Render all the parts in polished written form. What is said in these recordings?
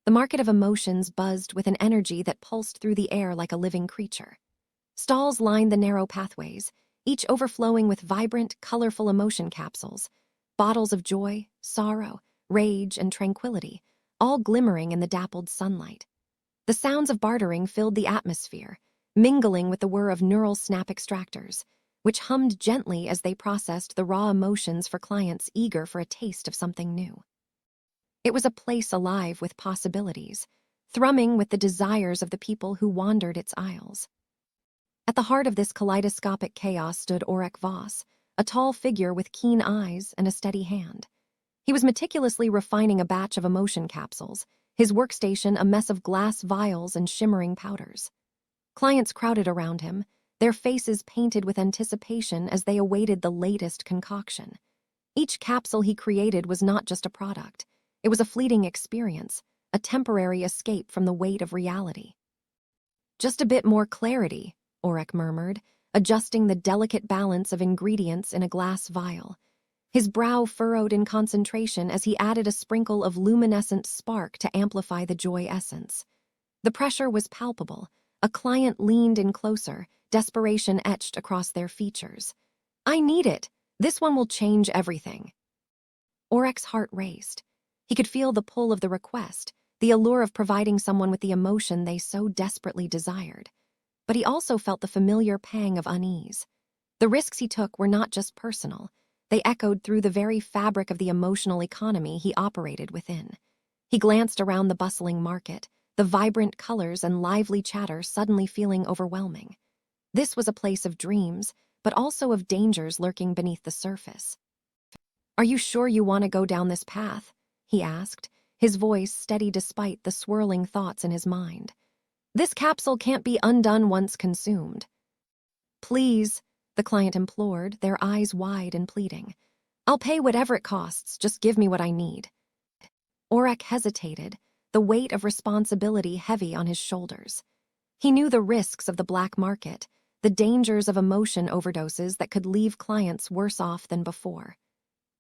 The market of emotions buzzed with an energy that pulsed through the air like a living creature. Stalls lined the narrow pathways, each overflowing with vibrant, colorful emotion capsules, bottles of joy, sorrow, rage, and tranquility, all glimmering in the dappled sunlight. The sounds of bartering filled the atmosphere, mingling with the whir of neural snap extractors, which hummed gently as they processed the raw emotions for clients eager for a taste of something new. It was a place alive with possibilities, thrumming with the desires of the people who wandered its aisles. At the heart of this kaleidoscopic chaos stood Aurek Voss, a tall figure with keen eyes and a steady hand. He was meticulously refining a batch of emotion capsules, his workstation a mess of glass vials and shimmering powders. Clients crowded around him, their faces painted with anticipation as they awaited the latest concoction. Each capsule he created was not just a product. It was a fleeting experience, a temporary escape from the weight of reality. "Just a bit more clarity," Aurek murmured, adjusting the delicate balance of ingredients in a glass vial. His brow furrowed in concentration as he added a sprinkle of luminescent spark to amplify the joy essence. The pressure was palpable. A client leaned in closer, desperation etched across their features. "I need it. This one will change everything." Aurek's heart raced. He could feel the pull of the request, the allure of providing someone with the emotion they so desperately desired. But he also felt the familiar pang of unease. The risks he took were not just personal. They echoed through the very fabric of the emotional economy he operated within. He glanced around the bustling market, the vibrant colors and lively chatter suddenly feeling overwhelming. This was a place of dreams, but also of dangers lurking beneath the surface. "Are you sure you want to go down this path?" he asked, his voice steady despite the swirling thoughts in his mind. "This capsule can't be undone once consumed." "Please," the client implored, their eyes wide and pleading. "I'll pay whatever it costs, just give me what I need." Aurek hesitated, the weight of responsibility heavy on his shoulders. He knew the risks of the black market, the dangers of emotion overdoses that could leave clients worse off than before.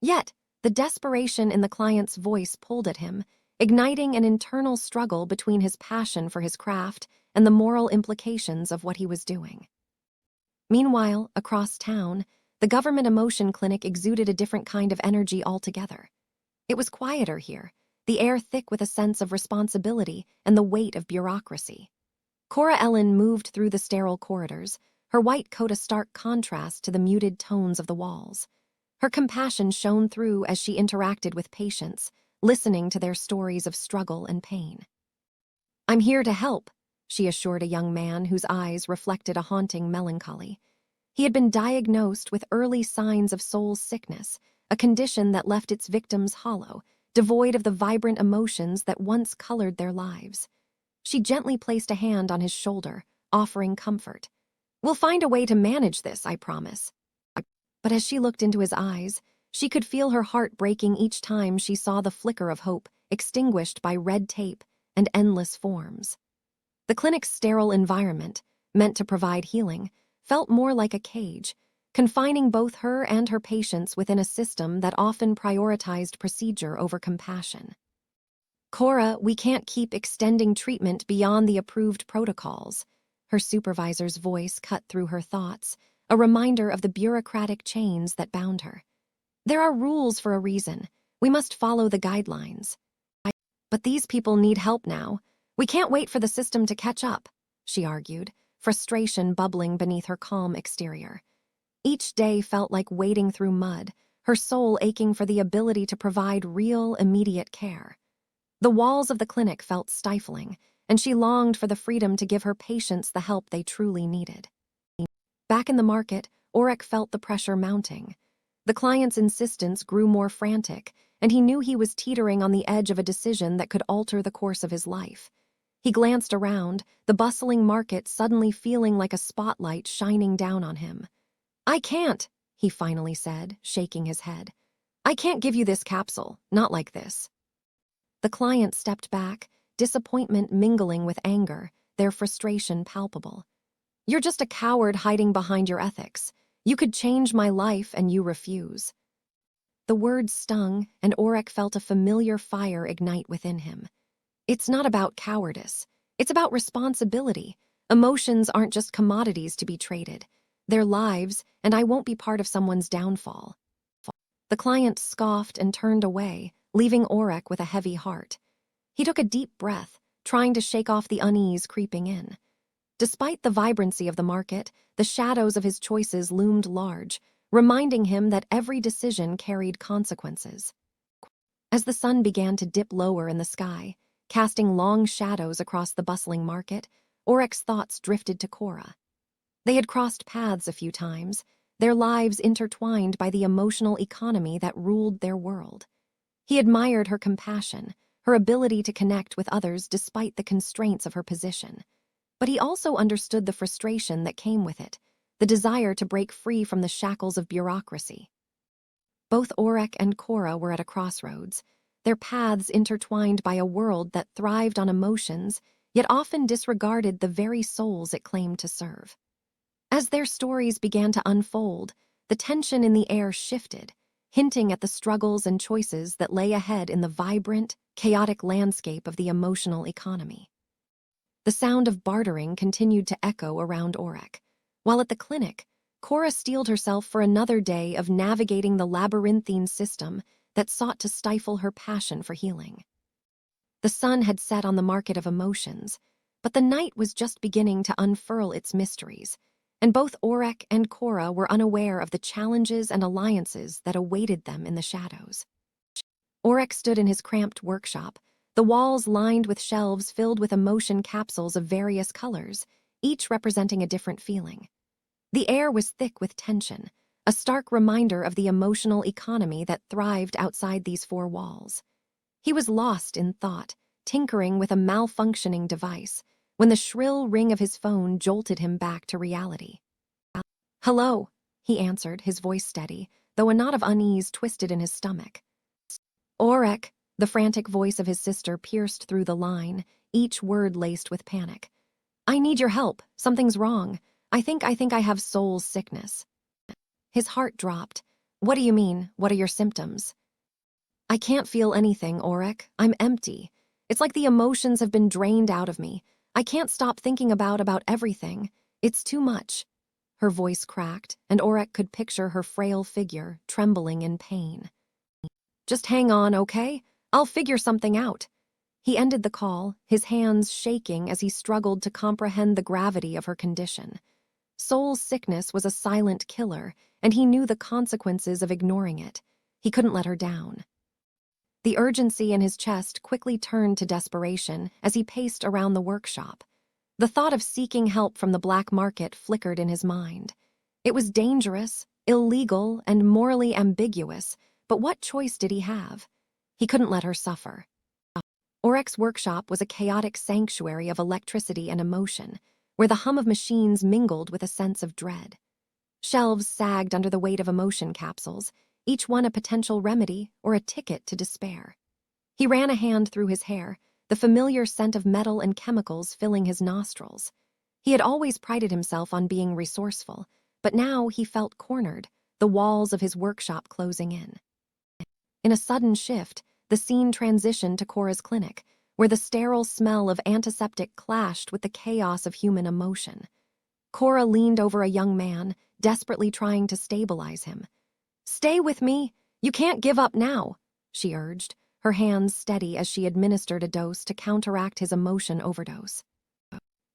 Yet, the desperation in the client's voice pulled at him, igniting an internal struggle between his passion for his craft and the moral implications of what he was doing. Meanwhile, across town, the government emotion clinic exuded a different kind of energy altogether. It was quieter here, the air thick with a sense of responsibility and the weight of bureaucracy. Cora Ellin moved through the sterile corridors, her white coat a stark contrast to the muted tones of the walls. Her compassion shone through as she interacted with patients, listening to their stories of struggle and pain. "I'm here to help," she assured a young man whose eyes reflected a haunting melancholy. He had been diagnosed with early signs of soul sickness, a condition that left its victims hollow, devoid of the vibrant emotions that once colored their lives. She gently placed a hand on his shoulder, offering comfort. "We'll find a way to manage this, I promise." But as she looked into his eyes, she could feel her heart breaking each time she saw the flicker of hope extinguished by red tape and endless forms. The clinic's sterile environment, meant to provide healing, felt more like a cage, confining both her and her patients within a system that often prioritized procedure over compassion. "Cora, we can't keep extending treatment beyond the approved protocols," her supervisor's voice cut through her thoughts, a reminder of the bureaucratic chains that bound her. "There are rules for a reason. We must follow the guidelines." "But these people need help now. We can't wait for the system to catch up," she argued, frustration bubbling beneath her calm exterior. Each day felt like wading through mud, her soul aching for the ability to provide real, immediate care. The walls of the clinic felt stifling, and she longed for the freedom to give her patients the help they truly needed. Back in the market, Aurek felt the pressure mounting. The client's insistence grew more frantic, and he knew he was teetering on the edge of a decision that could alter the course of his life. He glanced around, the bustling market suddenly feeling like a spotlight shining down on him. "I can't," he finally said, shaking his head. "I can't give you this capsule, not like this." The client stepped back, disappointment mingling with anger, their frustration palpable. "You're just a coward hiding behind your ethics. You could change my life and you refuse." The words stung, and Aurek felt a familiar fire ignite within him. It's not about cowardice. It's about responsibility. Emotions aren't just commodities to be traded. They're lives, and I won't be part of someone's downfall. The client scoffed and turned away, leaving Aurek with a heavy heart. He took a deep breath, trying to shake off the unease creeping in. Despite the vibrancy of the market, the shadows of his choices loomed large, reminding him that every decision carried consequences. As the sun began to dip lower in the sky, casting long shadows across the bustling market, Aurek's thoughts drifted to Cora. They had crossed paths a few times, their lives intertwined by the emotional economy that ruled their world. He admired her compassion, her ability to connect with others despite the constraints of her position. But he also understood the frustration that came with it, the desire to break free from the shackles of bureaucracy. Both Aurek and Cora were at a crossroads, their paths intertwined by a world that thrived on emotions, yet often disregarded the very souls it claimed to serve. As their stories began to unfold, the tension in the air shifted, hinting at the struggles and choices that lay ahead in the vibrant, chaotic landscape of the emotional economy. The sound of bartering continued to echo around Aurek, while at the clinic, Cora steeled herself for another day of navigating the labyrinthine system that sought to stifle her passion for healing. The sun had set on the market of emotions, but the night was just beginning to unfurl its mysteries, and both Aurek and Cora were unaware of the challenges and alliances that awaited them in the shadows. Aurek stood in his cramped workshop, the walls lined with shelves filled with emotion capsules of various colors, each representing a different feeling. The air was thick with tension, a stark reminder of the emotional economy that thrived outside these four walls. He was lost in thought, tinkering with a malfunctioning device, when the shrill ring of his phone jolted him back to reality. "Hello," he answered, his voice steady, though a knot of unease twisted in his stomach. "Aurek," the frantic voice of his sister pierced through the line, each word laced with panic. "I need your help. Something's wrong. I think I have soul sickness." His heart dropped. "What do you mean? What are your symptoms?" "I can't feel anything, Aurek. I'm empty. It's like the emotions have been drained out of me. I can't stop thinking about everything. It's too much." Her voice cracked, and Aurek could picture her frail figure trembling in pain. "Just hang on, okay? I'll figure something out." He ended the call, his hands shaking as he struggled to comprehend the gravity of her condition. Soul sickness was a silent killer, and he knew the consequences of ignoring it. He couldn't let her down. The urgency in his chest quickly turned to desperation as he paced around the workshop. The thought of seeking help from the black market flickered in his mind. It was dangerous, illegal, and morally ambiguous, but what choice did he have? He couldn't let her suffer. Aurek's workshop was a chaotic sanctuary of electricity and emotion, where the hum of machines mingled with a sense of dread. Shelves sagged under the weight of emotion capsules, each one a potential remedy or a ticket to despair. He ran a hand through his hair, the familiar scent of metal and chemicals filling his nostrils. He had always prided himself on being resourceful, but now he felt cornered, the walls of his workshop closing in. In a sudden shift, the scene transitioned to Cora's clinic, where the sterile smell of antiseptic clashed with the chaos of human emotion. Cora leaned over a young man, desperately trying to stabilize him. "Stay with me. You can't give up now," she urged, her hands steady as she administered a dose to counteract his emotion overdose.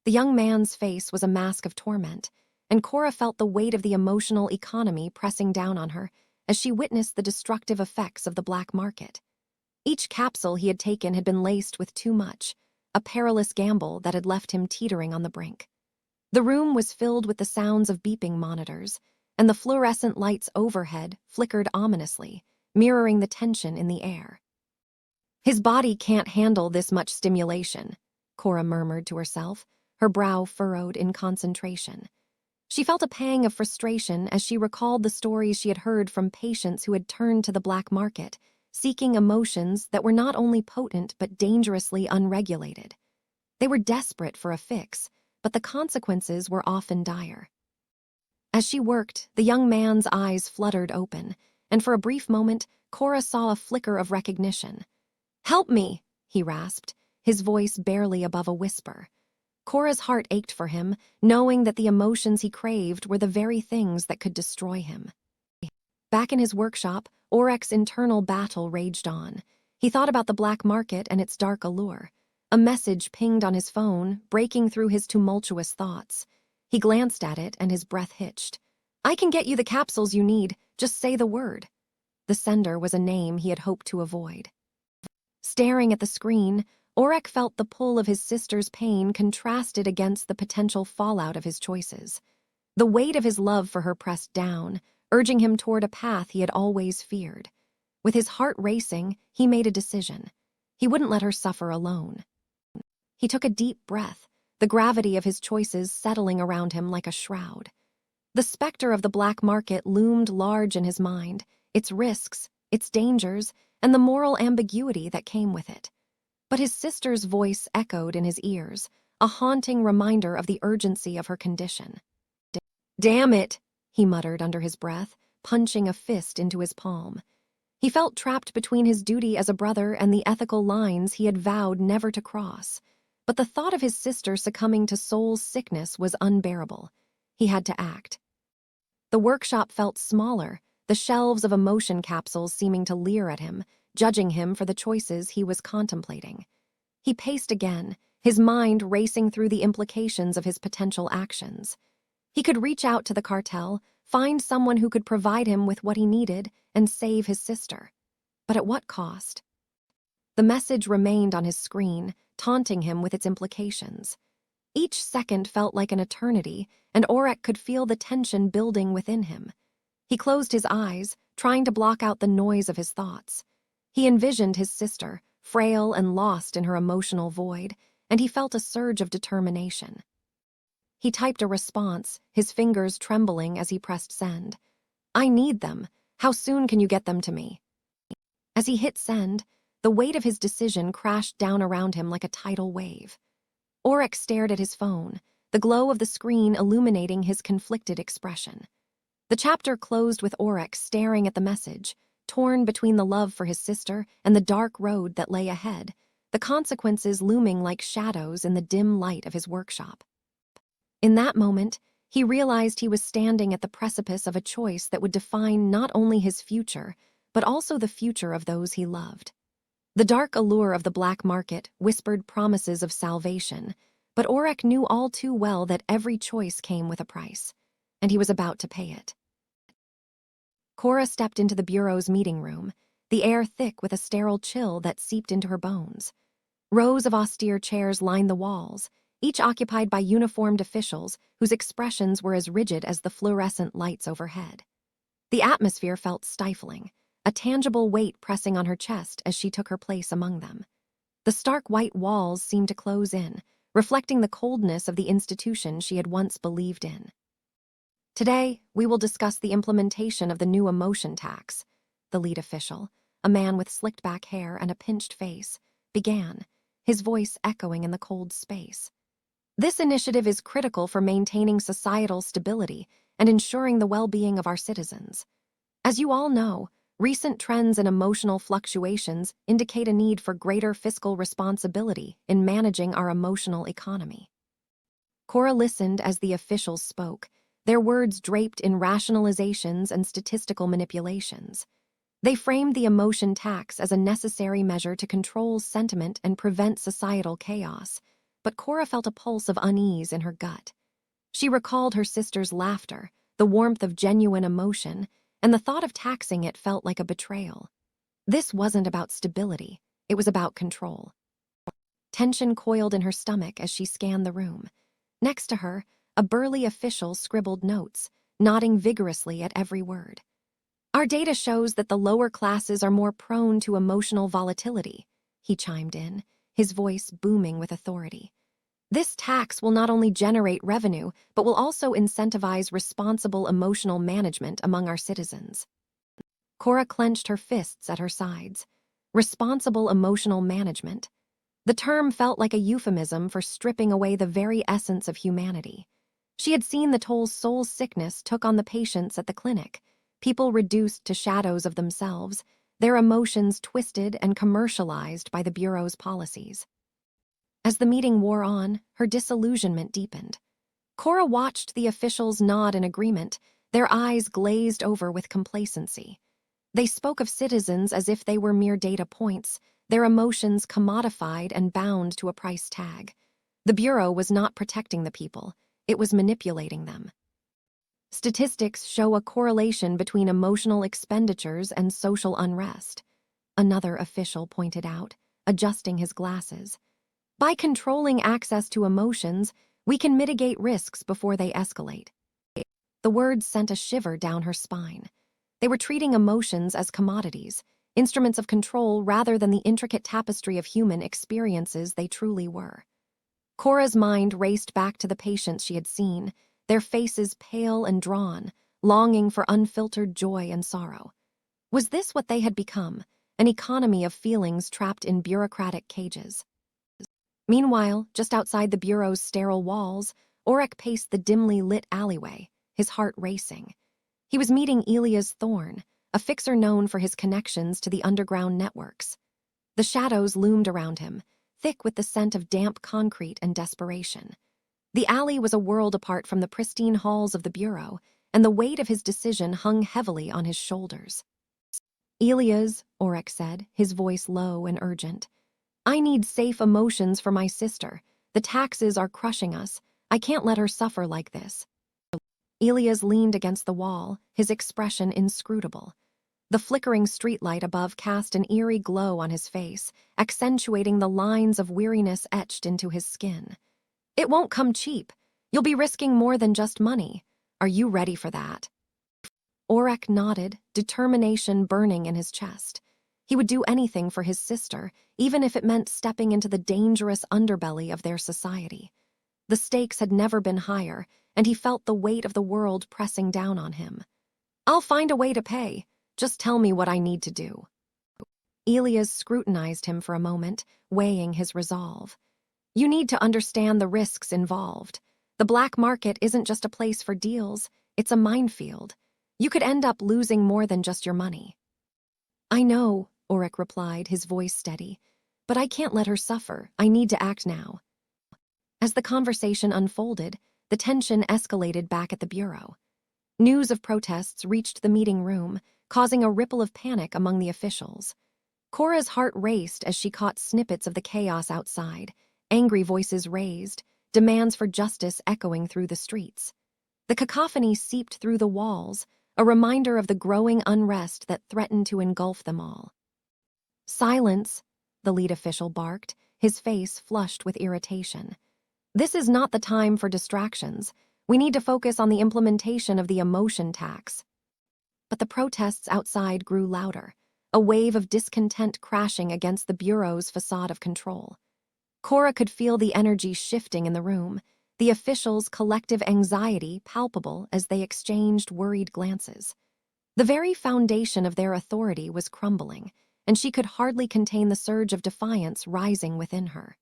The young man's face was a mask of torment, and Cora felt the weight of the emotional economy pressing down on her as she witnessed the destructive effects of the black market. Each capsule he had taken had been laced with too much, a perilous gamble that had left him teetering on the brink. The room was filled with the sounds of beeping monitors, and the fluorescent lights overhead flickered ominously, mirroring the tension in the air. "His body can't handle this much stimulation," Cora murmured to herself, her brow furrowed in concentration. She felt a pang of frustration as she recalled the stories she had heard from patients who had turned to the black market, seeking emotions that were not only potent but dangerously unregulated. They were desperate for a fix, but the consequences were often dire. As she worked, the young man's eyes fluttered open, and for a brief moment, Cora saw a flicker of recognition. "Help me," he rasped, his voice barely above a whisper. Cora's heart ached for him, knowing that the emotions he craved were the very things that could destroy him. Back in his workshop, Aurek's internal battle raged on. He thought about the black market and its dark allure. A message pinged on his phone, breaking through his tumultuous thoughts. He glanced at it and his breath hitched. "I can get you the capsules you need, just say the word." The sender was a name he had hoped to avoid. Staring at the screen, Aurek felt the pull of his sister's pain contrasted against the potential fallout of his choices. The weight of his love for her pressed down, urging him toward a path he had always feared. With his heart racing, he made a decision. He wouldn't let her suffer alone. He took a deep breath, the gravity of his choices settling around him like a shroud. The specter of the black market loomed large in his mind, its risks, its dangers, and the moral ambiguity that came with it. But his sister's voice echoed in his ears, a haunting reminder of the urgency of her condition. "Damn it," he muttered under his breath, punching a fist into his palm. He felt trapped between his duty as a brother and the ethical lines he had vowed never to cross. But the thought of his sister succumbing to soul sickness was unbearable. He had to act. The workshop felt smaller, the shelves of emotion capsules seeming to leer at him, judging him for the choices he was contemplating. He paced again, his mind racing through the implications of his potential actions. He could reach out to the cartel, find someone who could provide him with what he needed, and save his sister. But at what cost? The message remained on his screen, taunting him with its implications. Each second felt like an eternity, and Aurek could feel the tension building within him. He closed his eyes, trying to block out the noise of his thoughts. He envisioned his sister, frail and lost in her emotional void, and he felt a surge of determination. He typed a response, his fingers trembling as he pressed send. "I need them. How soon can you get them to me?" As he hit send, the weight of his decision crashed down around him like a tidal wave. Aurek stared at his phone, the glow of the screen illuminating his conflicted expression. The chapter closed with Aurek staring at the message, torn between the love for his sister and the dark road that lay ahead, the consequences looming like shadows in the dim light of his workshop. In that moment, he realized he was standing at the precipice of a choice that would define not only his future, but also the future of those he loved. The dark allure of the black market whispered promises of salvation, but Aurek knew all too well that every choice came with a price, and he was about to pay it. Cora stepped into the bureau's meeting room, the air thick with a sterile chill that seeped into her bones. Rows of austere chairs lined the walls, each occupied by uniformed officials whose expressions were as rigid as the fluorescent lights overhead. The atmosphere felt stifling, a tangible weight pressing on her chest as she took her place among them. The stark white walls seemed to close in, reflecting the coldness of the institution she had once believed in. "Today, we will discuss the implementation of the new emotion tax," the lead official, a man with slicked-back hair and a pinched face, began, his voice echoing in the cold space. "This initiative is critical for maintaining societal stability and ensuring the well-being of our citizens. As you all know, recent trends in emotional fluctuations indicate a need for greater fiscal responsibility in managing our emotional economy." Cora listened as the officials spoke, their words draped in rationalizations and statistical manipulations. They framed the emotion tax as a necessary measure to control sentiment and prevent societal chaos, but Cora felt a pulse of unease in her gut. She recalled her sister's laughter, the warmth of genuine emotion, and the thought of taxing it felt like a betrayal. This wasn't about stability, it was about control. Tension coiled in her stomach as she scanned the room. Next to her, a burly official scribbled notes, nodding vigorously at every word. "Our data shows that the lower classes are more prone to emotional volatility," he chimed in, his voice booming with authority. "This tax will not only generate revenue, but will also incentivize responsible emotional management among our citizens." Cora clenched her fists at her sides. Responsible emotional management. The term felt like a euphemism for stripping away the very essence of humanity. She had seen the toll soul sickness took on the patients at the clinic, people reduced to shadows of themselves, their emotions twisted and commercialized by the Bureau's policies. As the meeting wore on, her disillusionment deepened. Cora watched the officials nod in agreement, their eyes glazed over with complacency. They spoke of citizens as if they were mere data points, their emotions commodified and bound to a price tag. The Bureau was not protecting the people, it was manipulating them. Statistics show a correlation between emotional expenditures and social unrest, another official pointed out, adjusting his glasses. By controlling access to emotions, we can mitigate risks before they escalate. The words sent a shiver down her spine. They were treating emotions as commodities, instruments of control rather than the intricate tapestry of human experiences they truly were. Cora's mind raced back to the patients she had seen, their faces pale and drawn, longing for unfiltered joy and sorrow. Was this what they had become, an economy of feelings trapped in bureaucratic cages? Meanwhile, just outside the Bureau's sterile walls, Aurek paced the dimly lit alleyway, his heart racing. He was meeting Elias Thorne, a fixer known for his connections to the underground networks. The shadows loomed around him, thick with the scent of damp concrete and desperation. The alley was a world apart from the pristine halls of the Bureau, and the weight of his decision hung heavily on his shoulders. Elias, Aurek said, his voice low and urgent. I need safe emotions for my sister. The taxes are crushing us. I can't let her suffer like this. Elias leaned against the wall, his expression inscrutable. The flickering streetlight above cast an eerie glow on his face, accentuating the lines of weariness etched into his skin. It won't come cheap. You'll be risking more than just money. Are you ready for that? Aurek nodded, determination burning in his chest. He would do anything for his sister, even if it meant stepping into the dangerous underbelly of their society. The stakes had never been higher, and he felt the weight of the world pressing down on him. I'll find a way to pay. Just tell me what I need to do. Elias scrutinized him for a moment, weighing his resolve. You need to understand the risks involved. The black market isn't just a place for deals, it's a minefield. You could end up losing more than just your money. I know, Aurek replied, his voice steady, but I can't let her suffer. I need to act now. As the conversation unfolded, the tension escalated back at the Bureau. News of protests reached the meeting room, causing a ripple of panic among the officials. Cora's heart raced as she caught snippets of the chaos outside, angry voices raised, demands for justice echoing through the streets. The cacophony seeped through the walls, a reminder of the growing unrest that threatened to engulf them all. Silence, the lead official barked, his face flushed with irritation. This is not the time for distractions. We need to focus on the implementation of the emotion tax. But the protests outside grew louder, a wave of discontent crashing against the Bureau's facade of control. Cora could feel the energy shifting in the room, the officials' collective anxiety palpable as they exchanged worried glances. The very foundation of their authority was crumbling, and she could hardly contain the surge of defiance rising within her.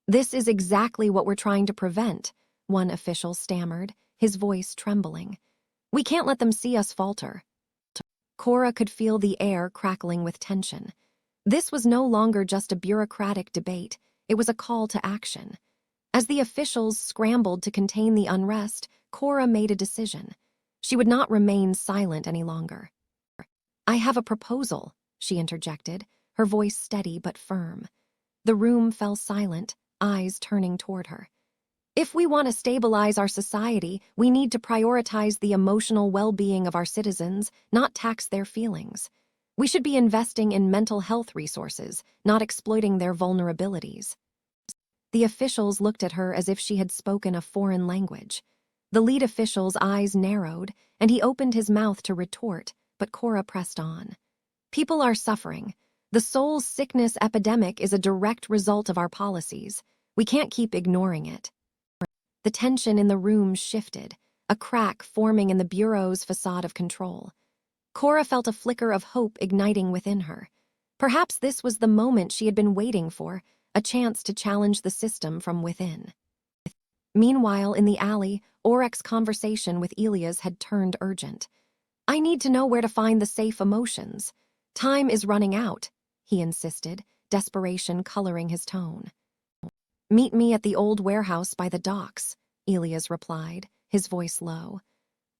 This is exactly what we're trying to prevent, one official stammered, his voice trembling. We can't let them see us falter. Cora could feel the air crackling with tension. This was no longer just a bureaucratic debate, it was a call to action. As the officials scrambled to contain the unrest, Cora made a decision. She would not remain silent any longer. I have a proposal, she interjected, her voice steady but firm. The room fell silent, eyes turning toward her. If we want to stabilize our society, we need to prioritize the emotional well-being of our citizens, not tax their feelings. We should be investing in mental health resources, not exploiting their vulnerabilities. The officials looked at her as if she had spoken a foreign language. The lead official's eyes narrowed, and he opened his mouth to retort, but Cora pressed on. People are suffering. The soul sickness epidemic is a direct result of our policies. We can't keep ignoring it. The tension in the room shifted, a crack forming in the Bureau's facade of control. Cora felt a flicker of hope igniting within her. Perhaps this was the moment she had been waiting for, a chance to challenge the system from within. Meanwhile, in the alley, Aurek's conversation with Elias had turned urgent. I need to know where to find the safe emotions. Time is running out, he insisted, desperation coloring his tone. "Meet me at the old warehouse by the docks," Elias replied, his voice low.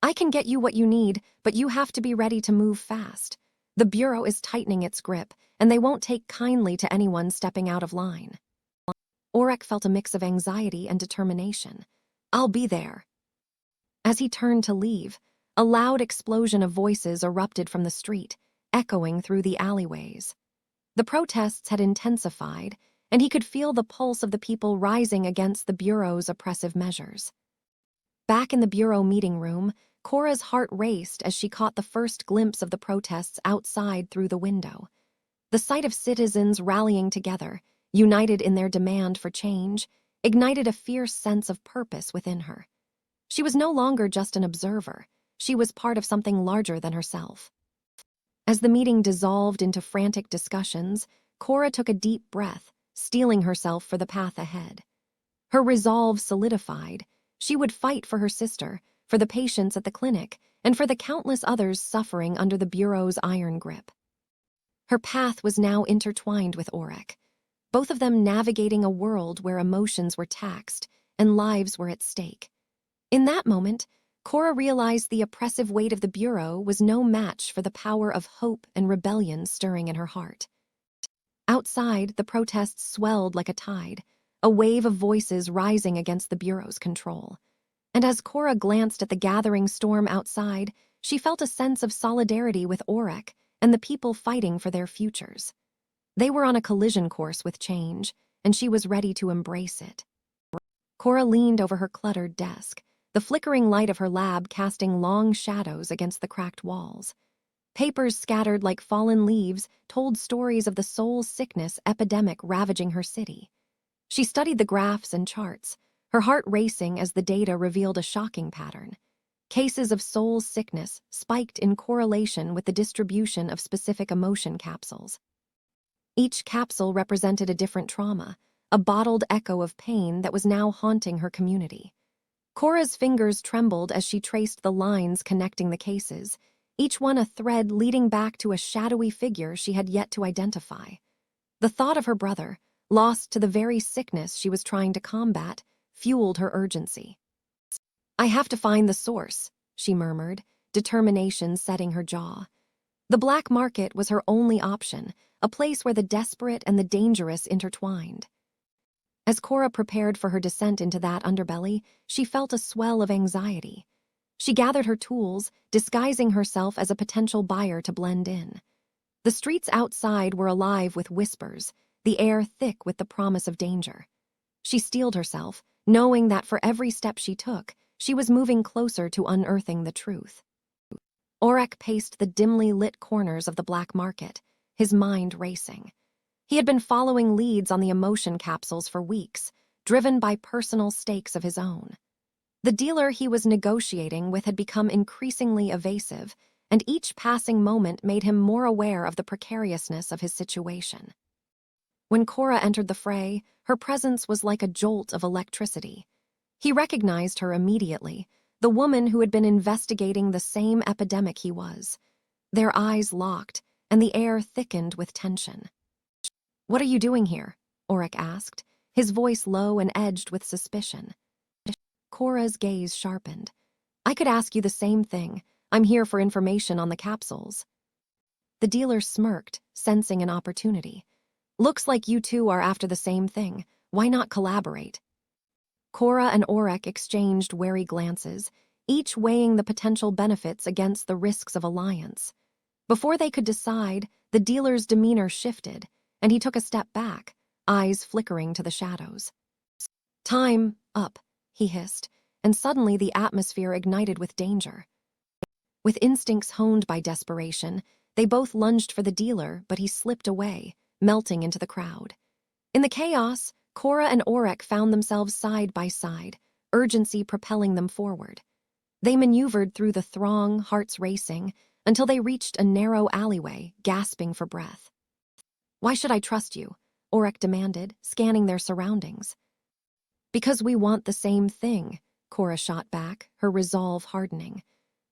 "I can get you what you need, but you have to be ready to move fast. The Bureau is tightening its grip, and they won't take kindly to anyone stepping out of line." Aurek felt a mix of anxiety and determination. "I'll be there." As he turned to leave, a loud explosion of voices erupted from the street, echoing through the alleyways. The protests had intensified, and he could feel the pulse of the people rising against the Bureau's oppressive measures. Back in the Bureau meeting room, Cora's heart raced as she caught the first glimpse of the protests outside through the window. The sight of citizens rallying together, united in their demand for change, ignited a fierce sense of purpose within her. She was no longer just an observer. She was part of something larger than herself. As the meeting dissolved into frantic discussions, Cora took a deep breath, steeling herself for the path ahead. Her resolve solidified. She would fight for her sister, for the patients at the clinic, and for the countless others suffering under the Bureau's iron grip. Her path was now intertwined with Aurek, both of them navigating a world where emotions were taxed and lives were at stake. In that moment, Cora realized the oppressive weight of the Bureau was no match for the power of hope and rebellion stirring in her heart. Outside, the protests swelled like a tide, a wave of voices rising against the Bureau's control. And as Cora glanced at the gathering storm outside, she felt a sense of solidarity with Aurek and the people fighting for their futures. They were on a collision course with change, and she was ready to embrace it. Cora leaned over her cluttered desk, the flickering light of her lab casting long shadows against the cracked walls. Papers scattered like fallen leaves told stories of the soul sickness epidemic ravaging her city. She studied the graphs and charts, her heart racing as the data revealed a shocking pattern. Cases of soul sickness spiked in correlation with the distribution of specific emotion capsules. Each capsule represented a different trauma, a bottled echo of pain that was now haunting her community. Cora's fingers trembled as she traced the lines connecting the cases, each one a thread leading back to a shadowy figure she had yet to identify. The thought of her brother, lost to the very sickness she was trying to combat, fueled her urgency. "I have to find the source," she murmured, determination setting her jaw. The black market was her only option, a place where the desperate and the dangerous intertwined. As Cora prepared for her descent into that underbelly, she felt a swell of anxiety. She gathered her tools, disguising herself as a potential buyer to blend in. The streets outside were alive with whispers, the air thick with the promise of danger. She steeled herself, knowing that for every step she took, she was moving closer to unearthing the truth. Aurek paced the dimly lit corners of the black market, his mind racing. He had been following leads on the emotion capsules for weeks, driven by personal stakes of his own. The dealer he was negotiating with had become increasingly evasive, and each passing moment made him more aware of the precariousness of his situation. When Cora entered the fray, her presence was like a jolt of electricity. He recognized her immediately, the woman who had been investigating the same epidemic he was. Their eyes locked, and the air thickened with tension. "What are you doing here?" Aurek asked, his voice low and edged with suspicion. Cora's gaze sharpened. "I could ask you the same thing. I'm here for information on the capsules." The dealer smirked, sensing an opportunity. "Looks like you two are after the same thing. Why not collaborate?" Cora and Aurek exchanged wary glances, each weighing the potential benefits against the risks of alliance. Before they could decide, the dealer's demeanor shifted, and he took a step back, eyes flickering to the shadows. "Time up," he hissed, and suddenly the atmosphere ignited with danger. With instincts honed by desperation, they both lunged for the dealer, but he slipped away, melting into the crowd. In the chaos, Cora and Aurek found themselves side by side, urgency propelling them forward. They maneuvered through the throng, hearts racing, until they reached a narrow alleyway, gasping for breath. "Why should I trust you?" Aurek demanded, scanning their surroundings. "Because we want the same thing," Cora shot back, her resolve hardening.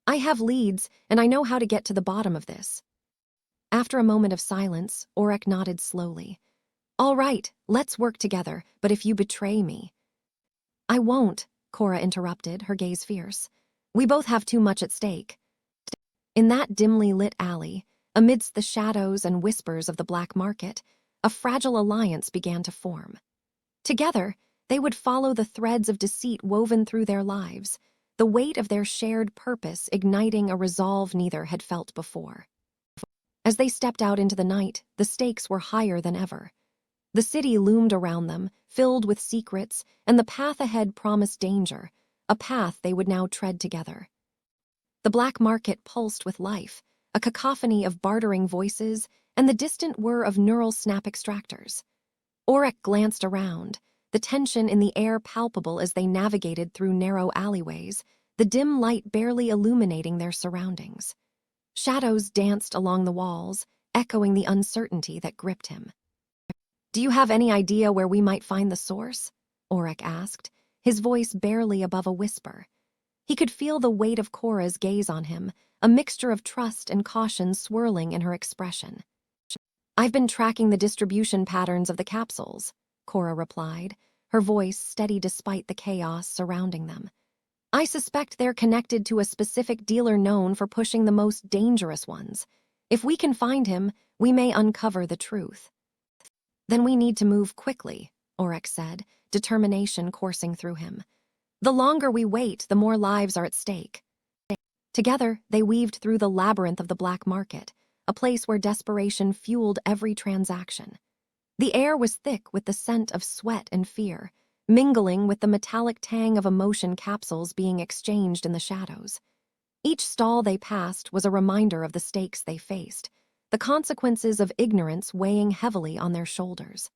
"I have leads, and I know how to get to the bottom of this." After a moment of silence, Aurek nodded slowly. All right, let's work together, but if you betray me... I won't, Cora interrupted, her gaze fierce. We both have too much at stake. In that dimly lit alley, amidst the shadows and whispers of the black market, a fragile alliance began to form. Together, they would follow the threads of deceit woven through their lives, the weight of their shared purpose igniting a resolve neither had felt before. As they stepped out into the night, the stakes were higher than ever. The city loomed around them, filled with secrets, and the path ahead promised danger, a path they would now tread together. The black market pulsed with life, a cacophony of bartering voices and the distant whir of neural snap extractors. Aurek glanced around, the tension in the air palpable as they navigated through narrow alleyways, the dim light barely illuminating their surroundings. Shadows danced along the walls, echoing the uncertainty that gripped him. Do you have any idea where we might find the source? Aurek asked, his voice barely above a whisper. He could feel the weight of Cora's gaze on him, a mixture of trust and caution swirling in her expression. I've been tracking the distribution patterns of the capsules, Cora replied, her voice steady despite the chaos surrounding them. I suspect they're connected to a specific dealer known for pushing the most dangerous ones. If we can find him, we may uncover the truth. Then we need to move quickly, Aurek said, determination coursing through him. The longer we wait, the more lives are at stake. Together, they weaved through the labyrinth of the black market, a place where desperation fueled every transaction. The air was thick with the scent of sweat and fear, mingling with the metallic tang of emotion capsules being exchanged in the shadows. Each stall they passed was a reminder of the stakes they faced, the consequences of ignorance weighing heavily on their shoulders.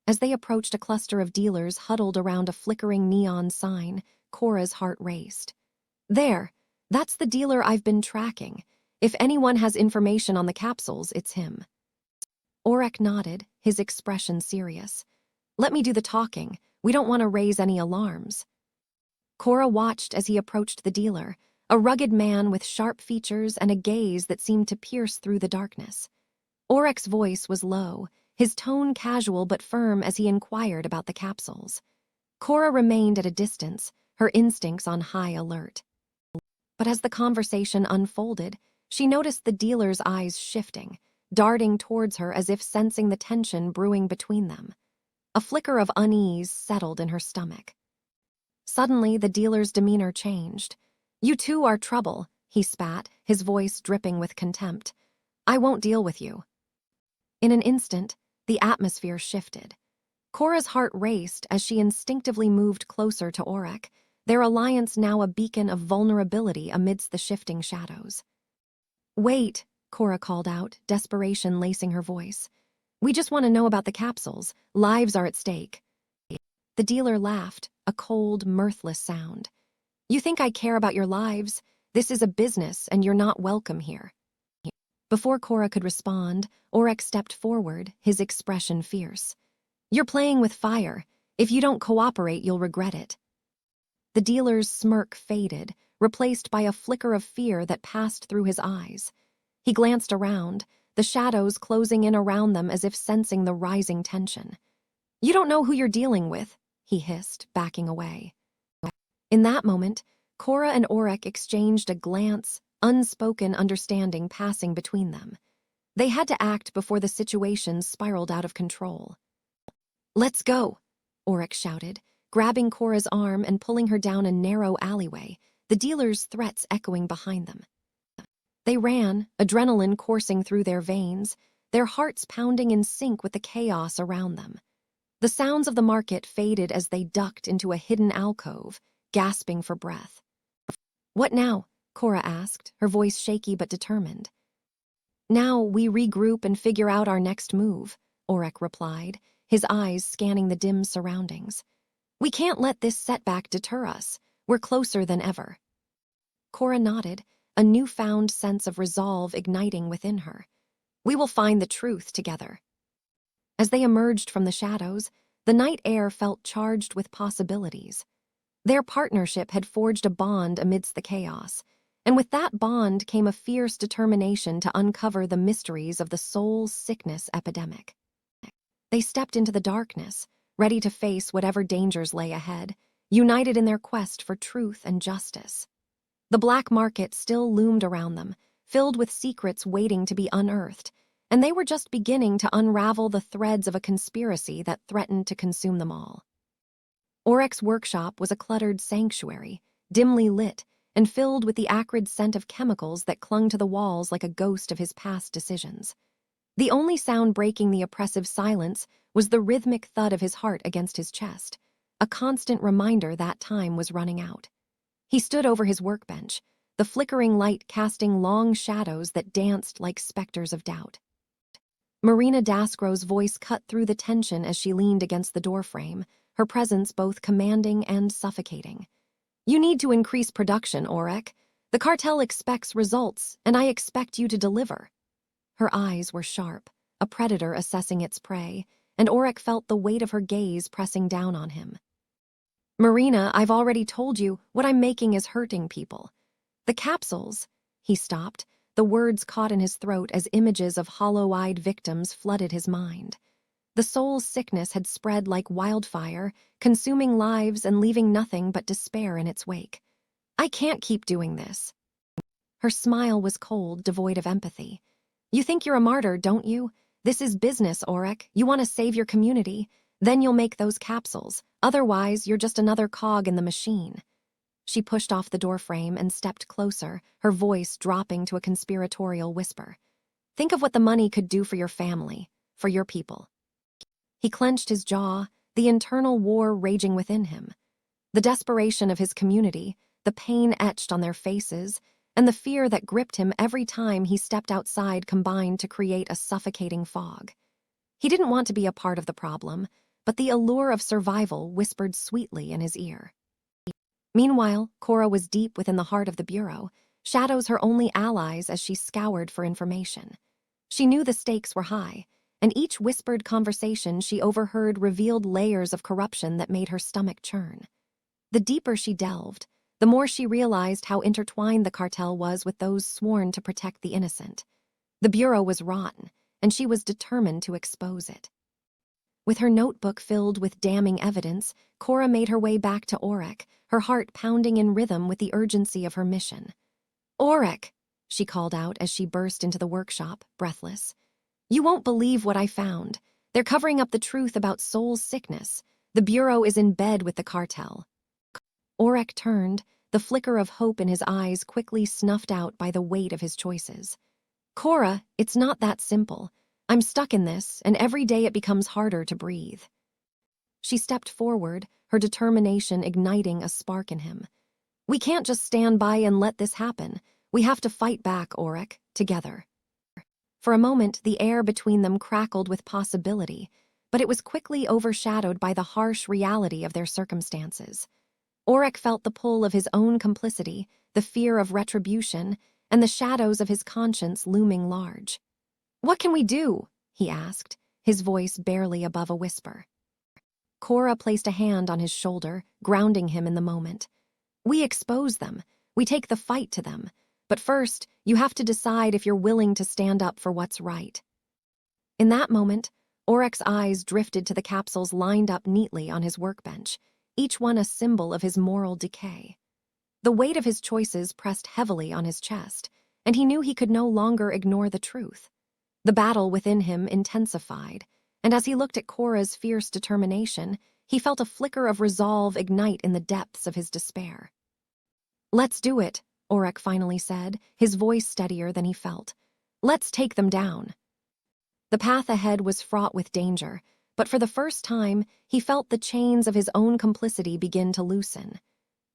As they approached a cluster of dealers huddled around a flickering neon sign, Cora's heart raced. There, that's the dealer I've been tracking. If anyone has information on the capsules, it's him. Aurek nodded, his expression serious. Let me do the talking. We don't want to raise any alarms. Cora watched as he approached the dealer, a rugged man with sharp features and a gaze that seemed to pierce through the darkness. Aurek's voice was low, his tone casual but firm as he inquired about the capsules. Cora remained at a distance, her instincts on high alert. But as the conversation unfolded, she noticed the dealer's eyes shifting, darting towards her as if sensing the tension brewing between them. A flicker of unease settled in her stomach. Suddenly, the dealer's demeanor changed. You two are trouble, he spat, his voice dripping with contempt. I won't deal with you. In an instant, the atmosphere shifted. Cora's heart raced as she instinctively moved closer to Aurek, their alliance now a beacon of vulnerability amidst the shifting shadows. Wait, Cora called out, desperation lacing her voice. We just want to know about the capsules. Lives are at stake. The dealer laughed, a cold, mirthless sound. You think I care about your lives? This is a business and you're not welcome here. Before Cora could respond, Aurek stepped forward, his expression fierce. You're playing with fire. If you don't cooperate, you'll regret it. The dealer's smirk faded, replaced by a flicker of fear that passed through his eyes. He glanced around, the shadows closing in around them as if sensing the rising tension. You don't know who you're dealing with, he hissed, backing away. In that moment, Cora and Aurek exchanged a glance, unspoken understanding passing between them. They had to act before the situation spiraled out of control. Let's go, Aurek shouted, grabbing Cora's arm and pulling her down a narrow alleyway, the dealer's threats echoing behind them. They ran, adrenaline coursing through their veins, their hearts pounding in sync with the chaos around them. The sounds of the market faded as they ducked into a hidden alcove, gasping for breath. What now? Cora asked, her voice shaky but determined. Now we regroup and figure out our next move, Aurek replied, his eyes scanning the dim surroundings. We can't let this setback deter us. We're closer than ever. Cora nodded, a newfound sense of resolve igniting within her. We will find the truth together. As they emerged from the shadows, the night air felt charged with possibilities. Their partnership had forged a bond amidst the chaos, and with that bond came a fierce determination to uncover the mysteries of the soul sickness epidemic. They stepped into the darkness, ready to face whatever dangers lay ahead, united in their quest for truth and justice. The black market still loomed around them, filled with secrets waiting to be unearthed, and they were just beginning to unravel the threads of a conspiracy that threatened to consume them all. Aurek's workshop was a cluttered sanctuary, dimly lit and filled with the acrid scent of chemicals that clung to the walls like a ghost of his past decisions. The only sound breaking the oppressive silence was the rhythmic thud of his heart against his chest, a constant reminder that time was running out. He stood over his workbench, the flickering light casting long shadows that danced like specters of doubt. Marina Dasgro's voice cut through the tension as she leaned against the doorframe, her presence both commanding and suffocating. "You need to increase production, Aurek. The cartel expects results, and I expect you to deliver." Her eyes were sharp, a predator assessing its prey, and Aurek felt the weight of her gaze pressing down on him. "Marina, I've already told you, what I'm making is hurting people. The capsules—" He stopped, the words caught in his throat as images of hollow-eyed victims flooded his mind. The soul's sickness had spread like wildfire, consuming lives and leaving nothing but despair in its wake. "I can't keep doing this." Her smile was cold, devoid of empathy. "You think you're a martyr, don't you? This is business, Aurek. You want to save your community. Then you'll make those capsules. Otherwise, you're just another cog in the machine." She pushed off the doorframe and stepped closer, her voice dropping to a conspiratorial whisper. "Think of what the money could do for your family, for your people." He clenched his jaw, the internal war raging within him. The desperation of his community, the pain etched on their faces, and the fear that gripped him every time he stepped outside combined to create a suffocating fog. He didn't want to be a part of the problem, but the allure of survival whispered sweetly in his ear. Meanwhile, Cora was deep within the heart of the Bureau, shadows her only allies as she scoured for information. She knew the stakes were high, and each whispered conversation she overheard revealed layers of corruption that made her stomach churn. The deeper she delved, the more she realized how intertwined the cartel was with those sworn to protect the innocent. The Bureau was rotten, and she was determined to expose it. With her notebook filled with damning evidence, Cora made her way back to Aurek, her heart pounding in rhythm with the urgency of her mission. "Aurek," she called out as she burst into the workshop, breathless. "You won't believe what I found. They're covering up the truth about Soul's sickness. The Bureau is in bed with the cartel." Aurek turned, the flicker of hope in his eyes quickly snuffed out by the weight of his choices. "Cora, it's not that simple. I'm stuck in this, and every day it becomes harder to breathe." She stepped forward, her determination igniting a spark in him. "We can't just stand by and let this happen. We have to fight back, Aurek, together." For a moment, the air between them crackled with possibility, but it was quickly overshadowed by the harsh reality of their circumstances. Aurek felt the pull of his own complicity, the fear of retribution, and the shadows of his conscience looming large. "What can we do?" he asked, his voice barely above a whisper. Cora placed a hand on his shoulder, grounding him in the moment. "We expose them. We take the fight to them. But first, you have to decide if you're willing to stand up for what's right." In that moment, Aurek's eyes drifted to the capsules lined up neatly on his workbench, each one a symbol of his moral decay. The weight of his choices pressed heavily on his chest, and he knew he could no longer ignore the truth. The battle within him intensified, and as he looked at Cora's fierce determination, he felt a flicker of resolve ignite in the depths of his despair. "Let's do it," Aurek finally said, his voice steadier than he felt. "Let's take them down." The path ahead was fraught with danger, but for the first time, he felt the chains of his own complicity begin to loosen.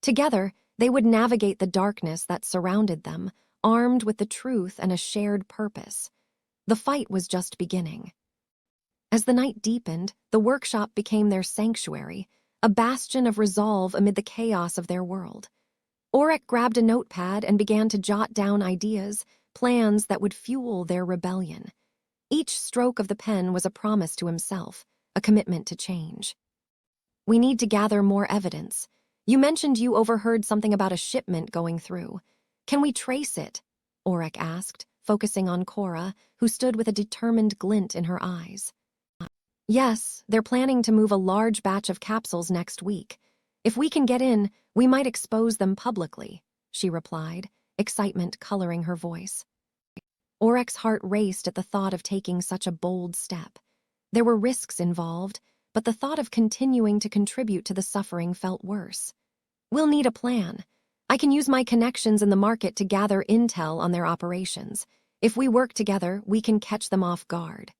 Together, they would navigate the darkness that surrounded them, armed with the truth and a shared purpose. The fight was just beginning. As the night deepened, the workshop became their sanctuary, a bastion of resolve amid the chaos of their world. Aurek grabbed a notepad and began to jot down ideas, plans that would fuel their rebellion. Each stroke of the pen was a promise to himself, a commitment to change. "We need to gather more evidence. You mentioned you overheard something about a shipment going through. Can we trace it?" Aurek asked, focusing on Cora, who stood with a determined glint in her eyes. Yes, they're planning to move a large batch of capsules next week. If we can get in, we might expose them publicly, she replied, excitement coloring her voice. Aurek's heart raced at the thought of taking such a bold step. There were risks involved, but the thought of continuing to contribute to the suffering felt worse. We'll need a plan. I can use my connections in the market to gather intel on their operations. If we work together, we can catch them off guard.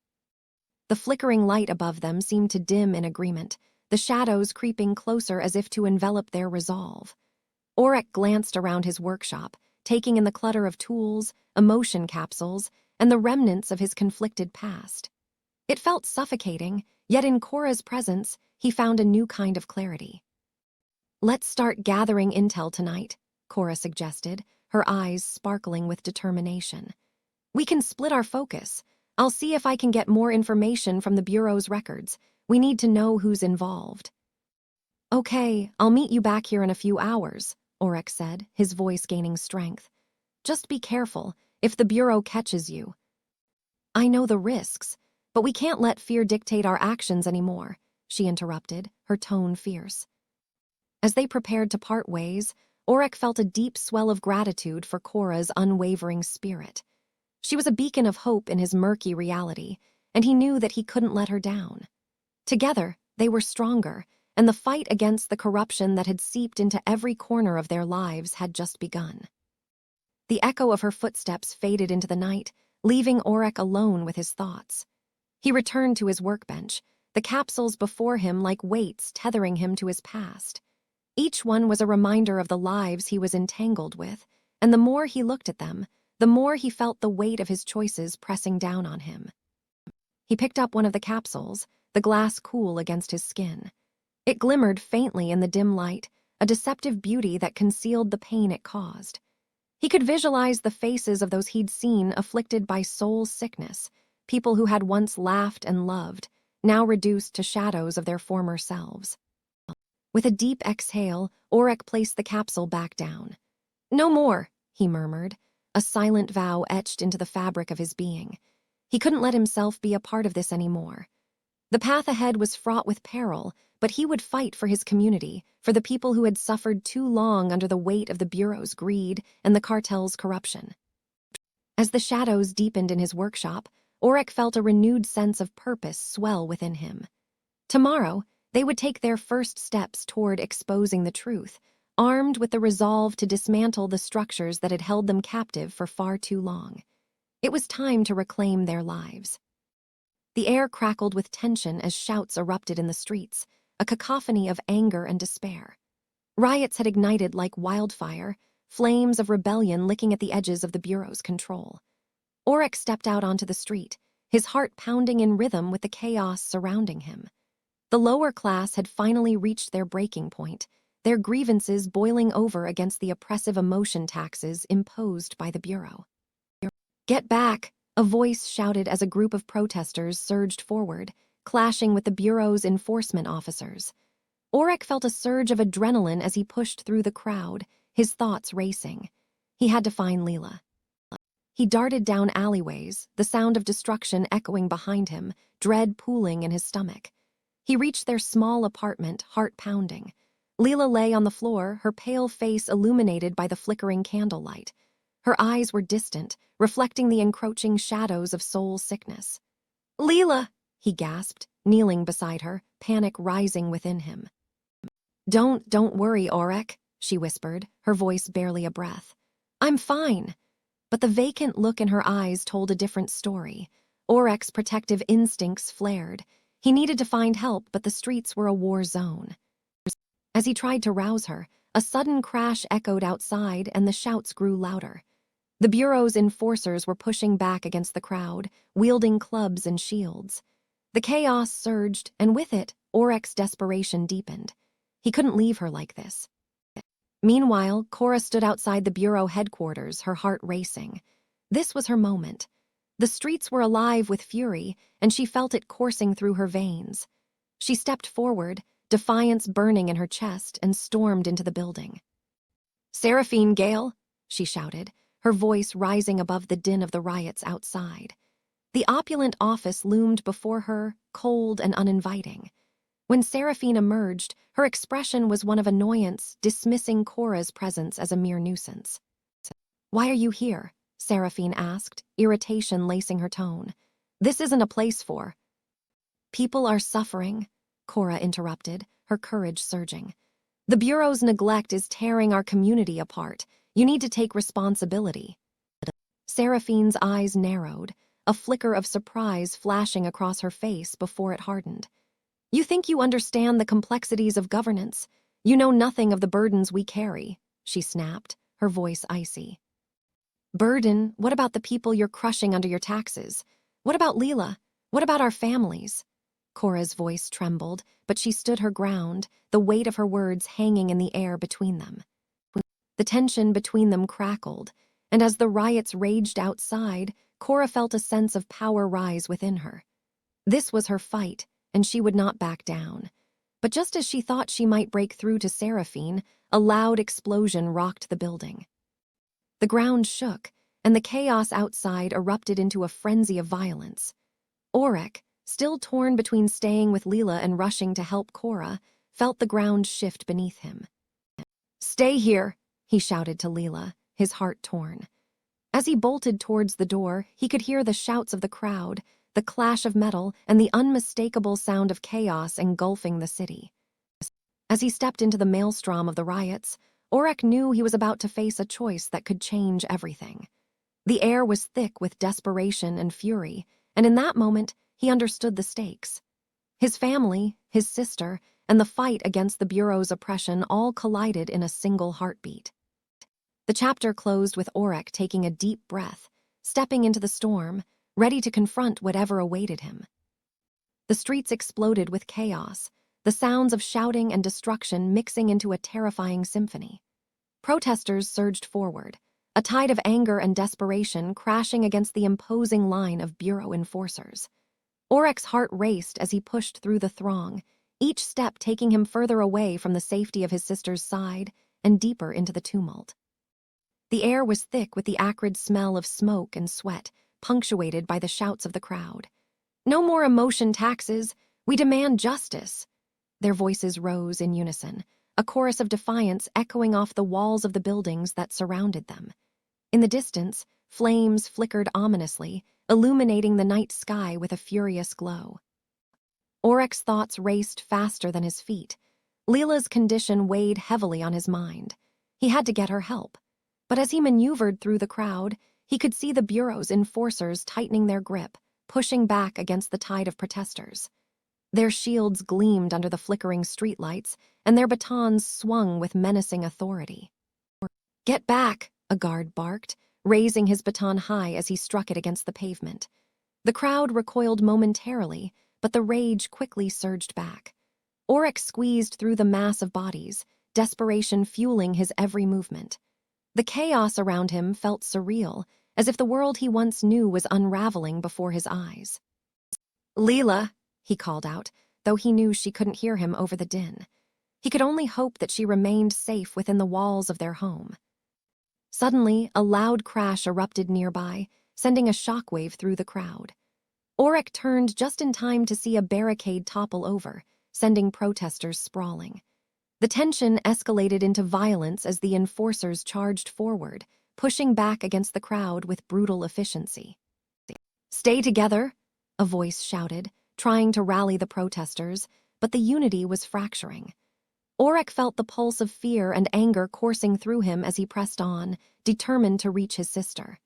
The flickering light above them seemed to dim in agreement, the shadows creeping closer as if to envelop their resolve. Aurek glanced around his workshop, taking in the clutter of tools, emotion capsules, and the remnants of his conflicted past. It felt suffocating, yet in Cora's presence, he found a new kind of clarity. Let's start gathering intel tonight, Cora suggested, her eyes sparkling with determination. We can split our focus. I'll see if I can get more information from the Bureau's records. We need to know who's involved. Okay, I'll meet you back here in a few hours, Aurek said, his voice gaining strength. Just be careful, if the Bureau catches you. I know the risks, but we can't let fear dictate our actions anymore, she interrupted, her tone fierce. As they prepared to part ways, Aurek felt a deep swell of gratitude for Cora's unwavering spirit. She was a beacon of hope in his murky reality, and he knew that he couldn't let her down. Together, they were stronger, and the fight against the corruption that had seeped into every corner of their lives had just begun. The echo of her footsteps faded into the night, leaving Aurek alone with his thoughts. He returned to his workbench, the capsules before him like weights tethering him to his past. Each one was a reminder of the lives he was entangled with, and the more he looked at them, the more he felt the weight of his choices pressing down on him. He picked up one of the capsules, the glass cool against his skin. It glimmered faintly in the dim light, a deceptive beauty that concealed the pain it caused. He could visualize the faces of those he'd seen afflicted by soul sickness, people who had once laughed and loved, now reduced to shadows of their former selves. With a deep exhale, Aurek placed the capsule back down. No more, he murmured, a silent vow etched into the fabric of his being. He couldn't let himself be a part of this anymore. The path ahead was fraught with peril, but he would fight for his community, for the people who had suffered too long under the weight of the Bureau's greed and the cartel's corruption. As the shadows deepened in his workshop, Aurek felt a renewed sense of purpose swell within him. Tomorrow, they would take their first steps toward exposing the truth, armed with the resolve to dismantle the structures that had held them captive for far too long. It was time to reclaim their lives. The air crackled with tension as shouts erupted in the streets, a cacophony of anger and despair. Riots had ignited like wildfire, flames of rebellion licking at the edges of the Bureau's control. Aurek stepped out onto the street, his heart pounding in rhythm with the chaos surrounding him. The lower class had finally reached their breaking point, their grievances boiling over against the oppressive emotion taxes imposed by the Bureau. Get back, a voice shouted as a group of protesters surged forward, clashing with the Bureau's enforcement officers. Aurek felt a surge of adrenaline as he pushed through the crowd, his thoughts racing. He had to find Leela. He darted down alleyways, the sound of destruction echoing behind him, dread pooling in his stomach. He reached their small apartment, heart pounding. Leela lay on the floor, her pale face illuminated by the flickering candlelight. Her eyes were distant, reflecting the encroaching shadows of soul sickness. Leela, he gasped, kneeling beside her, panic rising within him. Don't worry, Aurek, she whispered, her voice barely a breath. I'm fine. But the vacant look in her eyes told a different story. Aurek's protective instincts flared. He needed to find help, but the streets were a war zone. As he tried to rouse her, a sudden crash echoed outside and the shouts grew louder. The Bureau's enforcers were pushing back against the crowd, wielding clubs and shields. The chaos surged, and with it, Aurek's desperation deepened. He couldn't leave her like this. Meanwhile, Cora stood outside the Bureau headquarters, her heart racing. This was her moment. The streets were alive with fury, and she felt it coursing through her veins. She stepped forward, defiance burning in her chest, and stormed into the building. Seraphine Gale, she shouted, her voice rising above the din of the riots outside. The opulent office loomed before her, cold and uninviting. When Seraphine emerged, her expression was one of annoyance, dismissing Cora's presence as a mere nuisance. "Why are you here?" Seraphine asked, irritation lacing her tone. "This isn't a place for—" "People are suffering," Cora interrupted, her courage surging. "The Bureau's neglect is tearing our community apart. You need to take responsibility." Seraphine's eyes narrowed, a flicker of surprise flashing across her face before it hardened. "You think you understand the complexities of governance. You know nothing of the burdens we carry," she snapped, her voice icy. "Burden? What about the people you're crushing under your taxes? What about Leela? What about our families?" Cora's voice trembled, but she stood her ground, the weight of her words hanging in the air between them. The tension between them crackled, and as the riots raged outside, Cora felt a sense of power rise within her. This was her fight, and she would not back down. But just as she thought she might break through to Seraphine, a loud explosion rocked the building. The ground shook, and the chaos outside erupted into a frenzy of violence. Aurek, still torn between staying with Leela and rushing to help Cora, felt the ground shift beneath him. "Stay here," he shouted to Leela, his heart torn. As he bolted towards the door, he could hear the shouts of the crowd, the clash of metal, and the unmistakable sound of chaos engulfing the city. As he stepped into the maelstrom of the riots, Aurek knew he was about to face a choice that could change everything. The air was thick with desperation and fury, and in that moment, he understood the stakes. His family, his sister, and the fight against the Bureau's oppression all collided in a single heartbeat. The chapter closed with Aurek taking a deep breath, stepping into the storm, ready to confront whatever awaited him. The streets exploded with chaos, the sounds of shouting and destruction mixing into a terrifying symphony. Protesters surged forward, a tide of anger and desperation crashing against the imposing line of Bureau enforcers. Aurek's heart raced as he pushed through the throng, each step taking him further away from the safety of his sister's side and deeper into the tumult. The air was thick with the acrid smell of smoke and sweat, punctuated by the shouts of the crowd. "No more emotion taxes! We demand justice!" Their voices rose in unison, a chorus of defiance echoing off the walls of the buildings that surrounded them. In the distance, flames flickered ominously, illuminating the night sky with a furious glow. Aurek's thoughts raced faster than his feet. Leela's condition weighed heavily on his mind. He had to get her help. But as he maneuvered through the crowd, he could see the Bureau's enforcers tightening their grip, pushing back against the tide of protesters. Their shields gleamed under the flickering streetlights, and their batons swung with menacing authority. "Get back!" a guard barked, raising his baton high as he struck it against the pavement. The crowd recoiled momentarily, but the rage quickly surged back. Aurek squeezed through the mass of bodies, desperation fueling his every movement. The chaos around him felt surreal, as if the world he once knew was unraveling before his eyes. "Leela," he called out, though he knew she couldn't hear him over the din. He could only hope that she remained safe within the walls of their home. Suddenly, a loud crash erupted nearby, sending a shockwave through the crowd. Aurek turned just in time to see a barricade topple over, sending protesters sprawling. The tension escalated into violence as the enforcers charged forward, pushing back against the crowd with brutal efficiency. "Stay together," a voice shouted, trying to rally the protesters, but the unity was fracturing. Aurek felt the pulse of fear and anger coursing through him as he pressed on, determined to reach his sister.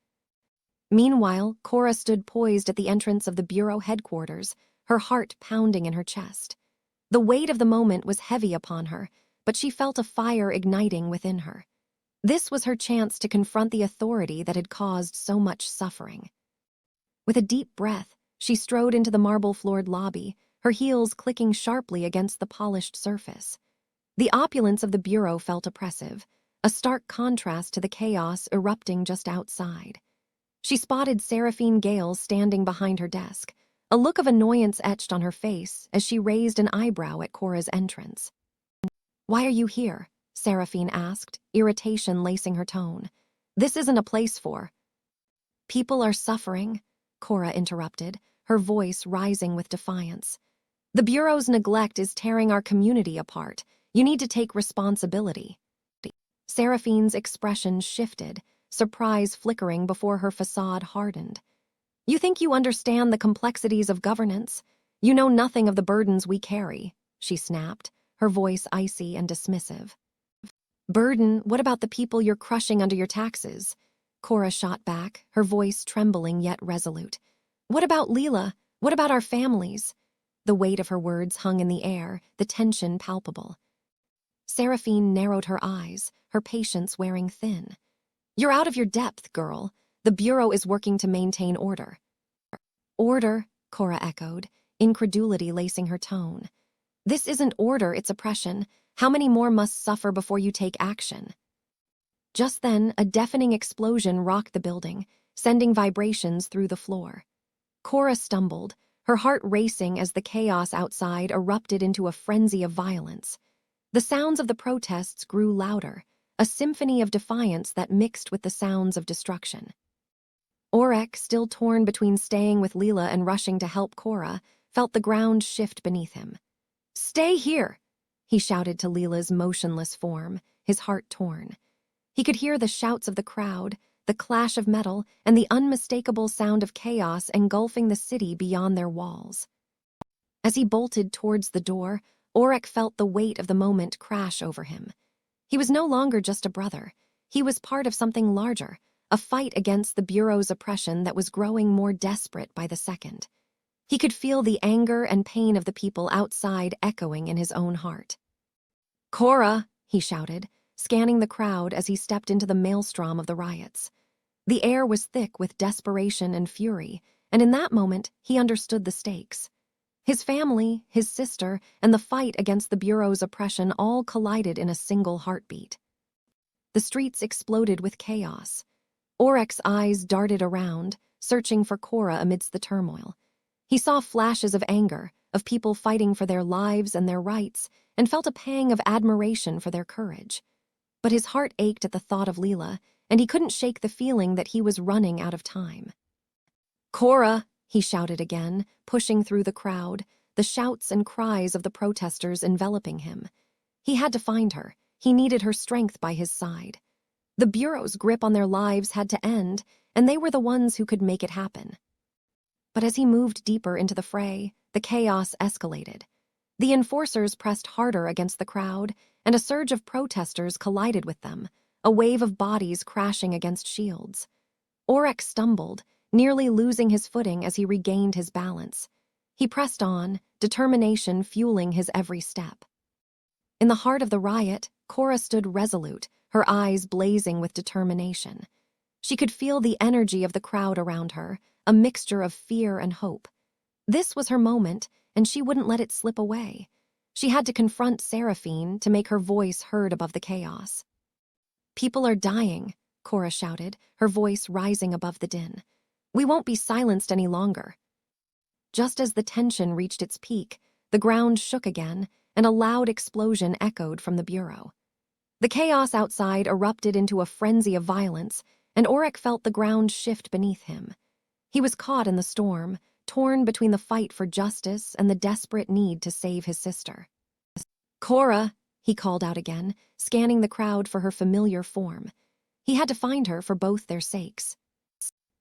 Meanwhile, Cora stood poised at the entrance of the Bureau headquarters, her heart pounding in her chest. The weight of the moment was heavy upon her, but she felt a fire igniting within her. This was her chance to confront the authority that had caused so much suffering. With a deep breath, she strode into the marble-floored lobby, her heels clicking sharply against the polished surface. The opulence of the Bureau felt oppressive, a stark contrast to the chaos erupting just outside. She spotted Seraphine Gale standing behind her desk, a look of annoyance etched on her face as she raised an eyebrow at Cora's entrance. "Why are you here?" Seraphine asked, irritation lacing her tone. "This isn't a place for—" "People are suffering," Cora interrupted, her voice rising with defiance. "The Bureau's neglect is tearing our community apart. You need to take responsibility." Seraphine's expression shifted, surprise flickering before her facade hardened. "You think you understand the complexities of governance? You know nothing of the burdens we carry," she snapped, her voice icy and dismissive. "Burden? What about the people you're crushing under your taxes?" Cora shot back, her voice trembling yet resolute. "What about Leela? What about our families?" The weight of her words hung in the air, the tension palpable. Seraphine narrowed her eyes, her patience wearing thin. "You're out of your depth, girl. The Bureau is working to maintain order." "Order?" Cora echoed, incredulity lacing her tone. "This isn't order, it's oppression. How many more must suffer before you take action?" Just then, a deafening explosion rocked the building, sending vibrations through the floor. Cora stumbled, her heart racing as the chaos outside erupted into a frenzy of violence. The sounds of the protests grew louder, a symphony of defiance that mixed with the sounds of destruction. Aurek, still torn between staying with Leela and rushing to help Cora, felt the ground shift beneath him. "Stay here!" he shouted to Leela's motionless form, his heart torn. He could hear the shouts of the crowd, the clash of metal, and the unmistakable sound of chaos engulfing the city beyond their walls. As he bolted towards the door, Aurek felt the weight of the moment crash over him. He was no longer just a brother. He was part of something larger, a fight against the Bureau's oppression that was growing more desperate by the second. He could feel the anger and pain of the people outside echoing in his own heart. "Cora!" he shouted, scanning the crowd as he stepped into the maelstrom of the riots. The air was thick with desperation and fury, and in that moment he understood the stakes. His family, his sister, and the fight against the Bureau's oppression all collided in a single heartbeat. The streets exploded with chaos. Aurek's eyes darted around, searching for Cora amidst the turmoil. He saw flashes of anger, of people fighting for their lives and their rights, and felt a pang of admiration for their courage. But his heart ached at the thought of Leela, and he couldn't shake the feeling that he was running out of time. "Cora!" he shouted again, pushing through the crowd, the shouts and cries of the protesters enveloping him. He had to find her. He needed her strength by his side. The Bureau's grip on their lives had to end, and they were the ones who could make it happen. But as he moved deeper into the fray, the chaos escalated. The enforcers pressed harder against the crowd, and a surge of protesters collided with them, a wave of bodies crashing against shields. Aurek stumbled, nearly losing his footing as he regained his balance. He pressed on, determination fueling his every step. In the heart of the riot, Cora stood resolute, her eyes blazing with determination. She could feel the energy of the crowd around her, a mixture of fear and hope. This was her moment, and she wouldn't let it slip away. She had to confront Seraphine to make her voice heard above the chaos. "People are dying," Cora shouted, her voice rising above the din. "We won't be silenced any longer." Just as the tension reached its peak, the ground shook again, and a loud explosion echoed from the Bureau. The chaos outside erupted into a frenzy of violence, and Aurek felt the ground shift beneath him. He was caught in the storm, torn between the fight for justice and the desperate need to save his sister. "Cora!" he called out again, scanning the crowd for her familiar form. He had to find her for both their sakes.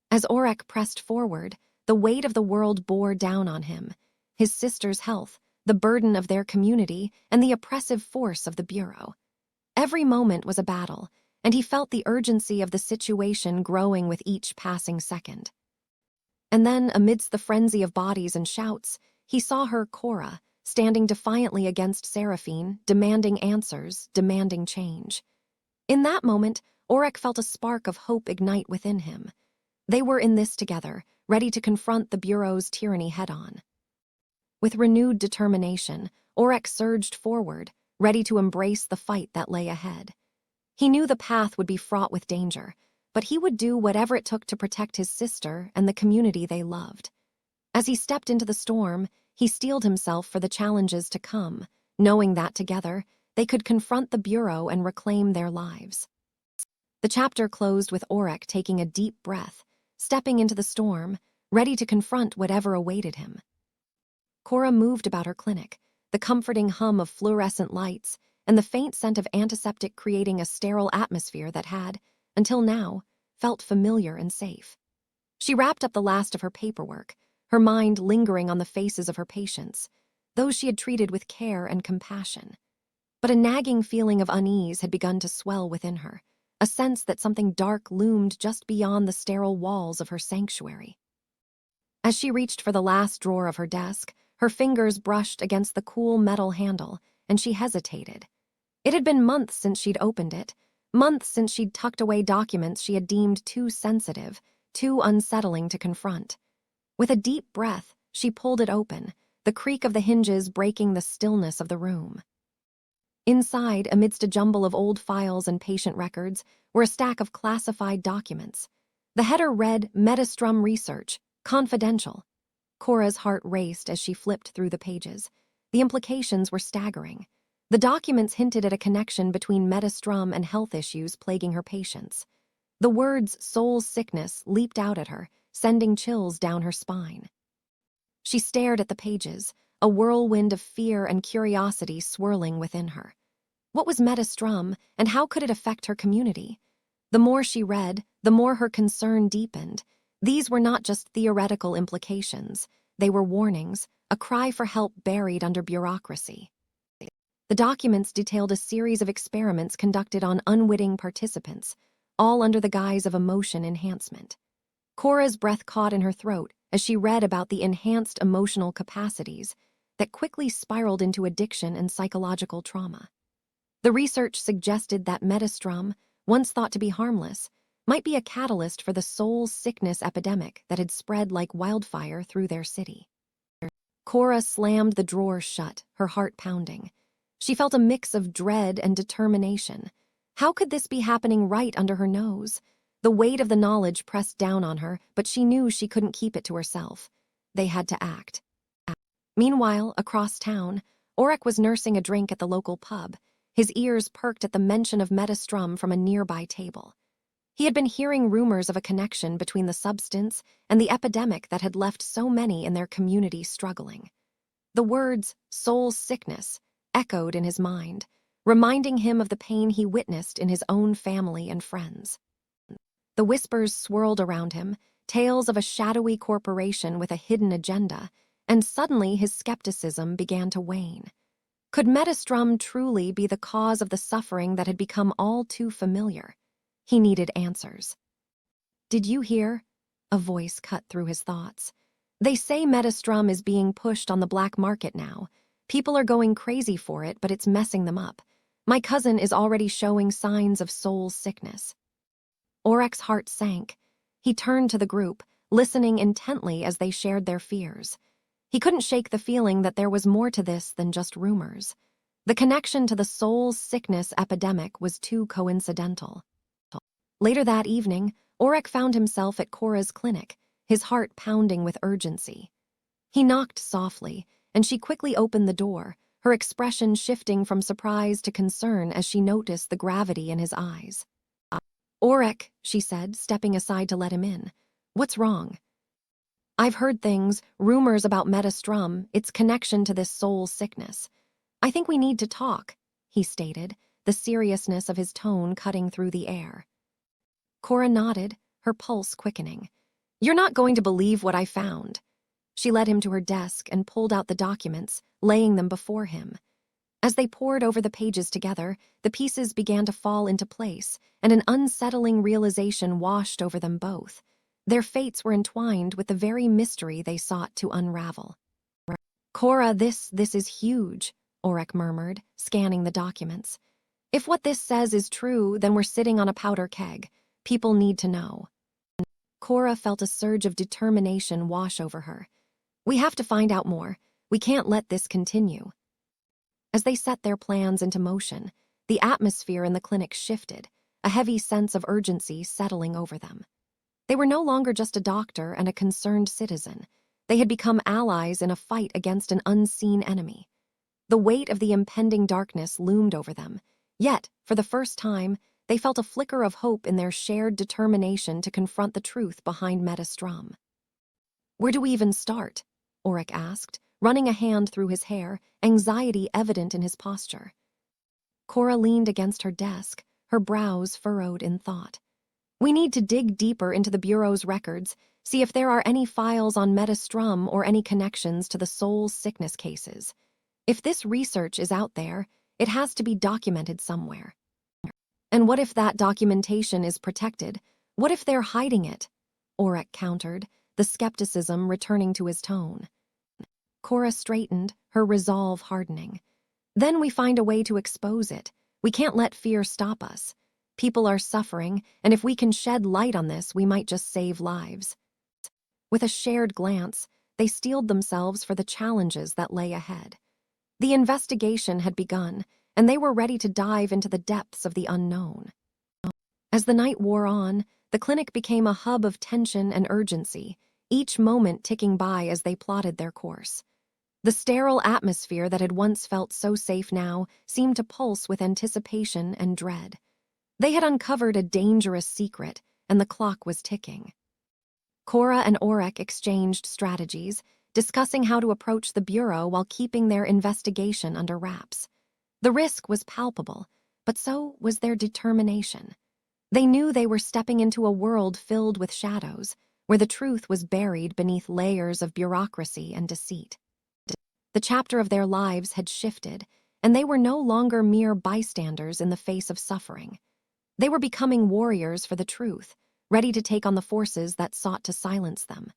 As Aurek pressed forward, the weight of the world bore down on him. His sister's health, the burden of their community, and the oppressive force of the Bureau. Every moment was a battle, and he felt the urgency of the situation growing with each passing second. And then, amidst the frenzy of bodies and shouts, he saw her, Cora, standing defiantly against Seraphine, demanding answers, demanding change. In that moment, Aurek felt a spark of hope ignite within him. They were in this together, ready to confront the Bureau's tyranny head-on. With renewed determination, Aurek surged forward, ready to embrace the fight that lay ahead. He knew the path would be fraught with danger, but he would do whatever it took to protect his sister and the community they loved. As he stepped into the storm, he steeled himself for the challenges to come, knowing that together, they could confront the Bureau and reclaim their lives. The chapter closed with Aurek taking a deep breath, stepping into the storm, ready to confront whatever awaited him. Cora moved about her clinic, the comforting hum of fluorescent lights and the faint scent of antiseptic creating a sterile atmosphere that had, until now, felt familiar and safe. She wrapped up the last of her paperwork, her mind lingering on the faces of her patients, those she had treated with care and compassion. But a nagging feeling of unease had begun to swell within her, a sense that something dark loomed just beyond the sterile walls of her sanctuary. As she reached for the last drawer of her desk, her fingers brushed against the cool metal handle, and she hesitated. It had been months since she'd opened it, months since she'd tucked away documents she had deemed too sensitive, too unsettling to confront. With a deep breath, she pulled it open, the creak of the hinges breaking the stillness of the room. Inside, amidst a jumble of old files and patient records, were a stack of classified documents. The header read, Metastrum Research, Confidential. Cora's heart raced as she flipped through the pages. The implications were staggering. The documents hinted at a connection between Metastrum and health issues plaguing her patients. The words soul sickness leaped out at her, sending chills down her spine. She stared at the pages, a whirlwind of fear and curiosity swirling within her. What was Metastrum, and how could it affect her community? The more she read, the more her concern deepened. These were not just theoretical implications. They were warnings, a cry for help buried under bureaucracy. The documents detailed a series of experiments conducted on unwitting participants, all under the guise of emotion enhancement. Cora's breath caught in her throat as she read about the enhanced emotional capacities that quickly spiraled into addiction and psychological trauma. The research suggested that Metastrum, once thought to be harmless, might be a catalyst for the soul sickness epidemic that had spread like wildfire through their city. Cora slammed the drawer shut, her heart pounding. She felt a mix of dread and determination. How could this be happening right under her nose? The weight of the knowledge pressed down on her, but she knew she couldn't keep it to herself. They had to act. Meanwhile, across town, Aurek was nursing a drink at the local pub. His ears perked at the mention of Metastrum from a nearby table. He had been hearing rumors of a connection between the substance and the epidemic that had left so many in their community struggling. The words, soul sickness, echoed in his mind, reminding him of the pain he witnessed in his own family and friends. The whispers swirled around him, tales of a shadowy corporation with a hidden agenda, and suddenly his skepticism began to wane. Could Metastrum truly be the cause of the suffering that had become all too familiar? He needed answers. Did you hear? A voice cut through his thoughts. They say Metastrum is being pushed on the black market now. People are going crazy for it, but it's messing them up. My cousin is already showing signs of soul sickness. Aurek's heart sank. He turned to the group, listening intently as they shared their fears. He couldn't shake the feeling that there was more to this than just rumors. The connection to the soul sickness epidemic was too coincidental. Later that evening, Aurek found himself at Cora's clinic, his heart pounding with urgency. He knocked softly, and she quickly opened the door, her expression shifting from surprise to concern as she noticed the gravity in his eyes. Aurek, she said, stepping aside to let him in. What's wrong? I've heard things, rumors about Metastrum, its connection to this soul sickness. I think we need to talk, he stated, the seriousness of his tone cutting through the air. Cora nodded, her pulse quickening. You're not going to believe what I found. She led him to her desk and pulled out the documents, laying them before him. As they pored over the pages together, the pieces began to fall into place, and an unsettling realization washed over them both. Their fates were entwined with the very mystery they sought to unravel. Cora, this is huge, Aurek murmured, scanning the documents. If what this says is true, then we're sitting on a powder keg. People need to know. Cora felt a surge of determination wash over her. We have to find out more. We can't let this continue. As they set their plans into motion, the atmosphere in the clinic shifted, a heavy sense of urgency settling over them. They were no longer just a doctor and a concerned citizen. They had become allies in a fight against an unseen enemy. The weight of the impending darkness loomed over them, yet, for the first time, they felt a flicker of hope in their shared determination to confront the truth behind Metastrum. Where do we even start? Aurek asked, running a hand through his hair, anxiety evident in his posture. Cora leaned against her desk, her brows furrowed in thought. We need to dig deeper into the Bureau's records, see if there are any files on Metastrum or any connections to the soul sickness cases. If this research is out there, it has to be documented somewhere. And what if that documentation is protected? What if they're hiding it? Aurek countered, the skepticism returning to his tone. Cora straightened, her resolve hardening. Then we find a way to expose it. We can't let fear stop us. People are suffering, and if we can shed light on this, we might just save lives. With a shared glance, they steeled themselves for the challenges that lay ahead. The investigation had begun, and they were ready to dive into the depths of the unknown. As the night wore on, the clinic became a hub of tension and urgency, each moment ticking by as they plotted their course. The sterile atmosphere that had once felt so safe now seemed to pulse with anticipation and dread. They had uncovered a dangerous secret, and the clock was ticking. Cora and Aurek exchanged strategies, discussing how to approach the Bureau while keeping their investigation under wraps. The risk was palpable, but so was their determination. They knew they were stepping into a world filled with shadows, where the truth was buried beneath layers of bureaucracy and deceit. The chapter of their lives had shifted, and they were no longer mere bystanders in the face of suffering. They were becoming warriors for the truth, ready to take on the forces that sought to silence them.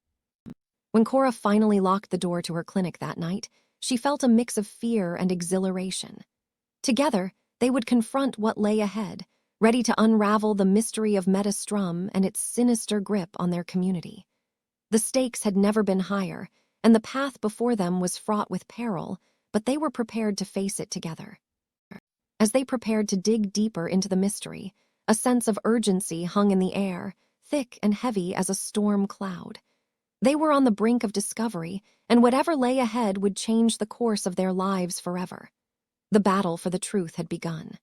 When Cora finally locked the door to her clinic that night, she felt a mix of fear and exhilaration. Together, they would confront what lay ahead, ready to unravel the mystery of Metastrum and its sinister grip on their community. The stakes had never been higher, and the path before them was fraught with peril, but they were prepared to face it together. As they prepared to dig deeper into the mystery, a sense of urgency hung in the air, thick and heavy as a storm cloud. They were on the brink of discovery, and whatever lay ahead would change the course of their lives forever. The battle for the truth had begun.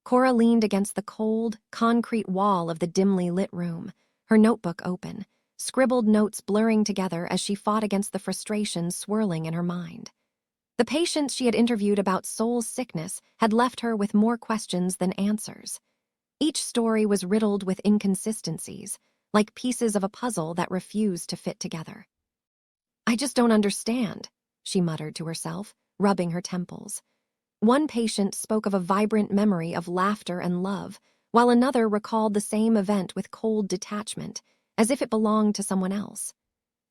Cora leaned against the cold, concrete wall of the dimly lit room, her notebook open, scribbled notes blurring together as she fought against the frustration swirling in her mind. The patients she had interviewed about soul sickness had left her with more questions than answers. Each story was riddled with inconsistencies, like pieces of a puzzle that refused to fit together. I just don't understand, she muttered to herself, rubbing her temples. One patient spoke of a vibrant memory of laughter and love, while another recalled the same event with cold detachment, as if it belonged to someone else.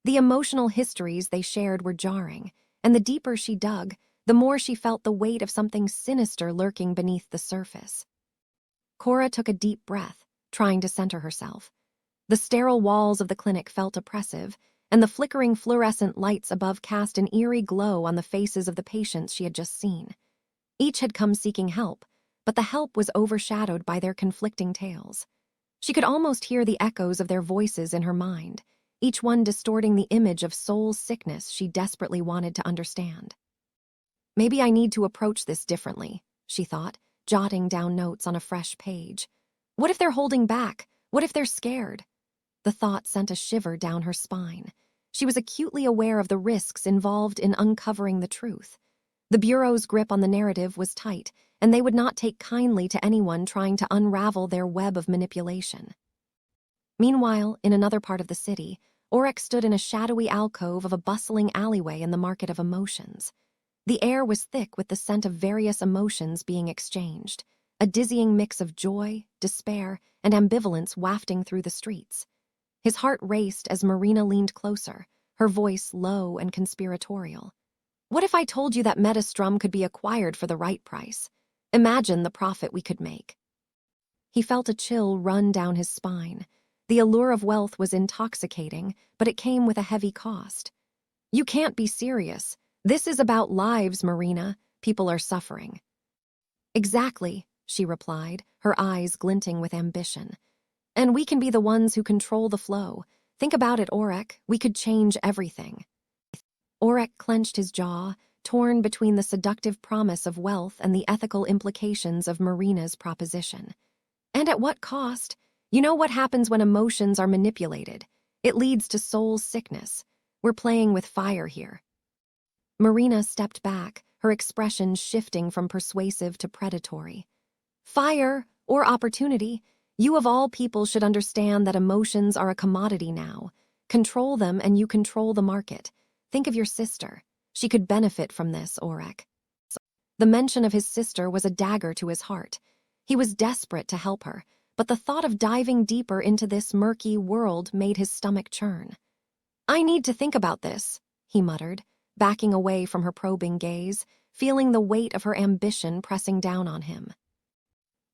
The emotional histories they shared were jarring, and the deeper she dug, the more she felt the weight of something sinister lurking beneath the surface. Cora took a deep breath, trying to center herself. The sterile walls of the clinic felt oppressive, and the flickering fluorescent lights above cast an eerie glow on the faces of the patients she had just seen. Each had come seeking help, but the help was overshadowed by their conflicting tales. She could almost hear the echoes of their voices in her mind, each one distorting the image of soul sickness she desperately wanted to understand. Maybe I need to approach this differently, she thought, jotting down notes on a fresh page. What if they're holding back? What if they're scared? The thought sent a shiver down her spine. She was acutely aware of the risks involved in uncovering the truth. The Bureau's grip on the narrative was tight, and they would not take kindly to anyone trying to unravel their web of manipulation. Meanwhile, in another part of the city, Aurek stood in a shadowy alcove of a bustling alleyway in the market of emotions. The air was thick with the scent of various emotions being exchanged, a dizzying mix of joy, despair, and ambivalence wafting through the streets. His heart raced as Marina leaned closer, her voice low and conspiratorial. What if I told you that Metastrum could be acquired for the right price? Imagine the profit we could make. He felt a chill run down his spine. The allure of wealth was intoxicating, but it came with a heavy cost. You can't be serious. This is about lives, Marina. People are suffering. Exactly, she replied, her eyes glinting with ambition. And we can be the ones who control the flow. Think about it, Aurek. We could change everything. Aurek clenched his jaw, torn between the seductive promise of wealth and the ethical implications of Marina's proposition. And at what cost? You know what happens when emotions are manipulated. It leads to soul sickness. We're playing with fire here. Marina stepped back, her expression shifting from persuasive to predatory. Fire, or opportunity, you of all people should understand that emotions are a commodity now. Control them and you control the market. Think of your sister. She could benefit from this, Aurek. The mention of his sister was a dagger to his heart. He was desperate to help her, but the thought of diving deeper into this murky world made his stomach churn. I need to think about this, he muttered, backing away from her probing gaze, feeling the weight of her ambition pressing down on him.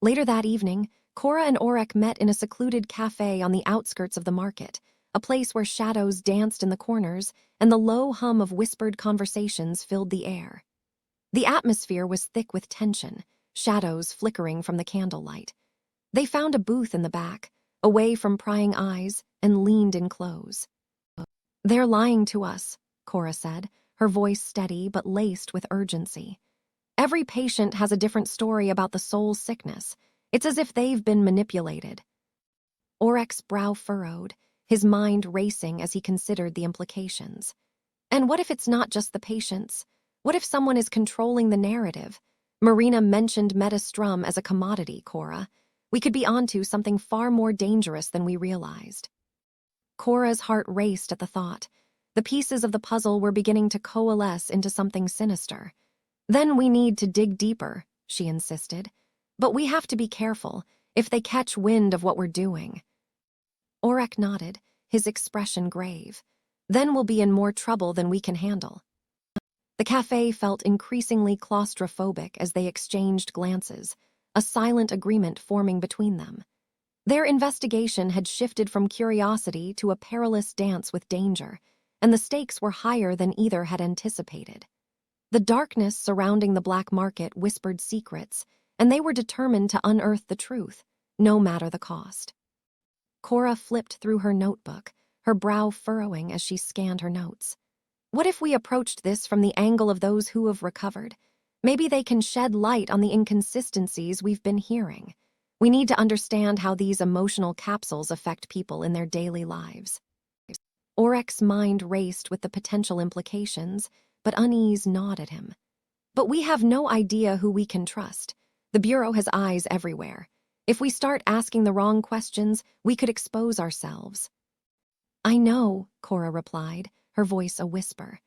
Later that evening, Cora and Aurek met in a secluded cafe on the outskirts of the market, a place where shadows danced in the corners and the low hum of whispered conversations filled the air. The atmosphere was thick with tension, shadows flickering from the candlelight. They found a booth in the back, away from prying eyes, and leaned in close. They're lying to us, Cora said, her voice steady but laced with urgency. Every patient has a different story about the soul sickness. It's as if they've been manipulated. Aurek's brow furrowed, his mind racing as he considered the implications. And what if it's not just the patients? What if someone is controlling the narrative? Marina mentioned Metastrum as a commodity, Cora. We could be onto something far more dangerous than we realized. Cora's heart raced at the thought. The pieces of the puzzle were beginning to coalesce into something sinister. Then we need to dig deeper, she insisted. But we have to be careful, if they catch wind of what we're doing. Aurek nodded, his expression grave. Then we'll be in more trouble than we can handle. The cafe felt increasingly claustrophobic as they exchanged glances, a silent agreement forming between them. Their investigation had shifted from curiosity to a perilous dance with danger, and the stakes were higher than either had anticipated. The darkness surrounding the black market whispered secrets, and they were determined to unearth the truth, no matter the cost. Cora flipped through her notebook, her brow furrowing as she scanned her notes. What if we approached this from the angle of those who have recovered? Maybe they can shed light on the inconsistencies we've been hearing. We need to understand how these emotional capsules affect people in their daily lives. Aurek's mind raced with the potential implications, but unease gnawed at him. But we have no idea who we can trust. The Bureau has eyes everywhere. If we start asking the wrong questions, we could expose ourselves. I know, Cora replied, her voice a whisper.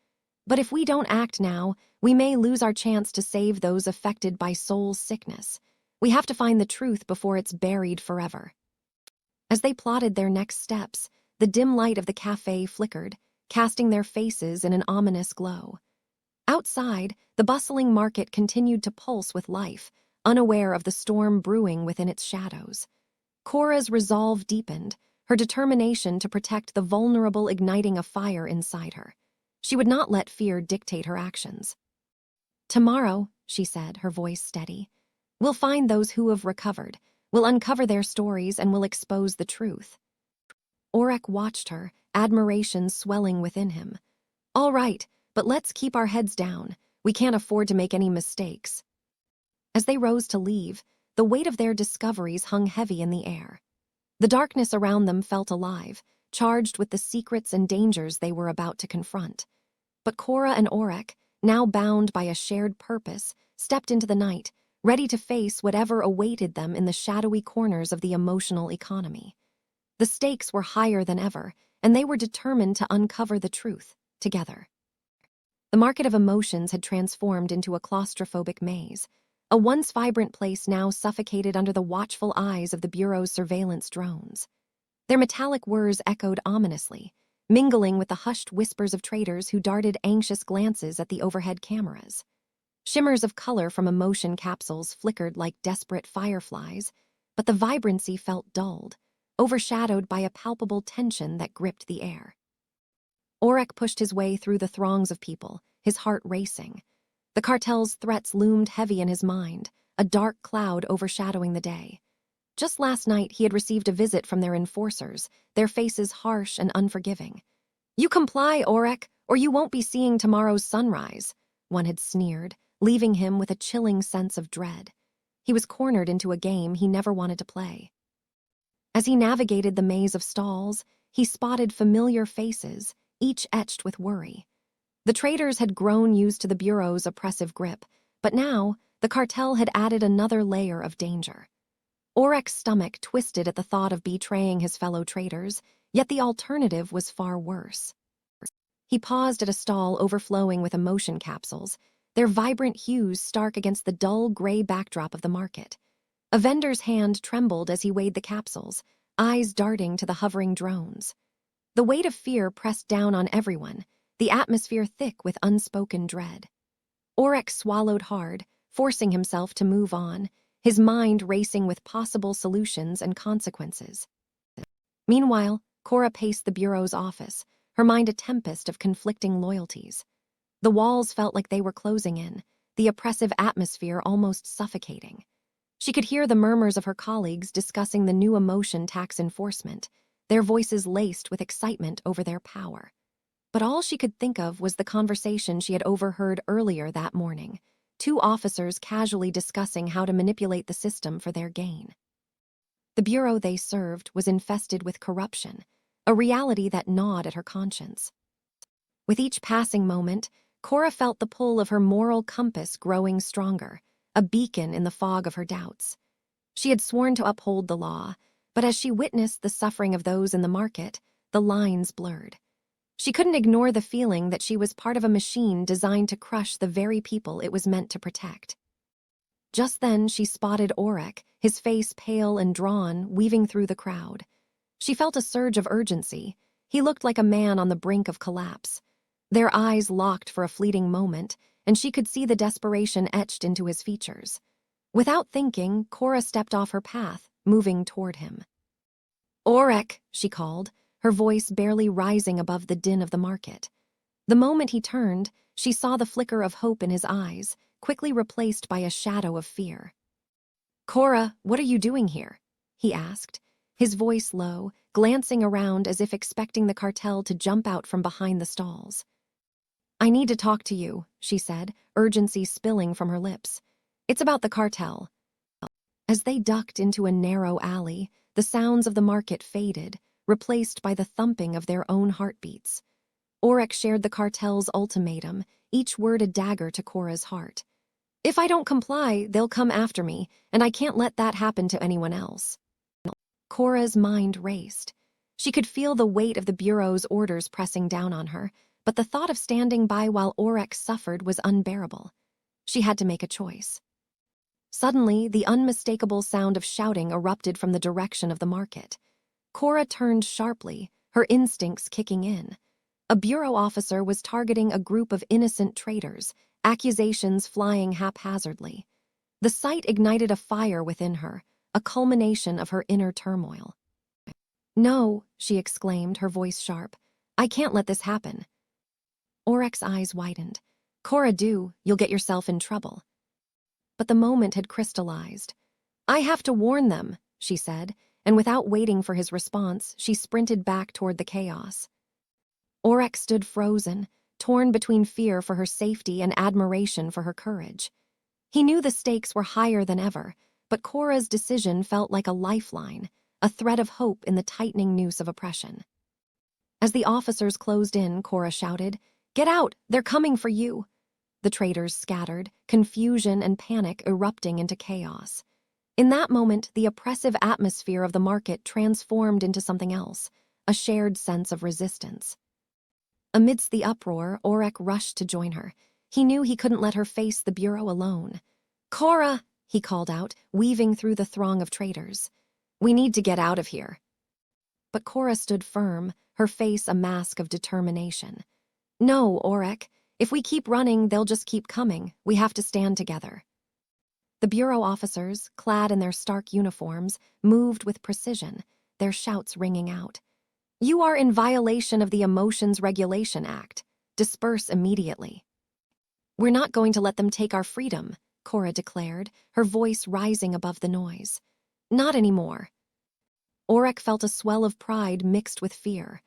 But if we don't act now, we may lose our chance to save those affected by soul sickness. We have to find the truth before it's buried forever. As they plotted their next steps, the dim light of the cafe flickered, casting their faces in an ominous glow. Outside, the bustling market continued to pulse with life, unaware of the storm brewing within its shadows. Cora's resolve deepened, her determination to protect the vulnerable igniting a fire inside her. She would not let fear dictate her actions. Tomorrow, she said, her voice steady, we'll find those who have recovered, we'll uncover their stories, and we'll expose the truth. Aurek watched her, admiration swelling within him. All right, but let's keep our heads down. We can't afford to make any mistakes. As they rose to leave, the weight of their discoveries hung heavy in the air. The darkness around them felt alive, charged with the secrets and dangers they were about to confront. But Cora and Aurek, now bound by a shared purpose, stepped into the night, ready to face whatever awaited them in the shadowy corners of the emotional economy. The stakes were higher than ever, and they were determined to uncover the truth, together. The market of emotions had transformed into a claustrophobic maze, a once vibrant place now suffocated under the watchful eyes of the Bureau's surveillance drones. Their metallic whirs echoed ominously, mingling with the hushed whispers of traders who darted anxious glances at the overhead cameras. Shimmers of color from emotion capsules flickered like desperate fireflies, but the vibrancy felt dulled, overshadowed by a palpable tension that gripped the air. Aurek pushed his way through the throngs of people, his heart racing. The cartel's threats loomed heavy in his mind, a dark cloud overshadowing the day. Just last night he had received a visit from their enforcers, their faces harsh and unforgiving. You comply, Aurek, or you won't be seeing tomorrow's sunrise, one had sneered, leaving him with a chilling sense of dread. He was cornered into a game he never wanted to play. As he navigated the maze of stalls, he spotted familiar faces, each etched with worry. The traders had grown used to the Bureau's oppressive grip, but now the cartel had added another layer of danger. Aurek's stomach twisted at the thought of betraying his fellow traders, yet the alternative was far worse. He paused at a stall overflowing with emotion capsules, their vibrant hues stark against the dull gray backdrop of the market. A vendor's hand trembled as he weighed the capsules, eyes darting to the hovering drones. The weight of fear pressed down on everyone, the atmosphere thick with unspoken dread. Aurek swallowed hard, forcing himself to move on, his mind racing with possible solutions and consequences. Meanwhile, Cora paced the Bureau's office, her mind a tempest of conflicting loyalties. The walls felt like they were closing in, the oppressive atmosphere almost suffocating. She could hear the murmurs of her colleagues discussing the new emotion tax enforcement, their voices laced with excitement over their power. But all she could think of was the conversation she had overheard earlier that morning, two officers casually discussing how to manipulate the system for their gain. The Bureau they served was infested with corruption, a reality that gnawed at her conscience. With each passing moment, Cora felt the pull of her moral compass growing stronger, a beacon in the fog of her doubts. She had sworn to uphold the law, but as she witnessed the suffering of those in the market, the lines blurred. She couldn't ignore the feeling that she was part of a machine designed to crush the very people it was meant to protect. Just then she spotted Aurek, his face pale and drawn, weaving through the crowd. She felt a surge of urgency. He looked like a man on the brink of collapse. Their eyes locked for a fleeting moment, and she could see the desperation etched into his features. Without thinking, Cora stepped off her path, moving toward him. "Aurek," she called, her voice barely rising above the din of the market. The moment he turned, she saw the flicker of hope in his eyes, quickly replaced by a shadow of fear. "Cora, what are you doing here?" he asked, his voice low, glancing around as if expecting the cartel to jump out from behind the stalls. "I need to talk to you," she said, urgency spilling from her lips. "It's about the cartel." As they ducked into a narrow alley, the sounds of the market faded, replaced by the thumping of their own heartbeats. Aurek shared the cartel's ultimatum, each word a dagger to Cora's heart. "If I don't comply, they'll come after me, and I can't let that happen to anyone else." Cora's mind raced. She could feel the weight of the Bureau's orders pressing down on her, but the thought of standing by while Aurek suffered was unbearable. She had to make a choice. Suddenly, the unmistakable sound of shouting erupted from the direction of the market. Cora turned sharply, her instincts kicking in. A Bureau officer was targeting a group of innocent traders, accusations flying haphazardly. The sight ignited a fire within her, a culmination of her inner turmoil. "No," she exclaimed, her voice sharp. "I can't let this happen." Aurek's eyes widened. "Cora, you'll get yourself in trouble." But the moment had crystallized. "I have to warn them," she said, and without waiting for his response, she sprinted back toward the chaos. Aurek stood frozen, torn between fear for her safety and admiration for her courage. He knew the stakes were higher than ever, but Cora's decision felt like a lifeline, a thread of hope in the tightening noose of oppression. As the officers closed in, Cora shouted, "Get out! They're coming for you!" The traders scattered, confusion and panic erupting into chaos. In that moment, the oppressive atmosphere of the market transformed into something else, a shared sense of resistance. Amidst the uproar, Aurek rushed to join her. He knew he couldn't let her face the Bureau alone. "Cora!" he called out, weaving through the throng of traders. "We need to get out of here." But Cora stood firm, her face a mask of determination. "No, Aurek. If we keep running, they'll just keep coming. We have to stand together." The Bureau officers, clad in their stark uniforms, moved with precision, their shouts ringing out. "You are in violation of the Emotions Regulation Act. Disperse immediately." "We're not going to let them take our freedom," Cora declared, her voice rising above the noise. "Not anymore." Aurek felt a swell of pride mixed with fear.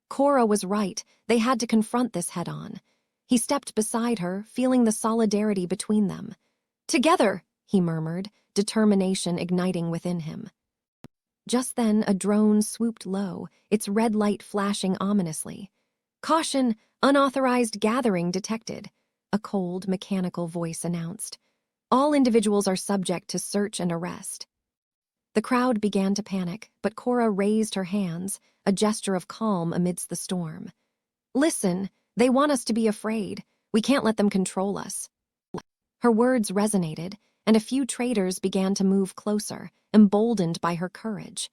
Cora was right, they had to confront this head-on. He stepped beside her, feeling the solidarity between them. "Together!" he murmured, determination igniting within him. Just then, a drone swooped low, its red light flashing ominously. "Caution! Unauthorized gathering detected," a cold, mechanical voice announced. "All individuals are subject to search and arrest." The crowd began to panic, but Cora raised her hands, a gesture of calm amidst the storm. "Listen, they want us to be afraid. We can't let them control us." Her words resonated, and a few traders began to move closer, emboldened by her courage.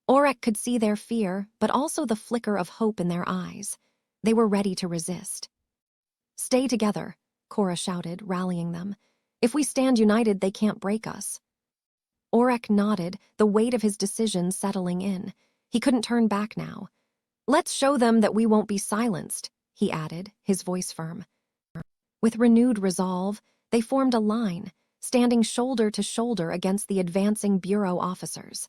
Aurek could see their fear, but also the flicker of hope in their eyes. They were ready to resist. "Stay together," Cora shouted, rallying them. "If we stand united, they can't break us." Aurek nodded, the weight of his decision settling in. He couldn't turn back now. "Let's show them that we won't be silenced," he added, his voice firm. With renewed resolve, they formed a line, standing shoulder to shoulder against the advancing bureau officers.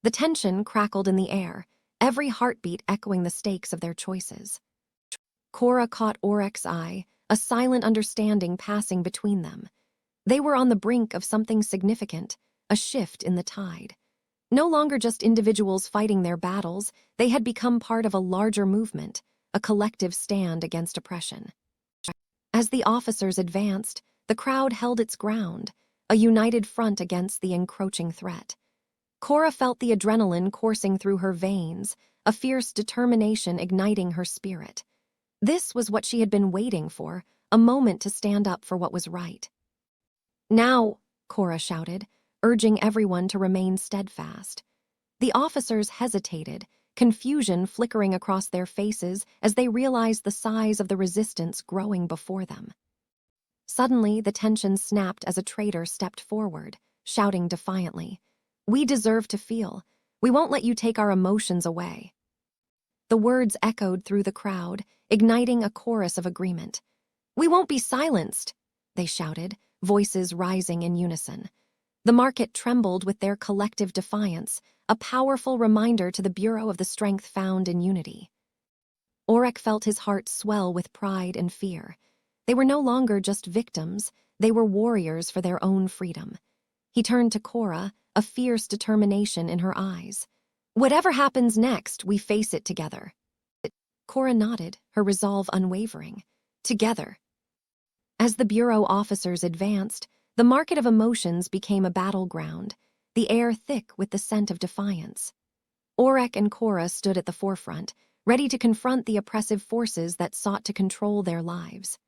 The tension crackled in the air, every heartbeat echoing the stakes of their choices. Cora caught Aurek's eye, a silent understanding passing between them. They were on the brink of something significant, a shift in the tide. No longer just individuals fighting their battles, they had become part of a larger movement, a collective stand against oppression. As the officers advanced, the crowd held its ground, a united front against the encroaching threat. Cora felt the adrenaline coursing through her veins, a fierce determination igniting her spirit. This was what she had been waiting for, a moment to stand up for what was right. "Now," Cora shouted, urging everyone to remain steadfast. The officers hesitated, confusion flickering across their faces as they realized the size of the resistance growing before them. Suddenly, the tension snapped as a trader stepped forward, shouting defiantly, "We deserve to feel. We won't let you take our emotions away." The words echoed through the crowd, igniting a chorus of agreement. "We won't be silenced," they shouted, voices rising in unison. The market trembled with their collective defiance, a powerful reminder to the Bureau of the strength found in unity. Aurek felt his heart swell with pride and fear. They were no longer just victims, they were warriors for their own freedom. He turned to Cora, a fierce determination in her eyes. "Whatever happens next, we face it together." Cora nodded, her resolve unwavering. Together. As the Bureau officers advanced, the market of emotions became a battleground, the air thick with the scent of defiance. Aurek and Cora stood at the forefront, ready to confront the oppressive forces that sought to control their lives.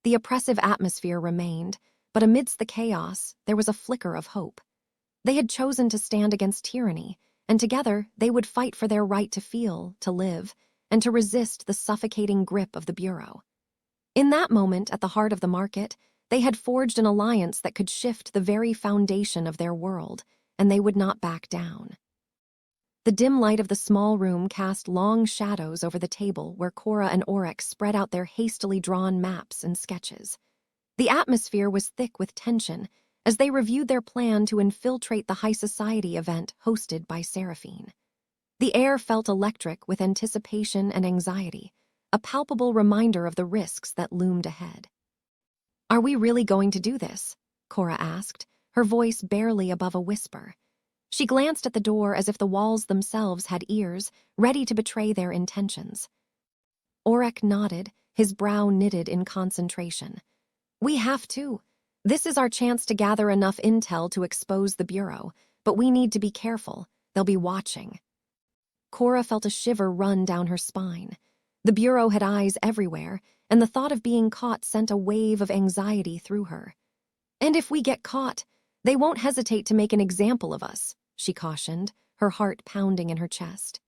The oppressive atmosphere remained, but amidst the chaos, there was a flicker of hope. They had chosen to stand against tyranny, and together they would fight for their right to feel, to live, and to resist the suffocating grip of the Bureau. In that moment, at the heart of the market, they had forged an alliance that could shift the very foundation of their world, and they would not back down. The dim light of the small room cast long shadows over the table where Cora and Aurek spread out their hastily drawn maps and sketches. The atmosphere was thick with tension as they reviewed their plan to infiltrate the high society event hosted by Seraphine. The air felt electric with anticipation and anxiety, a palpable reminder of the risks that loomed ahead. "Are we really going to do this?" Cora asked, her voice barely above a whisper. She glanced at the door as if the walls themselves had ears, ready to betray their intentions. Aurek nodded, his brow knitted in concentration. "We have to. This is our chance to gather enough intel to expose the Bureau, but we need to be careful. They'll be watching." Cora felt a shiver run down her spine. The Bureau had eyes everywhere, and the thought of being caught sent a wave of anxiety through her. "And if we get caught, they won't hesitate to make an example of us," she cautioned, her heart pounding in her chest.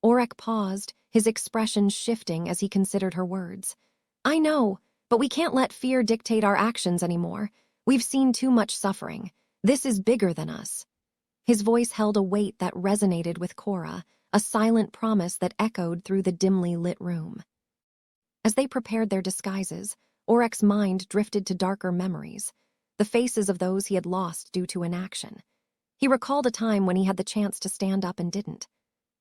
Aurek paused, his expression shifting as he considered her words. "I know, but we can't let fear dictate our actions anymore. We've seen too much suffering. This is bigger than us." His voice held a weight that resonated with Cora, a silent promise that echoed through the dimly lit room. As they prepared their disguises, Aurek's mind drifted to darker memories, the faces of those he had lost due to inaction. He recalled a time when he had the chance to stand up and didn't.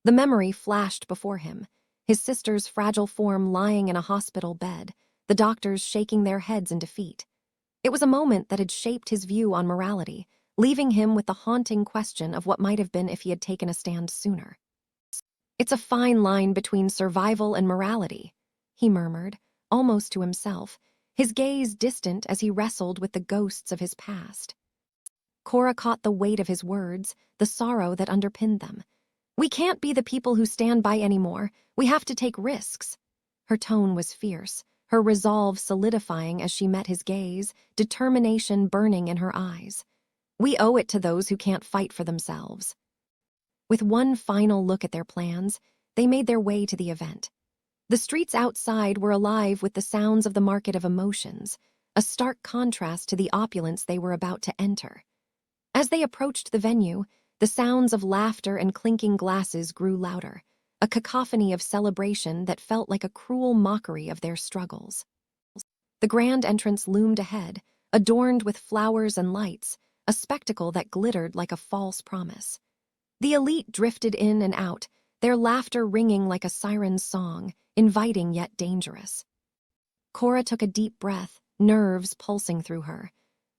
The memory flashed before him, his sister's fragile form lying in a hospital bed, the doctors shaking their heads in defeat. It was a moment that had shaped his view on morality, leaving him with the haunting question of what might have been if he had taken a stand sooner. "It's a fine line between survival and morality," he murmured, almost to himself, his gaze distant as he wrestled with the ghosts of his past. Cora caught the weight of his words, the sorrow that underpinned them. "We can't be the people who stand by anymore. We have to take risks." Her tone was fierce, her resolve solidifying as she met his gaze, determination burning in her eyes. "We owe it to those who can't fight for themselves." With one final look at their plans, they made their way to the event. The streets outside were alive with the sounds of the market of emotions, a stark contrast to the opulence they were about to enter. As they approached the venue, the sounds of laughter and clinking glasses grew louder, a cacophony of celebration that felt like a cruel mockery of their struggles. The grand entrance loomed ahead, adorned with flowers and lights, a spectacle that glittered like a false promise. The elite drifted in and out, their laughter ringing like a siren's song, inviting yet dangerous. Cora took a deep breath, nerves pulsing through her.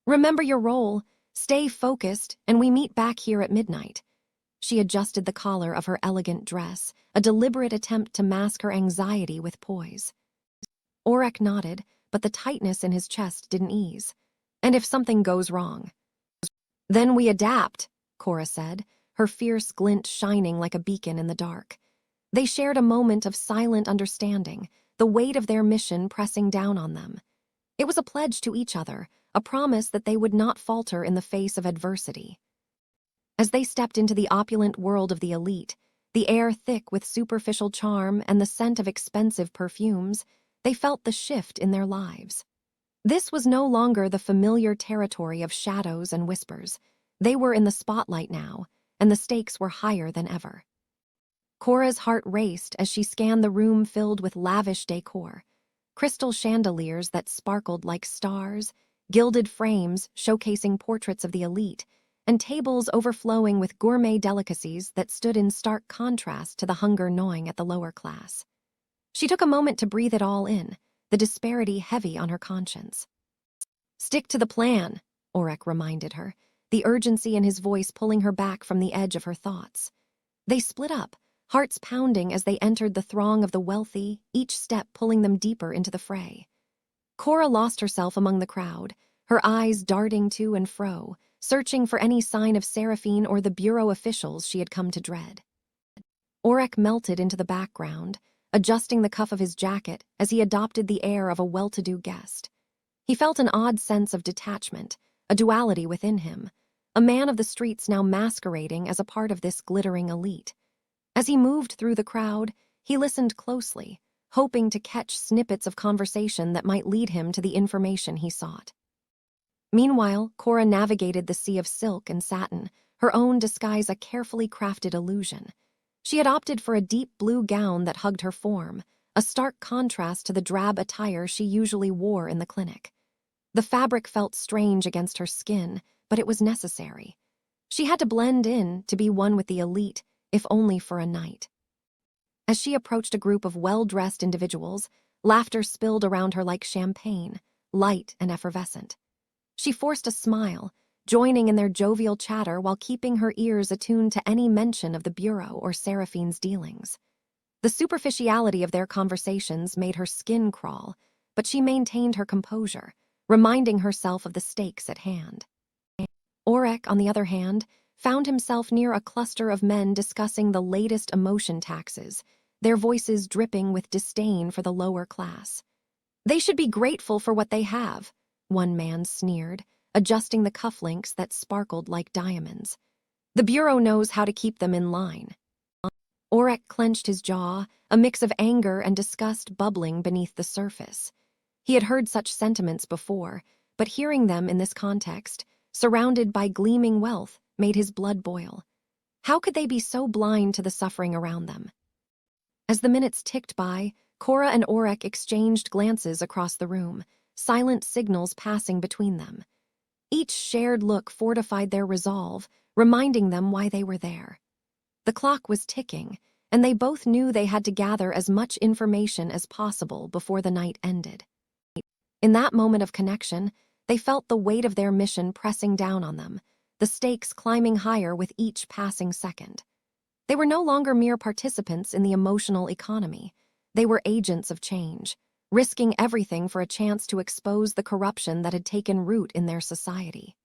"Remember your role, stay focused, and we meet back here at midnight." She adjusted the collar of her elegant dress, a deliberate attempt to mask her anxiety with poise. Aurek nodded, but the tightness in his chest didn't ease. "And if something goes wrong?" "Then we adapt," Cora said, her fierce glint shining like a beacon in the dark. They shared a moment of silent understanding, the weight of their mission pressing down on them. It was a pledge to each other, a promise that they would not falter in the face of adversity. As they stepped into the opulent world of the elite, the air thick with superficial charm and the scent of expensive perfumes, they felt the shift in their lives. This was no longer the familiar territory of shadows and whispers. They were in the spotlight now, and the stakes were higher than ever. Cora's heart raced as she scanned the room filled with lavish decor. Crystal chandeliers that sparkled like stars, gilded frames showcasing portraits of the elite, and tables overflowing with gourmet delicacies that stood in stark contrast to the hunger gnawing at the lower class. She took a moment to breathe it all in, the disparity heavy on her conscience. "Stick to the plan," Aurek reminded her, the urgency in his voice pulling her back from the edge of her thoughts. They split up, hearts pounding as they entered the throng of the wealthy, each step pulling them deeper into the fray. Cora lost herself among the crowd, her eyes darting to and fro, searching for any sign of Seraphine or the bureau officials she had come to dread. Aurek melted into the background, adjusting the cuff of his jacket as he adopted the air of a well-to-do guest. He felt an odd sense of detachment, a duality within him, a man of the streets now masquerading as a part of this glittering elite. As he moved through the crowd, he listened closely, hoping to catch snippets of conversation that might lead him to the information he sought. Meanwhile, Cora navigated the sea of silk and satin, her own disguise a carefully crafted illusion. She had opted for a deep blue gown that hugged her form, a stark contrast to the drab attire she usually wore in the clinic. The fabric felt strange against her skin, but it was necessary. She had to blend in to be one with the elite, if only for a night. As she approached a group of well-dressed individuals, laughter spilled around her like champagne, light and effervescent. She forced a smile, joining in their jovial chatter while keeping her ears attuned to any mention of the bureau or Seraphine's dealings. The superficiality of their conversations made her skin crawl, but she maintained her composure, reminding herself of the stakes at hand. Aurek, on the other hand, found himself near a cluster of men discussing the latest emotion taxes, their voices dripping with disdain for the lower class. "They should be grateful for what they have," one man sneered, adjusting the cufflinks that sparkled like diamonds. "The Bureau knows how to keep them in line." Aurek clenched his jaw, a mix of anger and disgust bubbling beneath the surface. He had heard such sentiments before, but hearing them in this context, surrounded by gleaming wealth, made his blood boil. How could they be so blind to the suffering around them? As the minutes ticked by, Cora and Aurek exchanged glances across the room, silent signals passing between them. Each shared look fortified their resolve, reminding them why they were there. The clock was ticking, and they both knew they had to gather as much information as possible before the night ended. In that moment of connection, they felt the weight of their mission pressing down on them, the stakes climbing higher with each passing second. They were no longer mere participants in the emotional economy. They were agents of change, risking everything for a chance to expose the corruption that had taken root in their society.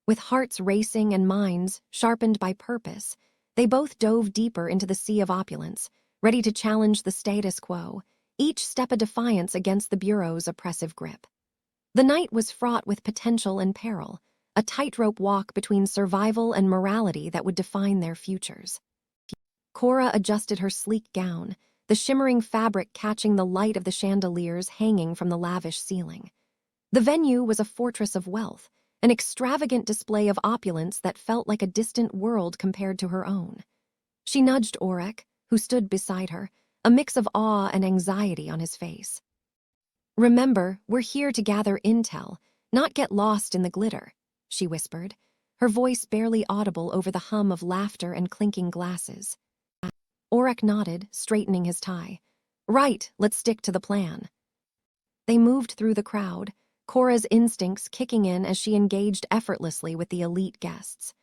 With hearts racing and minds sharpened by purpose, they both dove deeper into the sea of opulence, ready to challenge the status quo, each step a defiance against the Bureau's oppressive grip. The night was fraught with potential and peril, a tightrope walk between survival and morality that would define their futures. Cora adjusted her sleek gown, the shimmering fabric catching the light of the chandeliers hanging from the lavish ceiling. The venue was a fortress of wealth, an extravagant display of opulence that felt like a distant world compared to her own. She nudged Aurek, who stood beside her, a mix of awe and anxiety on his face. "Remember, we're here to gather intel, not get lost in the glitter," she whispered, her voice barely audible over the hum of laughter and clinking glasses. Aurek nodded, straightening his tie. "Right, let's stick to the plan." They moved through the crowd, Cora's instincts kicking in as she engaged effortlessly with the elite guests.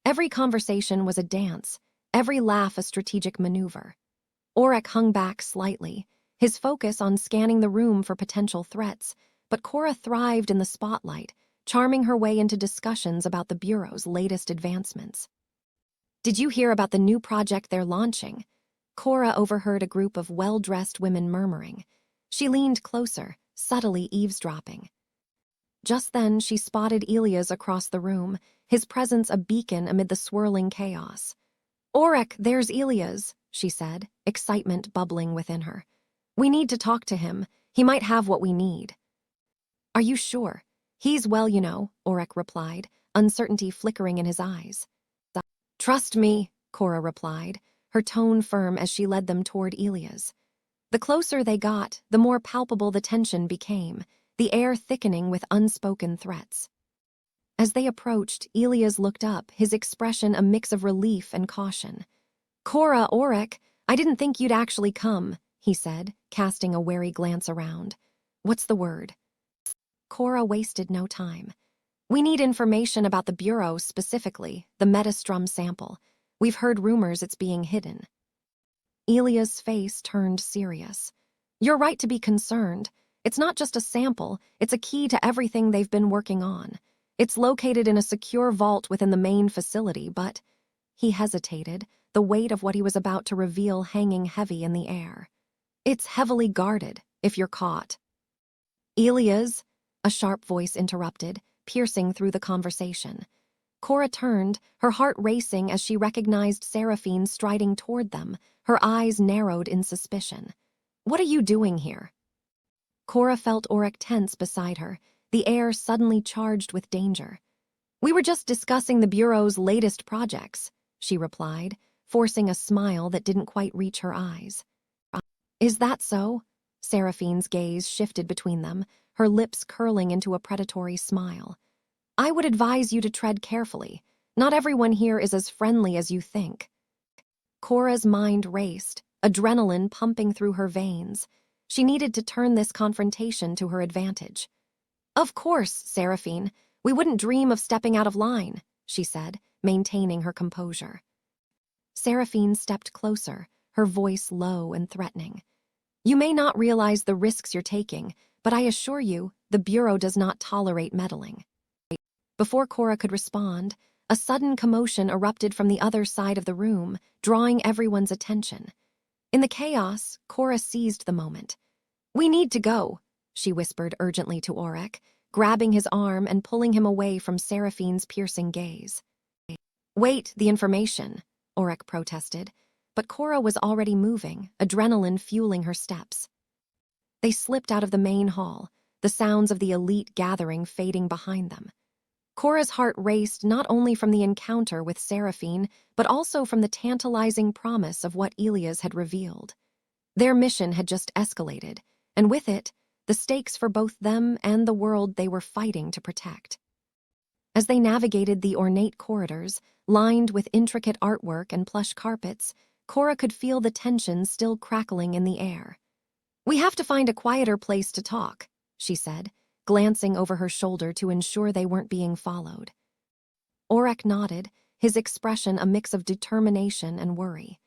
Every conversation was a dance, every laugh a strategic maneuver. Aurek hung back slightly, his focus on scanning the room for potential threats, but Cora thrived in the spotlight, charming her way into discussions about the Bureau's latest advancements. "Did you hear about the new project they're launching?" Cora overheard a group of well-dressed women murmuring. She leaned closer, subtly eavesdropping. Just then, she spotted Elias across the room, his presence a beacon amid the swirling chaos. "Aurek, there's Elias," she said, excitement bubbling within her. "We need to talk to him. He might have what we need." "Are you sure?" "He's well, Aurek replied, uncertainty flickering in his eyes. "Trust me," Cora replied, her tone firm as she led them toward Elias. The closer they got, the more palpable the tension became, the air thickening with unspoken threats. As they approached, Elias looked up, his expression a mix of relief and caution. "Cora, Aurek, I didn't think you'd actually come," he said, casting a wary glance around. "What's the word?" Cora wasted no time. "We need information about the Bureau specifically, the Metastrum sample. We've heard rumors it's being hidden." Elia's face turned serious. "You're right to be concerned. It's not just a sample, it's a key to everything they've been working on. It's located in a secure vault within the main facility, but..." He hesitated, the weight of what he was about to reveal hanging heavy in the air. "It's heavily guarded, if you're caught." "Elias," a sharp voice interrupted, piercing through the conversation. Cora turned, her heart racing as she recognized Seraphine striding toward them, her eyes narrowed in suspicion. "What are you doing here?" Cora felt Aurek tense beside her, the air suddenly charged with danger. "We were just discussing the Bureau's latest projects," she replied, forcing a smile that didn't quite reach her eyes. "Is that so?" Seraphine's gaze shifted between them, her lips curling into a predatory smile. "I would advise you to tread carefully. Not everyone here is as friendly as you think." Cora's mind raced, adrenaline pumping through her veins. She needed to turn this confrontation to her advantage. "Of course, Seraphine. We wouldn't dream of stepping out of line," she said, maintaining her composure. Seraphine stepped closer, her voice low and threatening. "You may not realize the risks you're taking, but I assure you, the Bureau does not tolerate meddling." Before Cora could respond, a sudden commotion erupted from the other side of the room, drawing everyone's attention. In the chaos, Cora seized the moment. "We need to go," she whispered urgently to Aurek, grabbing his arm and pulling him away from Seraphine's piercing gaze. "Wait, the information," Aurek protested, but Cora was already moving, adrenaline fueling her steps. They slipped out of the main hall, the sounds of the elite gathering fading behind them. Cora's heart raced not only from the encounter with Seraphine, but also from the tantalizing promise of what Elias had revealed. Their mission had just escalated, and with it, the stakes for both them and the world they were fighting to protect. As they navigated the ornate corridors, lined with intricate artwork and plush carpets, Cora could feel the tension still crackling in the air. "We have to find a quieter place to talk," she said, glancing over her shoulder to ensure they weren't being followed. Aurek nodded, his expression a mix of determination and worry.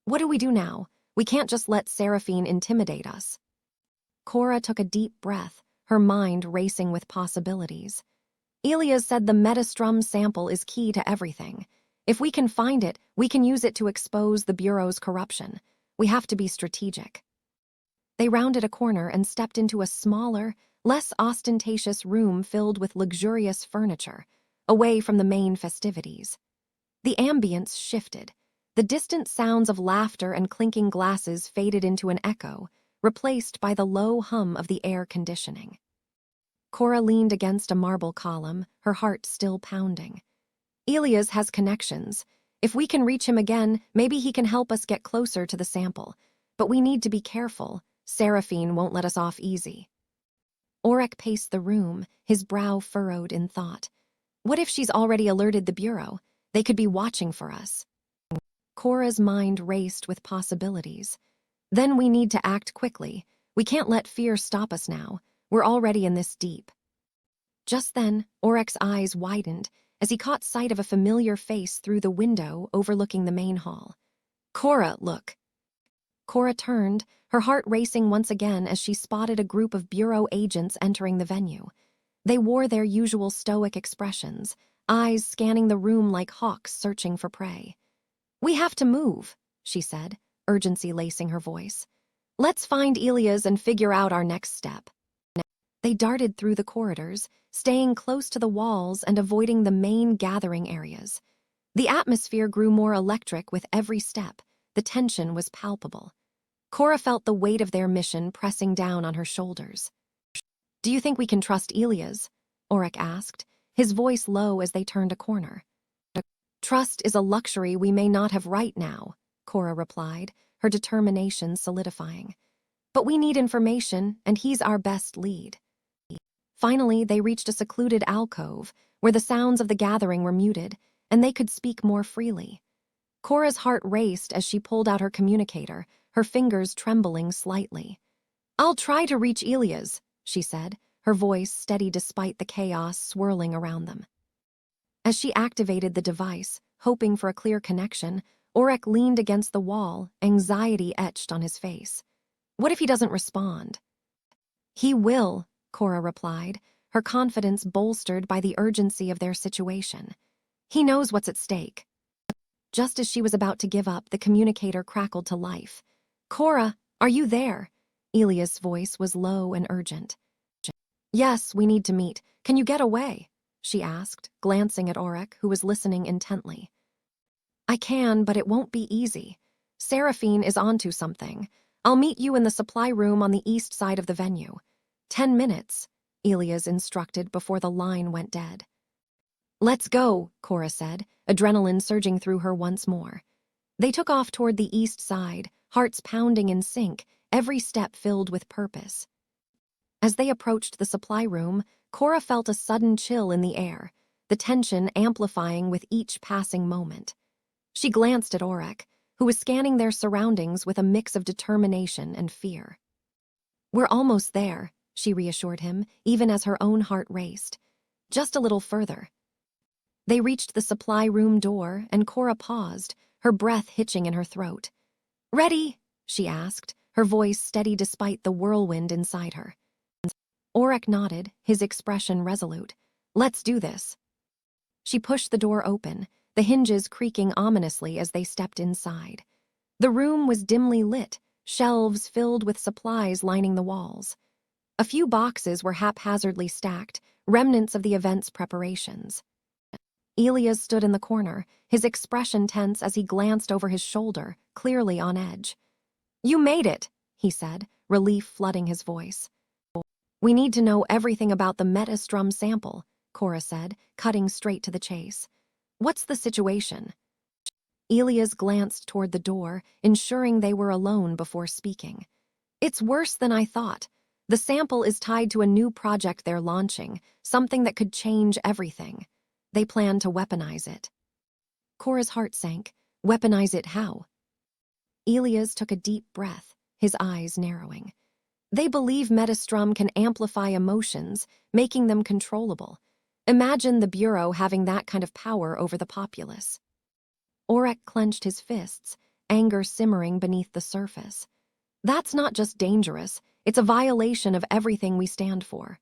What do we do now? We can't just let Seraphine intimidate us. Cora took a deep breath, her mind racing with possibilities. Elias said the Metastrum sample is key to everything. If we can find it, we can use it to expose the Bureau's corruption. We have to be strategic. They rounded a corner and stepped into a smaller, less ostentatious room filled with luxurious furniture, away from the main festivities. The ambience shifted. The distant sounds of laughter and clinking glasses faded into an echo, replaced by the low hum of the air conditioning. Cora leaned against a marble column, her heart still pounding. Elias has connections. If we can reach him again, maybe he can help us get closer to the sample. But we need to be careful. Seraphine won't let us off easy. Aurek paced the room, his brow furrowed in thought. What if she's already alerted the Bureau? They could be watching for us. Cora's mind raced with possibilities. Then we need to act quickly. We can't let fear stop us now. We're already in this deep. Just then, Aurek's eyes widened as he caught sight of a familiar face through the window overlooking the main hall. Cora, look. Cora turned, her heart racing once again as she spotted a group of Bureau agents entering the venue. They wore their usual stoic expressions, eyes scanning the room like hawks searching for prey. We have to move, she said, urgency lacing her voice. Let's find Elias and figure out our next step. They darted through the corridors, staying close to the walls and avoiding the main gathering areas. The atmosphere grew more electric with every step. The tension was palpable. Cora felt the weight of their mission pressing down on her shoulders. Do you think we can trust Elias? Aurek asked, his voice low as they turned a corner. Trust is a luxury we may not have right now, Cora replied, her determination solidifying. But we need information, and he's our best lead. Finally, they reached a secluded alcove where the sounds of the gathering were muted, and they could speak more freely. Cora's heart raced as she pulled out her communicator, her fingers trembling slightly. I'll try to reach Elias, she said, her voice steady despite the chaos swirling around them. As she activated the device, hoping for a clear connection, Aurek leaned against the wall, anxiety etched on his face. What if he doesn't respond? He will, Cora replied, her confidence bolstered by the urgency of their situation. He knows what's at stake. Just as she was about to give up, the communicator crackled to life. Cora, are you there? Elias' voice was low and urgent. Yes, we need to meet. Can you get away? She asked, glancing at Aurek, who was listening intently. I can, but it won't be easy. Seraphine is onto something. I'll meet you in the supply room on the east side of the venue. 10 minutes, Elias instructed before the line went dead. Let's go, Cora said, adrenaline surging through her once more. They took off toward the east side, hearts pounding in sync, every step filled with purpose. As they approached the supply room, Cora felt a sudden chill in the air, the tension amplifying with each passing moment. She glanced at Aurek, who was scanning their surroundings with a mix of determination and fear. We're almost there, she reassured him, even as her own heart raced. Just a little further. They reached the supply room door, and Cora paused, her breath hitching in her throat. Ready? She asked, her voice steady despite the whirlwind inside her. Aurek nodded, his expression resolute. Let's do this. She pushed the door open, the hinges creaking ominously as they stepped inside. The room was dimly lit, shelves filled with supplies lining the walls. A few boxes were haphazardly stacked, remnants of the event's preparations. Elias stood in the corner, his expression tense as he glanced over his shoulder, clearly on edge. You made it, he said, relief flooding his voice. We need to know everything about the Metastrum sample, Cora said, cutting straight to the chase. What's the situation? Elias glanced toward the door, ensuring they were alone before speaking. It's worse than I thought. The sample is tied to a new project they're launching, something that could change everything. They plan to weaponize it. Cora's heart sank. Weaponize it how? Elias took a deep breath, his eyes narrowing. They believe Metastrum can amplify emotions, making them controllable. Imagine the Bureau having that kind of power over the populace. Aurek clenched his fists, anger simmering beneath the surface. That's not just dangerous, it's a violation of everything we stand for.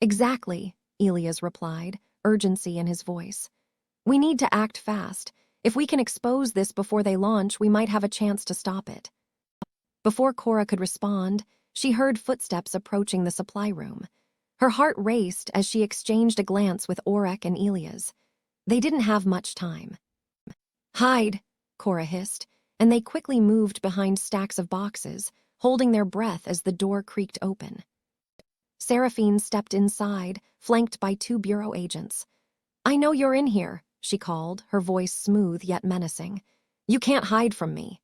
Exactly, Elias replied, urgency in his voice. We need to act fast. If we can expose this before they launch, we might have a chance to stop it. Before Cora could respond, she heard footsteps approaching the supply room. Her heart raced as she exchanged a glance with Aurek and Elias. They didn't have much time. Hide, Cora hissed, and they quickly moved behind stacks of boxes, holding their breath as the door creaked open. Seraphine stepped inside, flanked by 2 Bureau agents. I know you're in here, she called, her voice smooth yet menacing. You can't hide from me.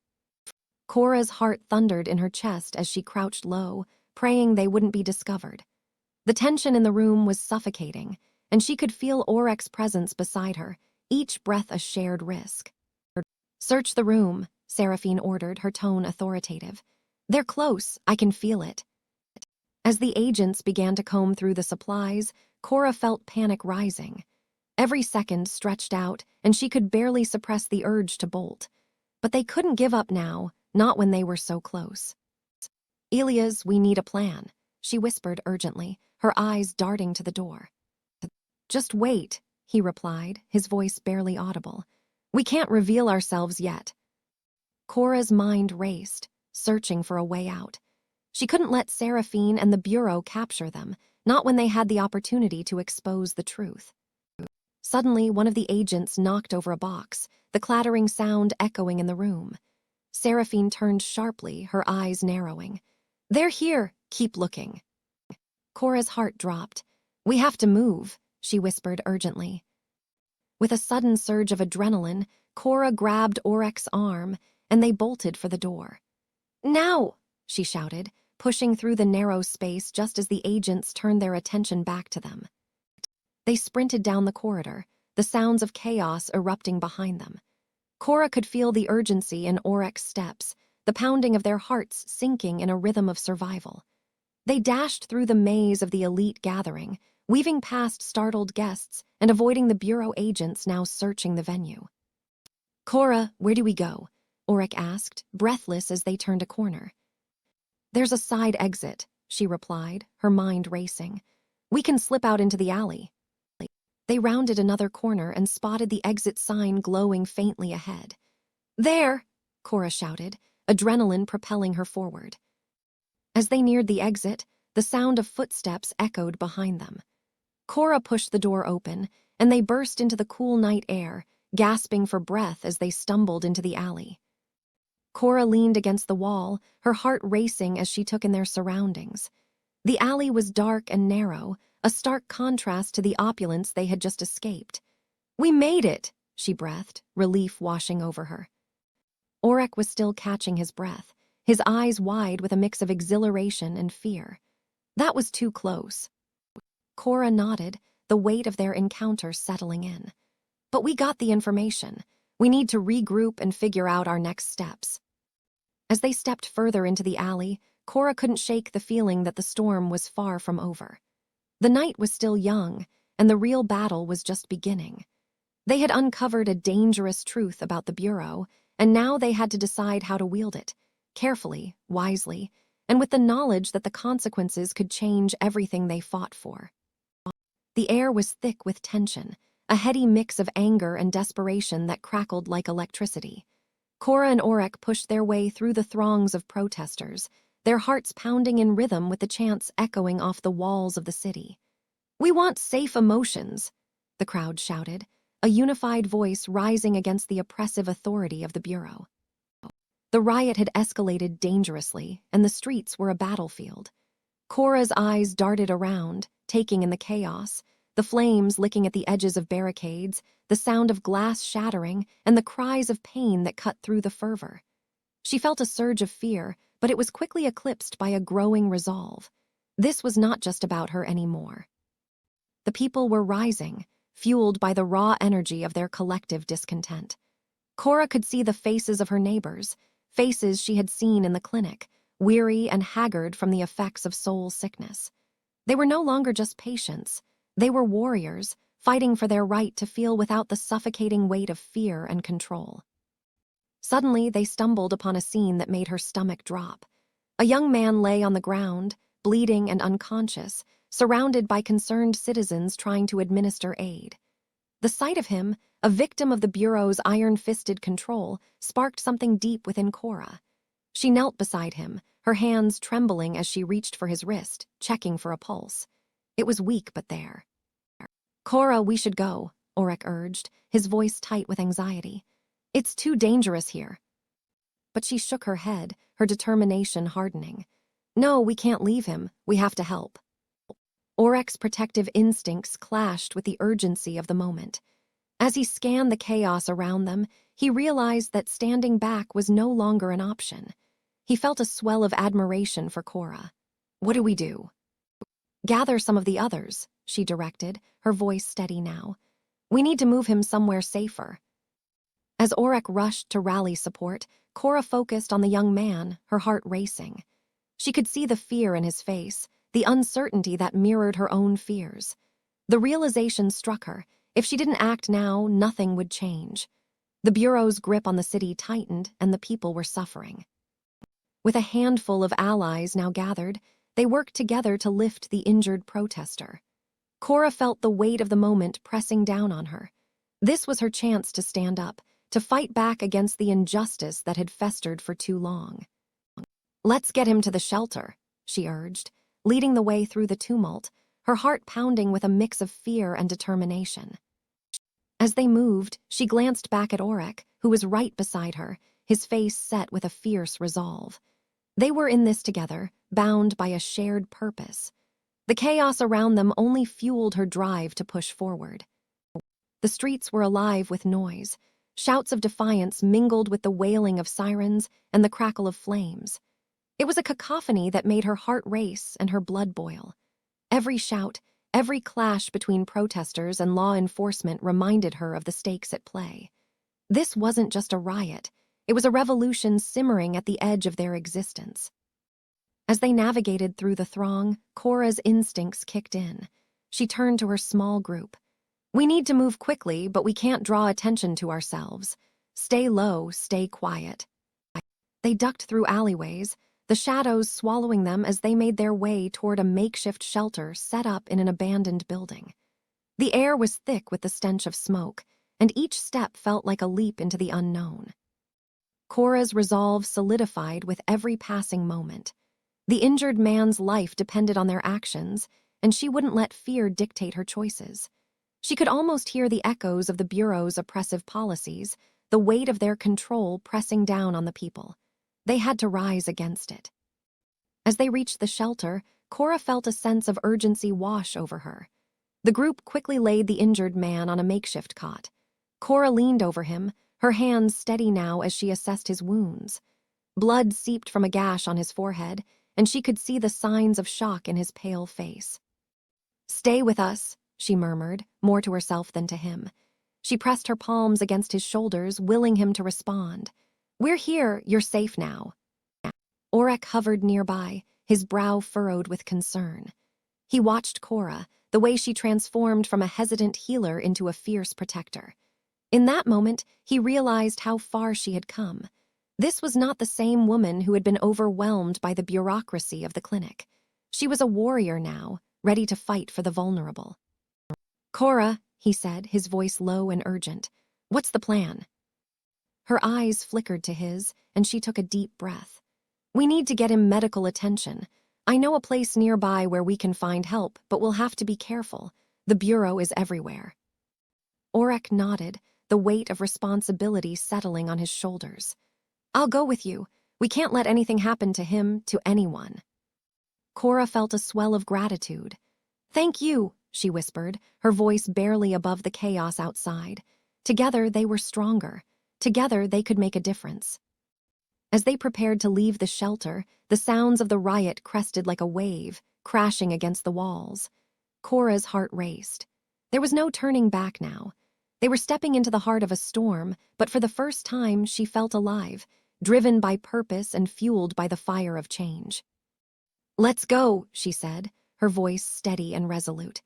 Cora's heart thundered in her chest as she crouched low, praying they wouldn't be discovered. The tension in the room was suffocating, and she could feel Aurek's presence beside her, each breath a shared risk. Search the room, Seraphine ordered, her tone authoritative. They're close, I can feel it. As the agents began to comb through the supplies, Cora felt panic rising. Every second stretched out, and she could barely suppress the urge to bolt. But they couldn't give up now, not when they were so close. Elias, we need a plan, she whispered urgently, her eyes darting to the door. Just wait, he replied, his voice barely audible. We can't reveal ourselves yet. Cora's mind raced, searching for a way out. She couldn't let Seraphine and the Bureau capture them, not when they had the opportunity to expose the truth. Suddenly, one of the agents knocked over a box, the clattering sound echoing in the room. Seraphine turned sharply, her eyes narrowing. They're here, keep looking. Cora's heart dropped. We have to move, she whispered urgently. With a sudden surge of adrenaline, Cora grabbed Aurek's arm, and they bolted for the door. Now, she shouted, pushing through the narrow space just as the agents turned their attention back to them. They sprinted down the corridor, the sounds of chaos erupting behind them. Cora could feel the urgency in Aurek's steps, the pounding of their hearts sinking in a rhythm of survival. They dashed through the maze of the elite gathering, weaving past startled guests and avoiding the Bureau agents now searching the venue. Cora, where do we go? Aurek asked, breathless as they turned a corner. There's a side exit, she replied, her mind racing. We can slip out into the alley. They rounded another corner and spotted the exit sign glowing faintly ahead. There, Cora shouted, adrenaline propelling her forward. As they neared the exit, the sound of footsteps echoed behind them. Cora pushed the door open, and they burst into the cool night air, gasping for breath as they stumbled into the alley. Cora leaned against the wall, her heart racing as she took in their surroundings. The alley was dark and narrow, a stark contrast to the opulence they had just escaped. We made it, she breathed, relief washing over her. Aurek was still catching his breath, his eyes wide with a mix of exhilaration and fear. That was too close. Cora nodded, the weight of their encounter settling in. But we got the information. We need to regroup and figure out our next steps. As they stepped further into the alley, Cora couldn't shake the feeling that the storm was far from over. The night was still young, and the real battle was just beginning. They had uncovered a dangerous truth about the Bureau, and now they had to decide how to wield it, carefully, wisely, and with the knowledge that the consequences could change everything they fought for. The air was thick with tension, a heady mix of anger and desperation that crackled like electricity. Cora and Aurek pushed their way through the throngs of protesters, their hearts pounding in rhythm with the chants echoing off the walls of the city. We want safe emotions, the crowd shouted, a unified voice rising against the oppressive authority of the Bureau. The riot had escalated dangerously, and the streets were a battlefield. Cora's eyes darted around, taking in the chaos, the flames licking at the edges of barricades, the sound of glass shattering, and the cries of pain that cut through the fervor. She felt a surge of fear, but it was quickly eclipsed by a growing resolve. This was not just about her anymore. The people were rising, fueled by the raw energy of their collective discontent. Cora could see the faces of her neighbors, faces she had seen in the clinic, weary and haggard from the effects of soul sickness. They were no longer just patients. They were warriors, fighting for their right to feel without the suffocating weight of fear and control. Suddenly, they stumbled upon a scene that made her stomach drop. A young man lay on the ground, bleeding and unconscious, surrounded by concerned citizens trying to administer aid. The sight of him, a victim of the Bureau's iron-fisted control, sparked something deep within Cora. She knelt beside him, her hands trembling as she reached for his wrist, checking for a pulse. It was weak but there. "Cora, we should go," Aurek urged, his voice tight with anxiety. "It's too dangerous here." But she shook her head, her determination hardening. "No, we can't leave him. We have to help." Aurek's protective instincts clashed with the urgency of the moment. As he scanned the chaos around them, he realized that standing back was no longer an option. He felt a swell of admiration for Cora. "What do we do?" "Gather some of the others," she directed, her voice steady now. "We need to move him somewhere safer." As Aurek rushed to rally support, Cora focused on the young man, her heart racing. She could see the fear in his face, the uncertainty that mirrored her own fears. The realization struck her: if she didn't act now, nothing would change. The Bureau's grip on the city tightened, and the people were suffering. With a handful of allies now gathered, they worked together to lift the injured protester. Cora felt the weight of the moment pressing down on her. This was her chance to stand up, to fight back against the injustice that had festered for too long. "Let's get him to the shelter," she urged, leading the way through the tumult, her heart pounding with a mix of fear and determination. As they moved, she glanced back at Aurek, who was right beside her, his face set with a fierce resolve. They were in this together, bound by a shared purpose. The chaos around them only fueled her drive to push forward. The streets were alive with noise. Shouts of defiance mingled with the wailing of sirens and the crackle of flames. It was a cacophony that made her heart race and her blood boil. Every shout, every clash between protesters and law enforcement reminded her of the stakes at play. This wasn't just a riot. It was a revolution simmering at the edge of their existence. As they navigated through the throng, Cora's instincts kicked in. She turned to her small group. "We need to move quickly, but we can't draw attention to ourselves. Stay low, stay quiet." They ducked through alleyways, the shadows swallowing them as they made their way toward a makeshift shelter set up in an abandoned building. The air was thick with the stench of smoke, and each step felt like a leap into the unknown. Cora's resolve solidified with every passing moment. The injured man's life depended on their actions, and she wouldn't let fear dictate her choices. She could almost hear the echoes of the Bureau's oppressive policies, the weight of their control pressing down on the people. They had to rise against it. As they reached the shelter, Cora felt a sense of urgency wash over her. The group quickly laid the injured man on a makeshift cot. Cora leaned over him, her hands steady now as she assessed his wounds. Blood seeped from a gash on his forehead, and she could see the signs of shock in his pale face. "Stay with us," she murmured, more to herself than to him. She pressed her palms against his shoulders, willing him to respond. "We're here, you're safe now." Aurek hovered nearby, his brow furrowed with concern. He watched Cora, the way she transformed from a hesitant healer into a fierce protector. In that moment, he realized how far she had come. This was not the same woman who had been overwhelmed by the bureaucracy of the clinic. She was a warrior now, ready to fight for the vulnerable. "Cora," he said, his voice low and urgent, "what's the plan?" Her eyes flickered to his, and she took a deep breath. "We need to get him medical attention. I know a place nearby where we can find help, but we'll have to be careful. The Bureau is everywhere." Aurek nodded, the weight of responsibility settling on his shoulders. "I'll go with you. We can't let anything happen to him, to anyone." Cora felt a swell of gratitude. "Thank you," she whispered, her voice barely above the chaos outside. Together they were stronger. Together they could make a difference. As they prepared to leave the shelter, the sounds of the riot crested like a wave, crashing against the walls. Cora's heart raced. There was no turning back now. They were stepping into the heart of a storm, but for the first time she felt alive, driven by purpose and fueled by the fire of change. "Let's go," she said, her voice steady and resolute.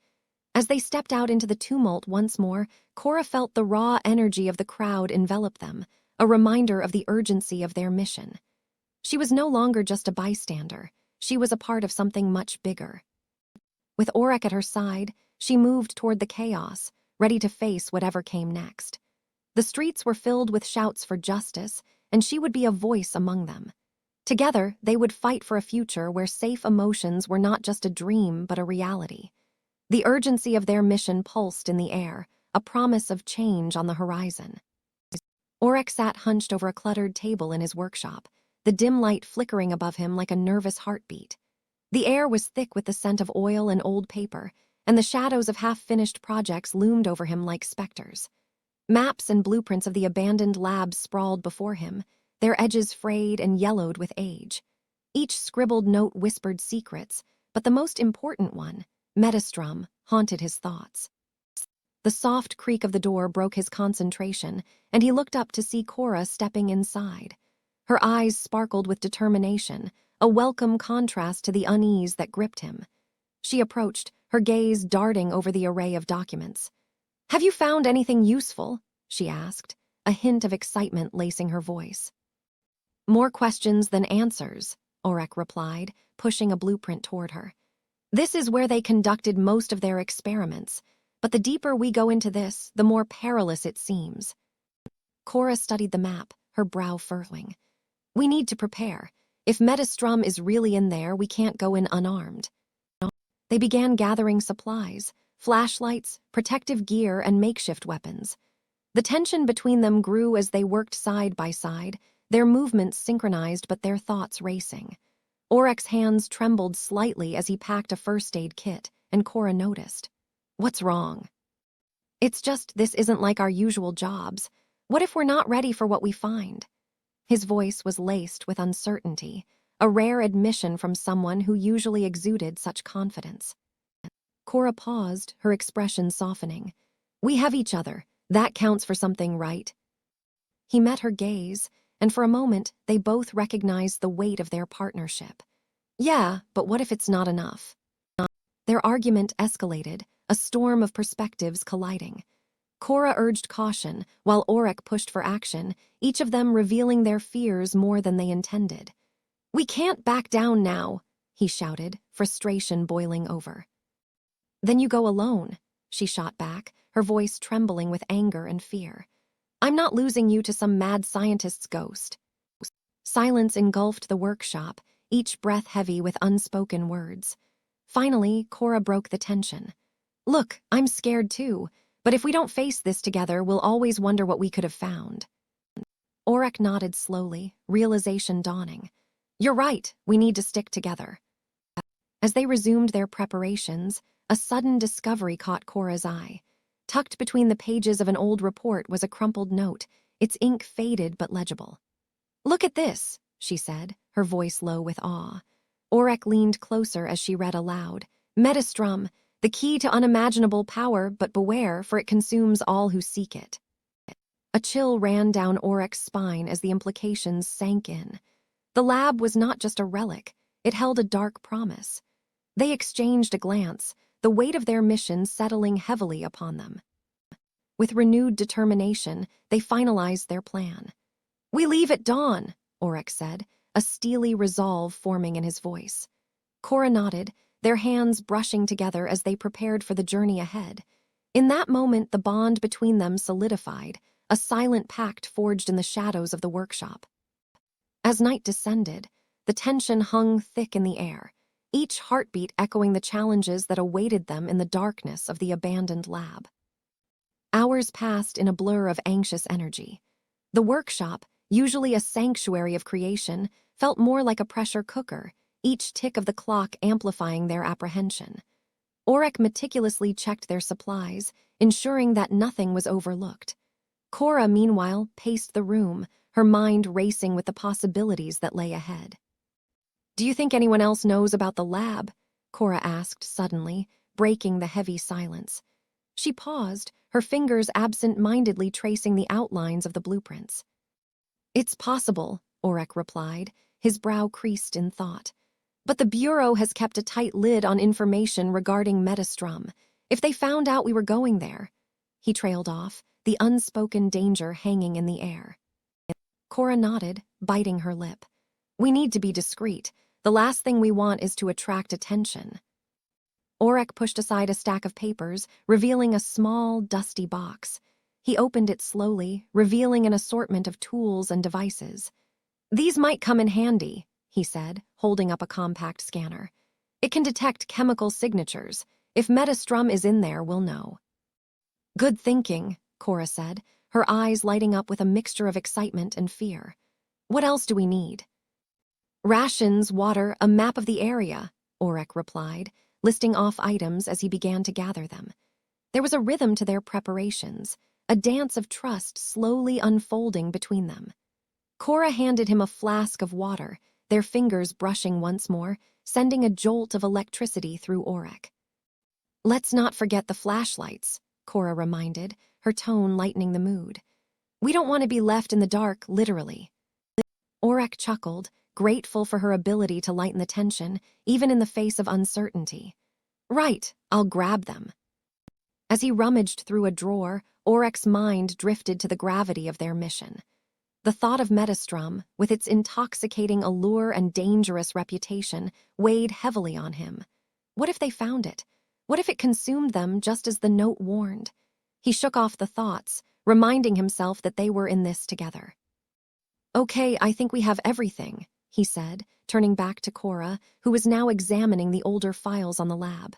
As they stepped out into the tumult once more, Cora felt the raw energy of the crowd envelop them, a reminder of the urgency of their mission. She was no longer just a bystander. She was a part of something much bigger. With Aurek at her side, she moved toward the chaos, ready to face whatever came next. The streets were filled with shouts for justice, and she would be a voice among them. Together, they would fight for a future where safe emotions were not just a dream but a reality. The urgency of their mission pulsed in the air, a promise of change on the horizon. Aurek sat hunched over a cluttered table in his workshop, the dim light flickering above him like a nervous heartbeat. The air was thick with the scent of oil and old paper, and the shadows of half-finished projects loomed over him like specters. Maps and blueprints of the abandoned labs sprawled before him, their edges frayed and yellowed with age. Each scribbled note whispered secrets, but the most important one, Metastrum, haunted his thoughts. The soft creak of the door broke his concentration, and he looked up to see Cora stepping inside. Her eyes sparkled with determination, a welcome contrast to the unease that gripped him. She approached, her gaze darting over the array of documents. "Have you found anything useful?" she asked, a hint of excitement lacing her voice. "More questions than answers," Aurek replied, pushing a blueprint toward her. "This is where they conducted most of their experiments, but the deeper we go into this, the more perilous it seems." Cora studied the map, her brow furrowing. "We need to prepare. If Metastrum is really in there, we can't go in unarmed." They began gathering supplies, flashlights, protective gear, and makeshift weapons. The tension between them grew as they worked side by side, their movements synchronized but their thoughts racing. Aurek's hands trembled slightly as he packed a first aid kit, and Cora noticed. "What's wrong?" "It's just this isn't like our usual jobs. What if we're not ready for what we find?" His voice was laced with uncertainty, a rare admission from someone who usually exuded such confidence. Cora paused, her expression softening. "We have each other. That counts for something, right?" He met her gaze, and for a moment they both recognized the weight of their partnership. "Yeah, but what if it's not enough?" Their argument escalated, a storm of perspectives colliding. Cora urged caution, while Aurek pushed for action, each of them revealing their fears more than they intended. "We can't back down now," he shouted, frustration boiling over. "Then you go alone," she shot back, her voice trembling with anger and fear. "I'm not losing you to some mad scientist's ghost." Silence engulfed the workshop, each breath heavy with unspoken words. Finally, Cora broke the tension. "Look, I'm scared too, but if we don't face this together, we'll always wonder what we could have found." Aurek nodded slowly, realization dawning. "You're right, we need to stick together." As they resumed their preparations, a sudden discovery caught Cora's eye. Tucked between the pages of an old report was a crumpled note, its ink faded but legible. "Look at this," she said, her voice low with awe. Aurek leaned closer as she read aloud. "Metastrum, the key to unimaginable power, but beware, for it consumes all who seek it." A chill ran down Aurek's spine as the implications sank in. The lab was not just a relic, it held a dark promise. They exchanged a glance, the weight of their mission settling heavily upon them. With renewed determination, they finalized their plan. "We leave at dawn," Aurek said, a steely resolve forming in his voice. Cora nodded, their hands brushing together as they prepared for the journey ahead. In that moment, the bond between them solidified, a silent pact forged in the shadows of the workshop. As night descended, the tension hung thick in the air, each heartbeat echoing the challenges that awaited them in the darkness of the abandoned lab. Hours passed in a blur of anxious energy. The workshop, usually a sanctuary of creation, felt more like a pressure cooker, each tick of the clock amplifying their apprehension. Aurek meticulously checked their supplies, ensuring that nothing was overlooked. Cora, meanwhile, paced the room, her mind racing with the possibilities that lay ahead. "Do you think anyone else knows about the lab?" Cora asked suddenly, breaking the heavy silence. She paused, her fingers absent-mindedly tracing the outlines of the blueprints. "It's possible," Aurek replied, his brow creased in thought. "But the Bureau has kept a tight lid on information regarding Metastrum. If they found out we were going there. He trailed off, the unspoken danger hanging in the air. Cora nodded, biting her lip. We need to be discreet. The last thing we want is to attract attention. Aurek pushed aside a stack of papers, revealing a small, dusty box. He opened it slowly, revealing an assortment of tools and devices. These might come in handy, he said, holding up a compact scanner. It can detect chemical signatures. If Metastrum is in there, we'll know. Good thinking, Cora said, her eyes lighting up with a mixture of excitement and fear. What else do we need? Rations, water, a map of the area, Aurek replied, listing off items as he began to gather them. There was a rhythm to their preparations, a dance of trust slowly unfolding between them. Cora handed him a flask of water, their fingers brushing once more, sending a jolt of electricity through Aurek. Let's not forget the flashlights, Cora reminded, her tone lightening the mood. We don't want to be left in the dark, literally. Aurek chuckled, grateful for her ability to lighten the tension, even in the face of uncertainty. Right, I'll grab them. As he rummaged through a drawer, Aurek's mind drifted to the gravity of their mission. The thought of Metastrum, with its intoxicating allure and dangerous reputation, weighed heavily on him. What if they found it? What if it consumed them just as the note warned? He shook off the thoughts, reminding himself that they were in this together. Okay, I think we have everything, he said, turning back to Cora, who was now examining the older files on the lab.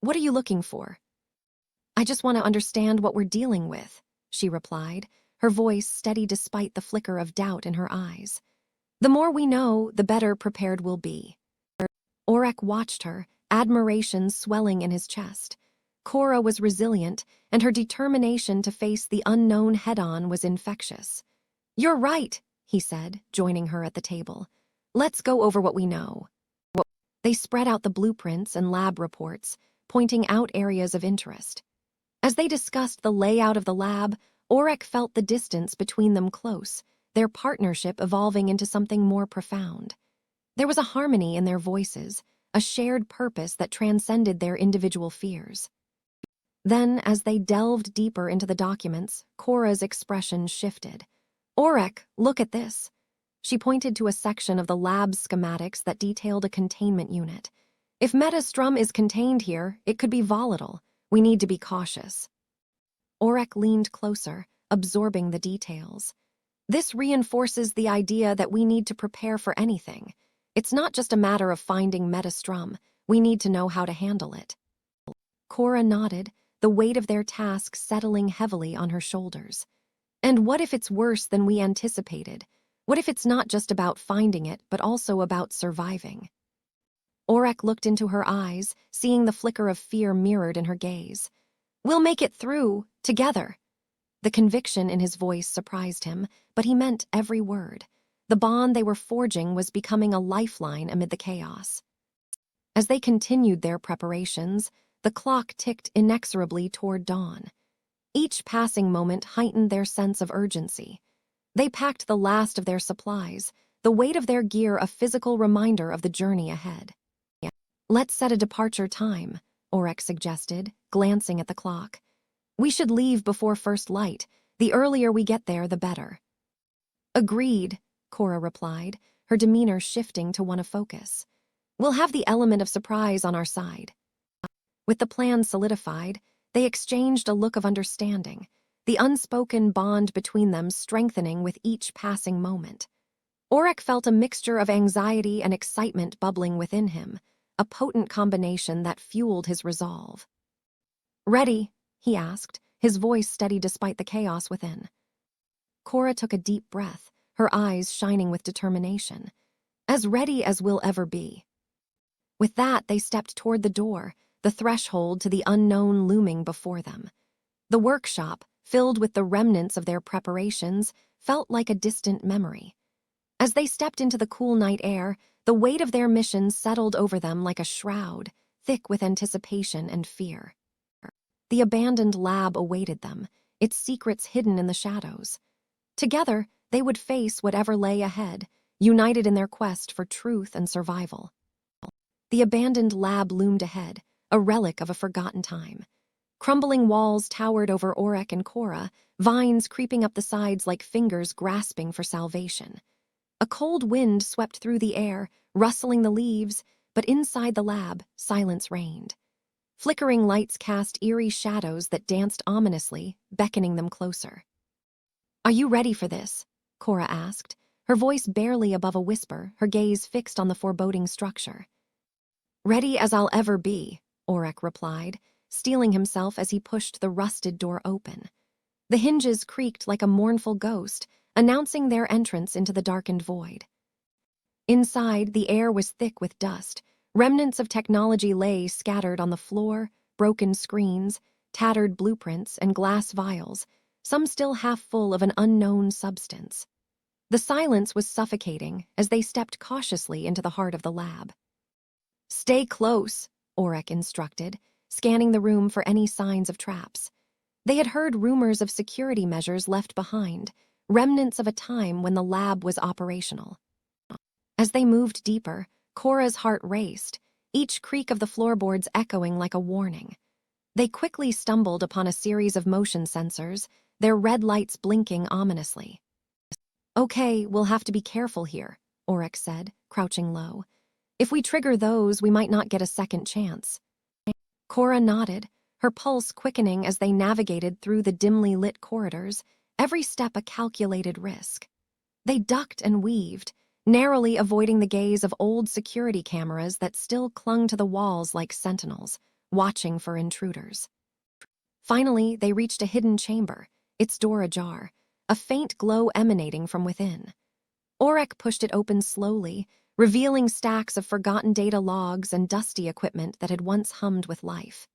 What are you looking for? I just want to understand what we're dealing with, she replied, her voice steady despite the flicker of doubt in her eyes. The more we know, the better prepared we'll be. Aurek watched her, admiration swelling in his chest. Cora was resilient, and her determination to face the unknown head-on was infectious. You're right, he said, joining her at the table. Let's go over what we know. They spread out the blueprints and lab reports, pointing out areas of interest. As they discussed the layout of the lab, Aurek felt the distance between them close, their partnership evolving into something more profound. There was a harmony in their voices, a shared purpose that transcended their individual fears. Then, as they delved deeper into the documents, Cora's expression shifted. Aurek, look at this. She pointed to a section of the lab schematics that detailed a containment unit. If Metastrum is contained here, it could be volatile. We need to be cautious. Aurek leaned closer, absorbing the details. This reinforces the idea that we need to prepare for anything. It's not just a matter of finding Metastrum. We need to know how to handle it. Cora nodded, the weight of their task settling heavily on her shoulders. And what if it's worse than we anticipated? What if it's not just about finding it, but also about surviving? Aurek looked into her eyes, seeing the flicker of fear mirrored in her gaze. We'll make it through, together. The conviction in his voice surprised him, but he meant every word. The bond they were forging was becoming a lifeline amid the chaos. As they continued their preparations, the clock ticked inexorably toward dawn. Each passing moment heightened their sense of urgency. They packed the last of their supplies, the weight of their gear a physical reminder of the journey ahead. Let's set a departure time, Aurek suggested, glancing at the clock. We should leave before first light. The earlier we get there, the better. Agreed, Cora replied, her demeanor shifting to one of focus. We'll have the element of surprise on our side. With the plan solidified, they exchanged a look of understanding, the unspoken bond between them strengthening with each passing moment. Aurek felt a mixture of anxiety and excitement bubbling within him, a potent combination that fueled his resolve. Ready? He asked, his voice steady despite the chaos within. Cora took a deep breath, her eyes shining with determination. As ready as we'll ever be. With that, they stepped toward the door, the threshold to the unknown looming before them. The workshop, filled with the remnants of their preparations, felt like a distant memory. As they stepped into the cool night air, the weight of their mission settled over them like a shroud, thick with anticipation and fear. The abandoned lab awaited them, its secrets hidden in the shadows. Together, they would face whatever lay ahead, united in their quest for truth and survival. The abandoned lab loomed ahead, a relic of a forgotten time. Crumbling walls towered over Aurek and Cora, vines creeping up the sides like fingers grasping for salvation. A cold wind swept through the air, rustling the leaves, but inside the lab, silence reigned. Flickering lights cast eerie shadows that danced ominously, beckoning them closer. "Are you ready for this?" Cora asked, her voice barely above a whisper, her gaze fixed on the foreboding structure. "Ready as I'll ever be," Aurek replied, steeling himself as he pushed the rusted door open. The hinges creaked like a mournful ghost, announcing their entrance into the darkened void. Inside, the air was thick with dust. Remnants of technology lay scattered on the floor, broken screens, tattered blueprints, and glass vials, some still half full of an unknown substance. The silence was suffocating as they stepped cautiously into the heart of the lab. "Stay close," Aurek instructed, scanning the room for any signs of traps. They had heard rumors of security measures left behind, remnants of a time when the lab was operational. As they moved deeper, Cora's heart raced, each creak of the floorboards echoing like a warning. They quickly stumbled upon a series of motion sensors, their red lights blinking ominously. "Okay, we'll have to be careful here," Aurek said, crouching low. "If we trigger those, we might not get a second chance." Cora nodded, her pulse quickening as they navigated through the dimly lit corridors, every step a calculated risk. They ducked and weaved, narrowly avoiding the gaze of old security cameras that still clung to the walls like sentinels, watching for intruders. Finally, they reached a hidden chamber, its door ajar, a faint glow emanating from within. Aurek pushed it open slowly, revealing stacks of forgotten data logs and dusty equipment that had once hummed with life.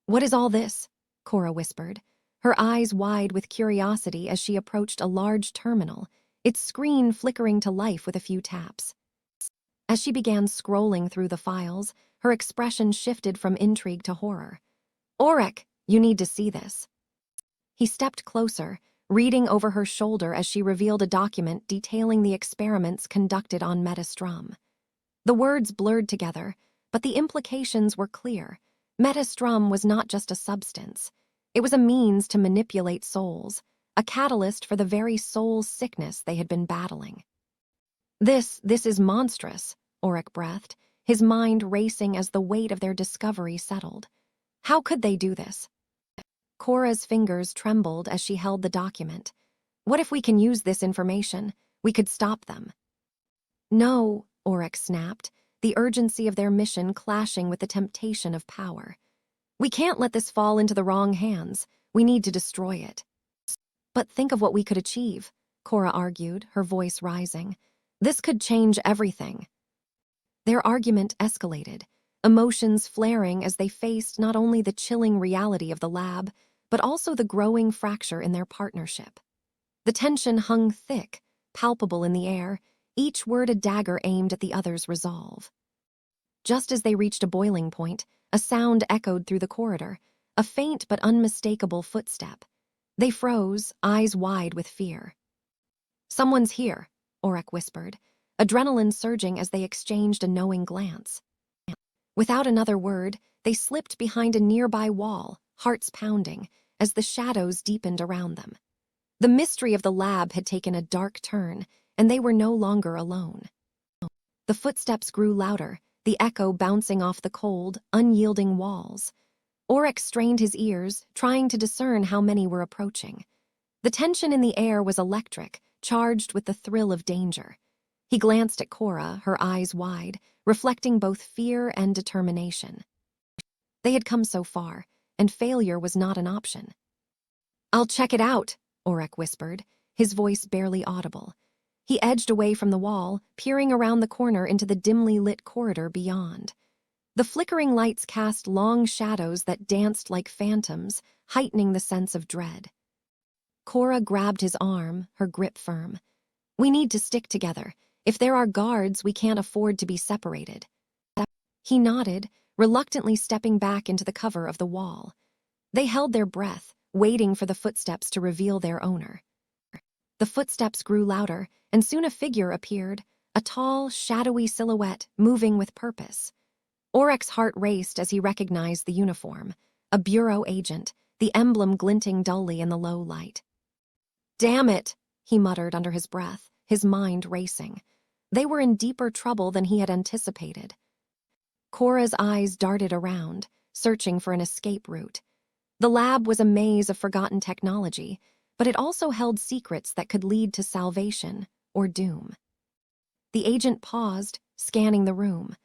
"What is all this?" Cora whispered, her eyes wide with curiosity as she approached a large terminal, its screen flickering to life with a few taps. As she began scrolling through the files, her expression shifted from intrigue to horror. "Aurek, you need to see this." He stepped closer, reading over her shoulder as she revealed a document detailing the experiments conducted on Metastrum. The words blurred together, but the implications were clear. Metastrum was not just a substance. It was a means to manipulate souls, a catalyst for the very soul sickness they had been battling. This is monstrous," Aurek breathed, his mind racing as the weight of their discovery settled. How could they do this? Cora's fingers trembled as she held the document. "What if we can use this information? We could stop them." "No," Aurek snapped, the urgency of their mission clashing with the temptation of power. "We can't let this fall into the wrong hands. We need to destroy it." "But think of what we could achieve," Cora argued, her voice rising. "This could change everything." Their argument escalated, emotions flaring as they faced not only the chilling reality of the lab, but also the growing fracture in their partnership. The tension hung thick, palpable in the air, each word a dagger aimed at the other's resolve. Just as they reached a boiling point, a sound echoed through the corridor, a faint but unmistakable footstep. They froze, eyes wide with fear. "Someone's here," Aurek whispered, adrenaline surging as they exchanged a knowing glance. Without another word, they slipped behind a nearby wall, hearts pounding, as the shadows deepened around them. The mystery of the lab had taken a dark turn, and they were no longer alone. The footsteps grew louder, the echo bouncing off the cold, unyielding walls. Aurek strained his ears, trying to discern how many were approaching. The tension in the air was electric, charged with the thrill of danger. He glanced at Cora, her eyes wide, reflecting both fear and determination. They had come so far, and failure was not an option. "I'll check it out," Aurek whispered, his voice barely audible. He edged away from the wall, peering around the corner into the dimly lit corridor beyond. The flickering lights cast long shadows that danced like phantoms, heightening the sense of dread. Cora grabbed his arm, her grip firm. "We need to stick together. If there are guards, we can't afford to be separated." He nodded, reluctantly stepping back into the cover of the wall. They held their breath, waiting for the footsteps to reveal their owner. The footsteps grew louder, and soon a figure appeared, a tall, shadowy silhouette moving with purpose. Aurek's heart raced as he recognized the uniform, a bureau agent, the emblem glinting dully in the low light. "Damn it," he muttered under his breath, his mind racing. They were in deeper trouble than he had anticipated. Cora's eyes darted around, searching for an escape route. The lab was a maze of forgotten technology, but it also held secrets that could lead to salvation or doom. The agent paused, scanning the room.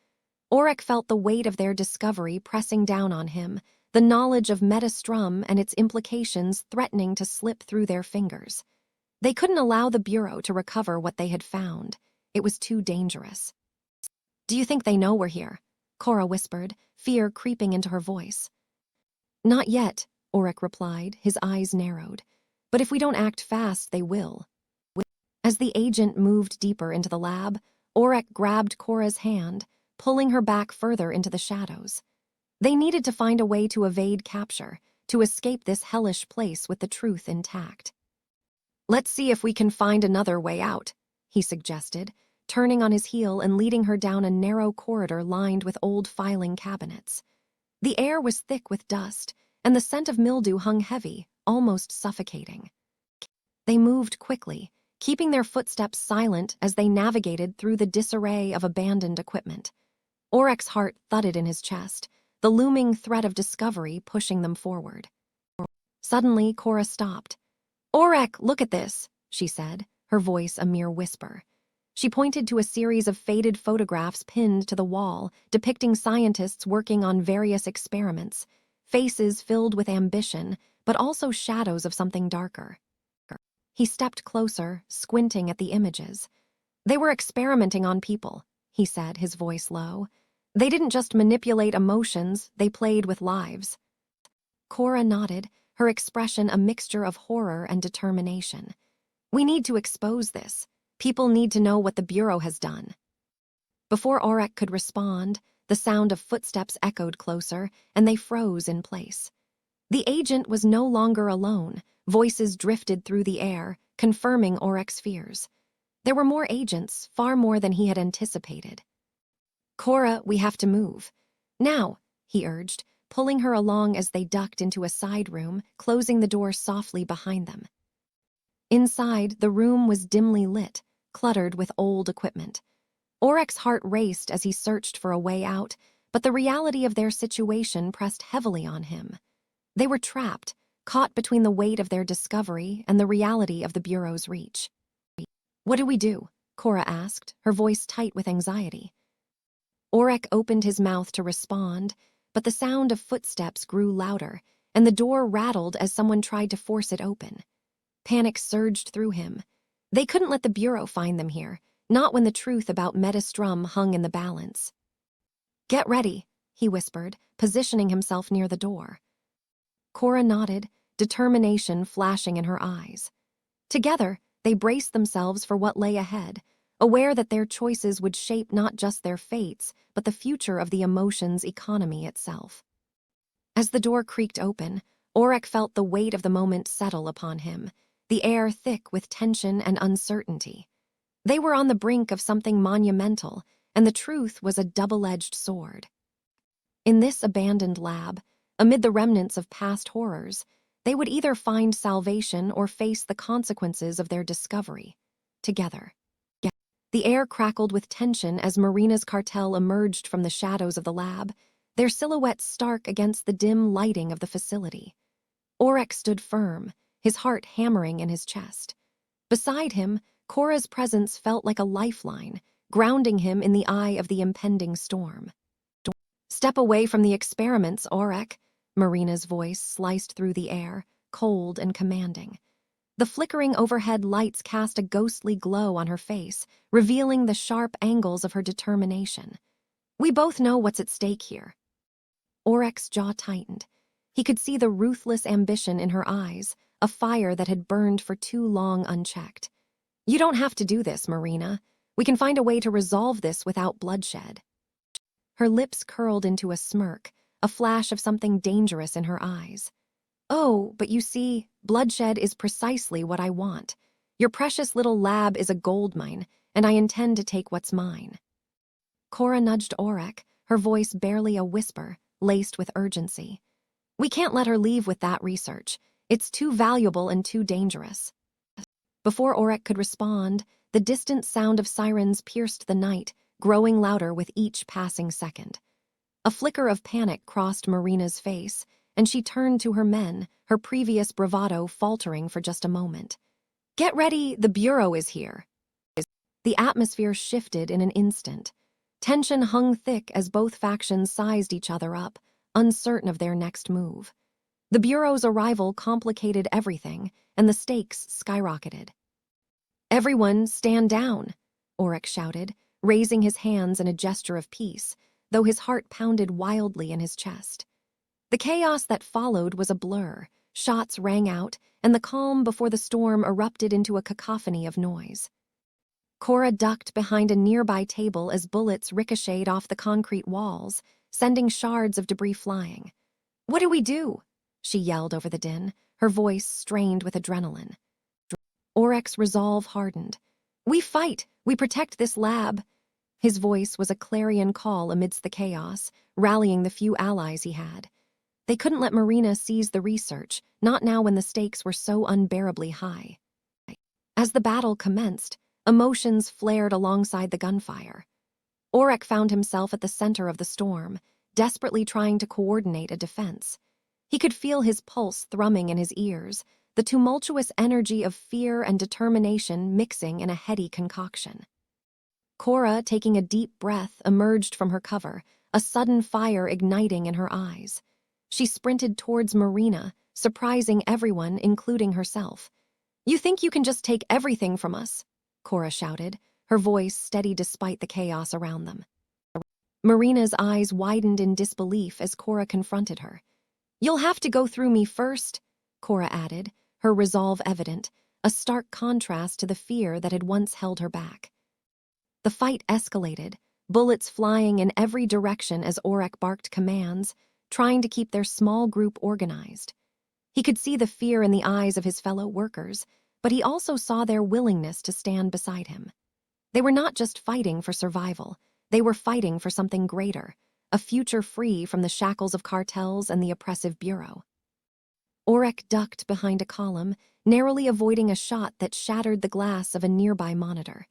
Aurek felt the weight of their discovery pressing down on him, the knowledge of Metastrum and its implications threatening to slip through their fingers. They couldn't allow the Bureau to recover what they had found. It was too dangerous. "Do you think they know we're here?" Cora whispered, fear creeping into her voice. "Not yet," Aurek replied, his eyes narrowed. "But if we don't act fast, they will." As the agent moved deeper into the lab, Aurek grabbed Cora's hand, pulling her back further into the shadows. They needed to find a way to evade capture, to escape this hellish place with the truth intact. "Let's see if we can find another way out," he suggested, turning on his heel and leading her down a narrow corridor lined with old filing cabinets. The air was thick with dust, and the scent of mildew hung heavy, almost suffocating. They moved quickly, keeping their footsteps silent as they navigated through the disarray of abandoned equipment. Aurek's heart thudded in his chest, the looming threat of discovery pushing them forward. Suddenly, Cora stopped. "Aurek, look at this," she said, her voice a mere whisper. She pointed to a series of faded photographs pinned to the wall, depicting scientists working on various experiments, faces filled with ambition, but also shadows of something darker. He stepped closer, squinting at the images. "They were experimenting on people," he said, his voice low. "They didn't just manipulate emotions, they played with lives." Cora nodded, her expression a mixture of horror and determination. "We need to expose this. People need to know what the Bureau has done." Before Aurek could respond, the sound of footsteps echoed closer, and they froze in place. The agent was no longer alone. Voices drifted through the air, confirming Aurek's fears. There were more agents, far more than he had anticipated. "Cora, we have to move. Now," he urged, pulling her along as they ducked into a side room, closing the door softly behind them. Inside, the room was dimly lit, cluttered with old equipment. Aurek's heart raced as he searched for a way out, but the reality of their situation pressed heavily on him. They were trapped, caught between the weight of their discovery and the reality of the Bureau's reach. "What do we do?" Cora asked, her voice tight with anxiety. Aurek opened his mouth to respond, but the sound of footsteps grew louder, and the door rattled as someone tried to force it open. Panic surged through him. They couldn't let the Bureau find them here, not when the truth about Metastrum hung in the balance. "Get ready," he whispered, positioning himself near the door. Cora nodded, determination flashing in her eyes. Together, they braced themselves for what lay ahead, aware that their choices would shape not just their fates, but the future of the emotions economy itself. As the door creaked open, Aurek felt the weight of the moment settle upon him, the air thick with tension and uncertainty. They were on the brink of something monumental, and the truth was a double-edged sword. In this abandoned lab, amid the remnants of past horrors, they would either find salvation or face the consequences of their discovery, together. The air crackled with tension as Marina's cartel emerged from the shadows of the lab, their silhouettes stark against the dim lighting of the facility. Aurek stood firm, his heart hammering in his chest. Beside him, Cora's presence felt like a lifeline, grounding him in the eye of the impending storm. "Step away from the experiments, Aurek," Marina's voice sliced through the air, cold and commanding. The flickering overhead lights cast a ghostly glow on her face, revealing the sharp angles of her determination. "We both know what's at stake here." Aurek's jaw tightened. He could see the ruthless ambition in her eyes, a fire that had burned for too long unchecked. "You don't have to do this, Marina. We can find a way to resolve this without bloodshed." Her lips curled into a smirk, a flash of something dangerous in her eyes. "Oh, but you see, bloodshed is precisely what I want. Your precious little lab is a goldmine, and I intend to take what's mine." Cora nudged Aurek, her voice barely a whisper, laced with urgency. We can't let her leave with that research. It's too valuable and too dangerous. Before Aurek could respond, the distant sound of sirens pierced the night, growing louder with each passing second. A flicker of panic crossed Marina's face, and she turned to her men, her previous bravado faltering for just a moment. "Get ready, the Bureau is here." The atmosphere shifted in an instant. Tension hung thick as both factions sized each other up, uncertain of their next move. The Bureau's arrival complicated everything, and the stakes skyrocketed. "Everyone, stand down," Aurek shouted, raising his hands in a gesture of peace, though his heart pounded wildly in his chest. The chaos that followed was a blur. Shots rang out, and the calm before the storm erupted into a cacophony of noise. Cora ducked behind a nearby table as bullets ricocheted off the concrete walls, sending shards of debris flying. "What do we do?" she yelled over the din, her voice strained with adrenaline. Aurek's resolve hardened. "We fight! We protect this lab!" His voice was a clarion call amidst the chaos, rallying the few allies he had. They couldn't let Marina seize the research, not now when the stakes were so unbearably high. As the battle commenced, emotions flared alongside the gunfire. Aurek found himself at the center of the storm, desperately trying to coordinate a defense. He could feel his pulse thrumming in his ears, the tumultuous energy of fear and determination mixing in a heady concoction. Cora, taking a deep breath, emerged from her cover, a sudden fire igniting in her eyes. She sprinted towards Marina, surprising everyone, including herself. "You think you can just take everything from us?" Cora shouted, her voice steady despite the chaos around them. Marina's eyes widened in disbelief as Cora confronted her. "You'll have to go through me first," Cora added, her resolve evident, a stark contrast to the fear that had once held her back. The fight escalated, bullets flying in every direction as Aurek barked commands, trying to keep their small group organized. He could see the fear in the eyes of his fellow workers, but he also saw their willingness to stand beside him. They were not just fighting for survival, they were fighting for something greater, a future free from the shackles of cartels and the oppressive Bureau. Aurek ducked behind a column, narrowly avoiding a shot that shattered the glass of a nearby monitor.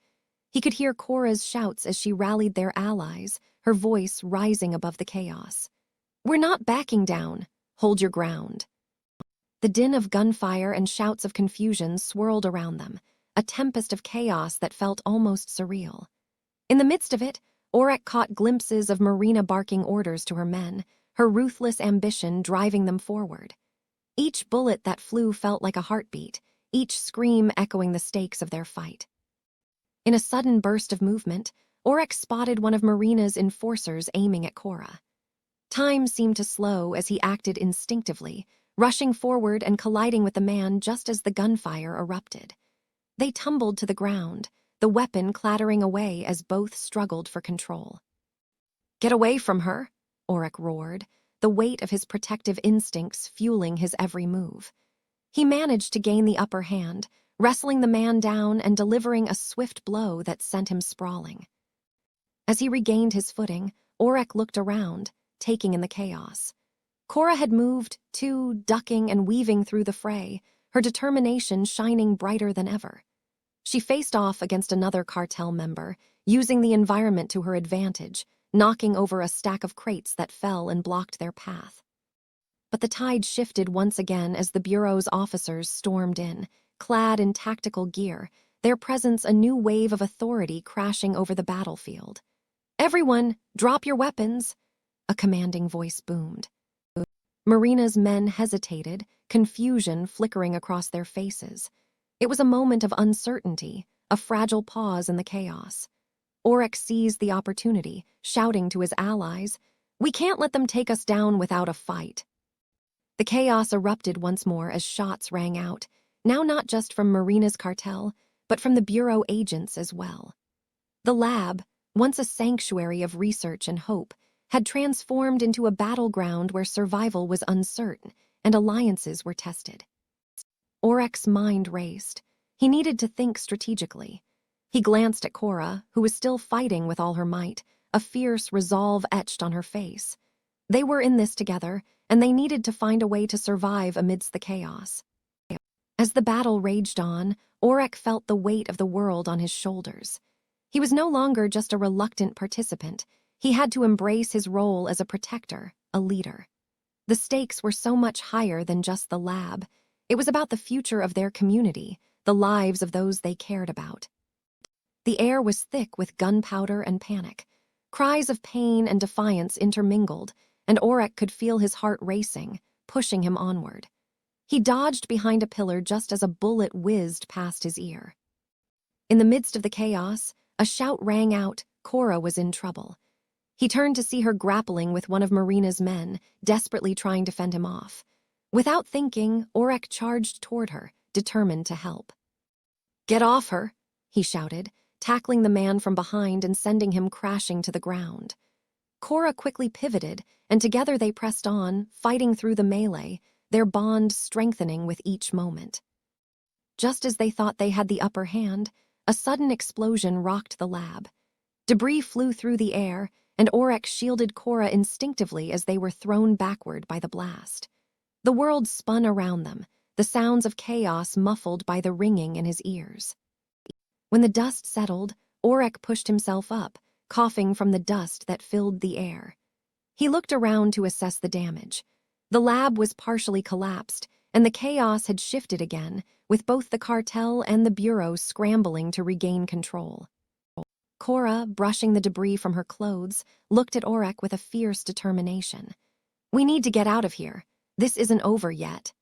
He could hear Cora's shouts as she rallied their allies, her voice rising above the chaos. "We're not backing down. Hold your ground." The din of gunfire and shouts of confusion swirled around them, a tempest of chaos that felt almost surreal. In the midst of it, Aurek caught glimpses of Marina barking orders to her men, her ruthless ambition driving them forward. Each bullet that flew felt like a heartbeat, each scream echoing the stakes of their fight. In a sudden burst of movement, Aurek spotted one of Marina's enforcers aiming at Cora. Time seemed to slow as he acted instinctively, rushing forward and colliding with the man just as the gunfire erupted. They tumbled to the ground, the weapon clattering away as both struggled for control. "Get away from her," Aurek roared, the weight of his protective instincts fueling his every move. He managed to gain the upper hand, wrestling the man down and delivering a swift blow that sent him sprawling. As he regained his footing, Aurek looked around, taking in the chaos. Cora had moved, too, ducking and weaving through the fray, her determination shining brighter than ever. She faced off against another cartel member, using the environment to her advantage, knocking over a stack of crates that fell and blocked their path. But the tide shifted once again as the Bureau's officers stormed in, clad in tactical gear, their presence a new wave of authority crashing over the battlefield. "Everyone, drop your weapons!" a commanding voice boomed. Marina's men hesitated, confusion flickering across their faces. It was a moment of uncertainty, a fragile pause in the chaos. Aurek seized the opportunity, shouting to his allies, "We can't let them take us down without a fight." The chaos erupted once more as shots rang out, now not just from Marina's cartel, but from the Bureau agents as well. The lab, once a sanctuary of research and hope, had transformed into a battleground where survival was uncertain and alliances were tested. Aurek's mind raced. He needed to think strategically. He glanced at Cora, who was still fighting with all her might, a fierce resolve etched on her face. They were in this together, and they needed to find a way to survive amidst the chaos. As the battle raged on, Aurek felt the weight of the world on his shoulders. He was no longer just a reluctant participant. He had to embrace his role as a protector, a leader. The stakes were so much higher than just the lab. It was about the future of their community, the lives of those they cared about. The air was thick with gunpowder and panic. Cries of pain and defiance intermingled, and Aurek could feel his heart racing, pushing him onward. He dodged behind a pillar just as a bullet whizzed past his ear. In the midst of the chaos, a shout rang out. Cora was in trouble. He turned to see her grappling with one of Marina's men, desperately trying to fend him off. Without thinking, Aurek charged toward her, determined to help. "Get off her," he shouted, tackling the man from behind and sending him crashing to the ground. Cora quickly pivoted, and together they pressed on, fighting through the melee, their bond strengthening with each moment. Just as they thought they had the upper hand, a sudden explosion rocked the lab. Debris flew through the air, and Aurek shielded Cora instinctively as they were thrown backward by the blast. The world spun around them, the sounds of chaos muffled by the ringing in his ears. When the dust settled, Aurek pushed himself up, coughing from the dust that filled the air. He looked around to assess the damage. The lab was partially collapsed, and the chaos had shifted again, with both the cartel and the bureau scrambling to regain control. Cora, brushing the debris from her clothes, looked at Aurek with a fierce determination. "We need to get out of here. This isn't over yet."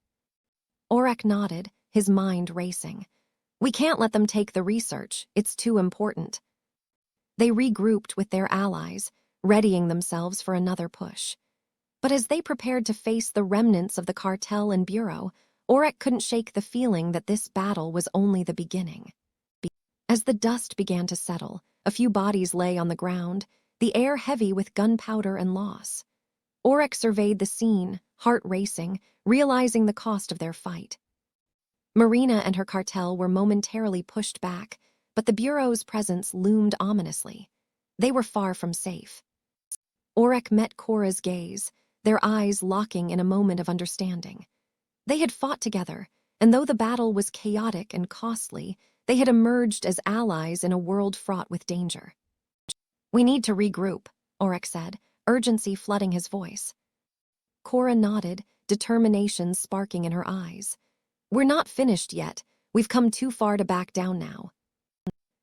Aurek nodded, his mind racing. "We can't let them take the research. It's too important." They regrouped with their allies, readying themselves for another push. But as they prepared to face the remnants of the cartel and bureau, Aurek couldn't shake the feeling that this battle was only the beginning. As the dust began to settle, a few bodies lay on the ground, the air heavy with gunpowder and loss. Aurek surveyed the scene, heart racing, realizing the cost of their fight. Marina and her cartel were momentarily pushed back, but the bureau's presence loomed ominously. They were far from safe. Aurek met Cora's gaze, their eyes locking in a moment of understanding. They had fought together, and though the battle was chaotic and costly, they had emerged as allies in a world fraught with danger. "We need to regroup," Aurek said, urgency flooding his voice. Cora nodded, determination sparking in her eyes. "We're not finished yet. We've come too far to back down now."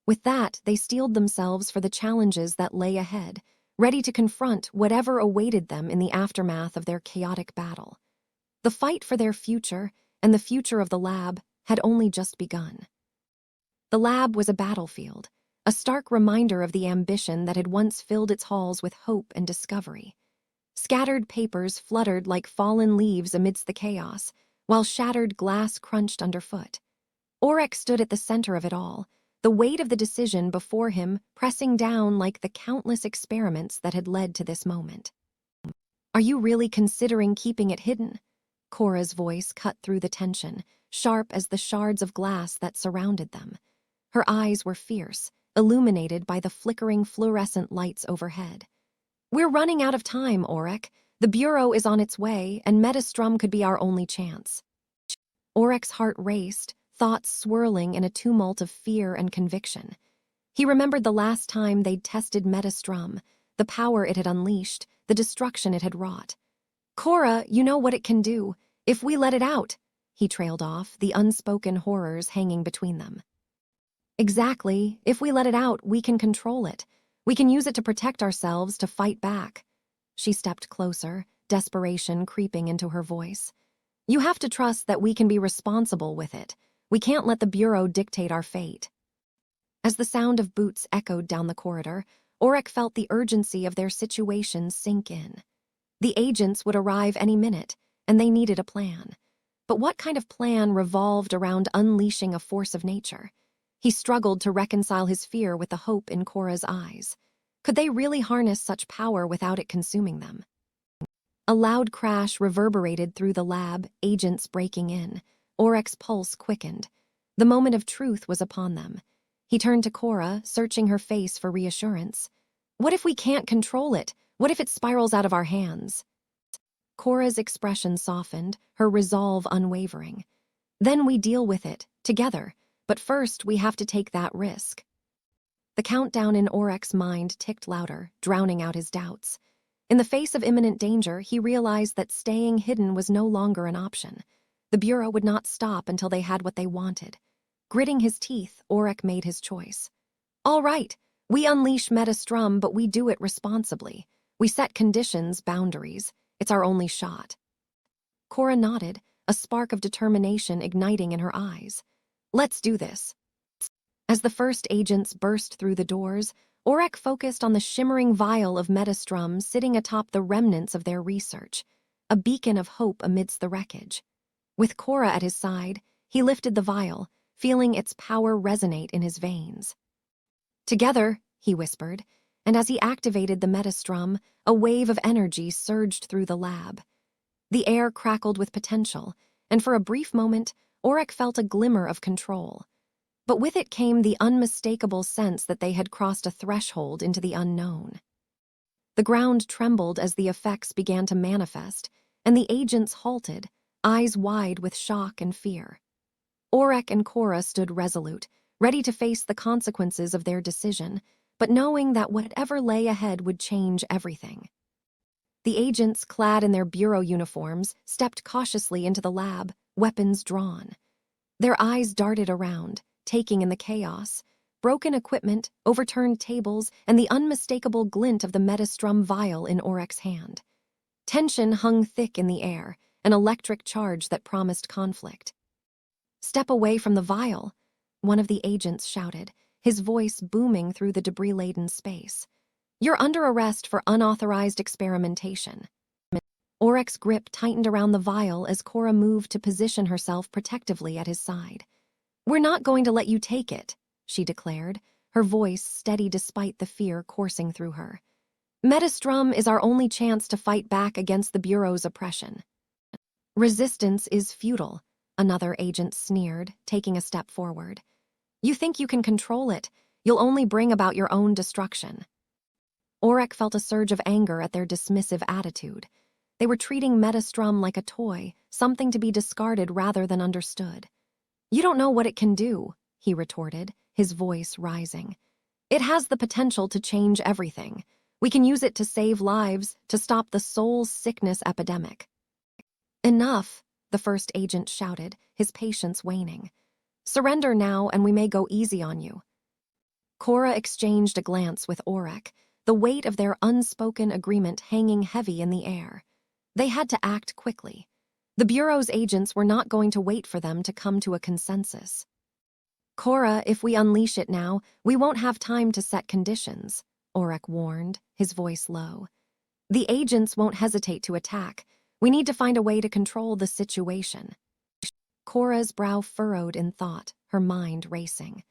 With that, they steeled themselves for the challenges that lay ahead, ready to confront whatever awaited them in the aftermath of their chaotic battle. The fight for their future, and the future of the lab, had only just begun. The lab was a battlefield, a stark reminder of the ambition that had once filled its halls with hope and discovery. Scattered papers fluttered like fallen leaves amidst the chaos, while shattered glass crunched underfoot. Aurek stood at the center of it all, the weight of the decision before him pressing down like the countless experiments that had led to this moment. "Are you really considering keeping it hidden?" Cora's voice cut through the tension, sharp as the shards of glass that surrounded them. Her eyes were fierce, illuminated by the flickering fluorescent lights overhead. "We're running out of time, Aurek. The Bureau is on its way, and Metastrum could be our only chance." Aurek's heart raced, thoughts swirling in a tumult of fear and conviction. He remembered the last time they'd tested Metastrum, the power it had unleashed, the destruction it had wrought. "Cora, you know what it can do. If we let it out," he trailed off, the unspoken horrors hanging between them. "Exactly. If we let it out, we can control it. We can use it to protect ourselves, to fight back." She stepped closer, desperation creeping into her voice. "You have to trust that we can be responsible with it. We can't let the Bureau dictate our fate." As the sound of boots echoed down the corridor, Aurek felt the urgency of their situation sink in. The agents would arrive any minute, and they needed a plan. But what kind of plan revolved around unleashing a force of nature? He struggled to reconcile his fear with the hope in Cora's eyes. Could they really harness such power without it consuming them? A loud crash reverberated through the lab, agents breaking in. Aurek's pulse quickened. The moment of truth was upon them. He turned to Cora, searching her face for reassurance. "What if we can't control it? What if it spirals out of our hands?" Cora's expression softened, her resolve unwavering. Then we deal with it, together, but first we have to take that risk. The countdown in Aurek's mind ticked louder, drowning out his doubts. In the face of imminent danger, he realized that staying hidden was no longer an option. The Bureau would not stop until they had what they wanted. Gritting his teeth, Aurek made his choice. All right, we unleash Metastrum, but we do it responsibly. We set conditions, boundaries. It's our only shot. Cora nodded, a spark of determination igniting in her eyes. Let's do this. As the first agents burst through the doors, Aurek focused on the shimmering vial of Metastrum sitting atop the remnants of their research, a beacon of hope amidst the wreckage. With Cora at his side, he lifted the vial, feeling its power resonate in his veins. Together, he whispered, and as he activated the Metastrum, a wave of energy surged through the lab. The air crackled with potential, and for a brief moment, Aurek felt a glimmer of control. But with it came the unmistakable sense that they had crossed a threshold into the unknown. The ground trembled as the effects began to manifest, and the agents halted, eyes wide with shock and fear. Aurek and Cora stood resolute, ready to face the consequences of their decision, but knowing that whatever lay ahead would change everything. The agents, clad in their bureau uniforms, stepped cautiously into the lab, weapons drawn. Their eyes darted around, taking in the chaos, broken equipment, overturned tables, and the unmistakable glint of the Metastrum vial in Aurek's hand. Tension hung thick in the air, an electric charge that promised conflict. "Step away from the vial," one of the agents shouted, his voice booming through the debris-laden space. "You're under arrest for unauthorized experimentation." Aurek's grip tightened around the vial as Cora moved to position herself protectively at his side. "We're not going to let you take it," she declared, her voice steady despite the fear coursing through her. "Metastrum is our only chance to fight back against the Bureau's oppression." "Resistance is futile," another agent sneered, taking a step forward. "You think you can control it, you'll only bring about your own destruction." Aurek felt a surge of anger at their dismissive attitude. They were treating Metastrum like a toy, something to be discarded rather than understood. "You don't know what it can do," he retorted, his voice rising. "It has the potential to change everything. We can use it to save lives, to stop the soul sickness epidemic." "Enough," the first agent shouted, his patience waning. "Surrender now and we may go easy on you." Cora exchanged a glance with Aurek, the weight of their unspoken agreement hanging heavy in the air. They had to act quickly. The Bureau's agents were not going to wait for them to come to a consensus. "Cora, if we unleash it now, we won't have time to set conditions," Aurek warned, his voice low. "The agents won't hesitate to attack. We need to find a way to control the situation." Cora's brow furrowed in thought, her mind racing.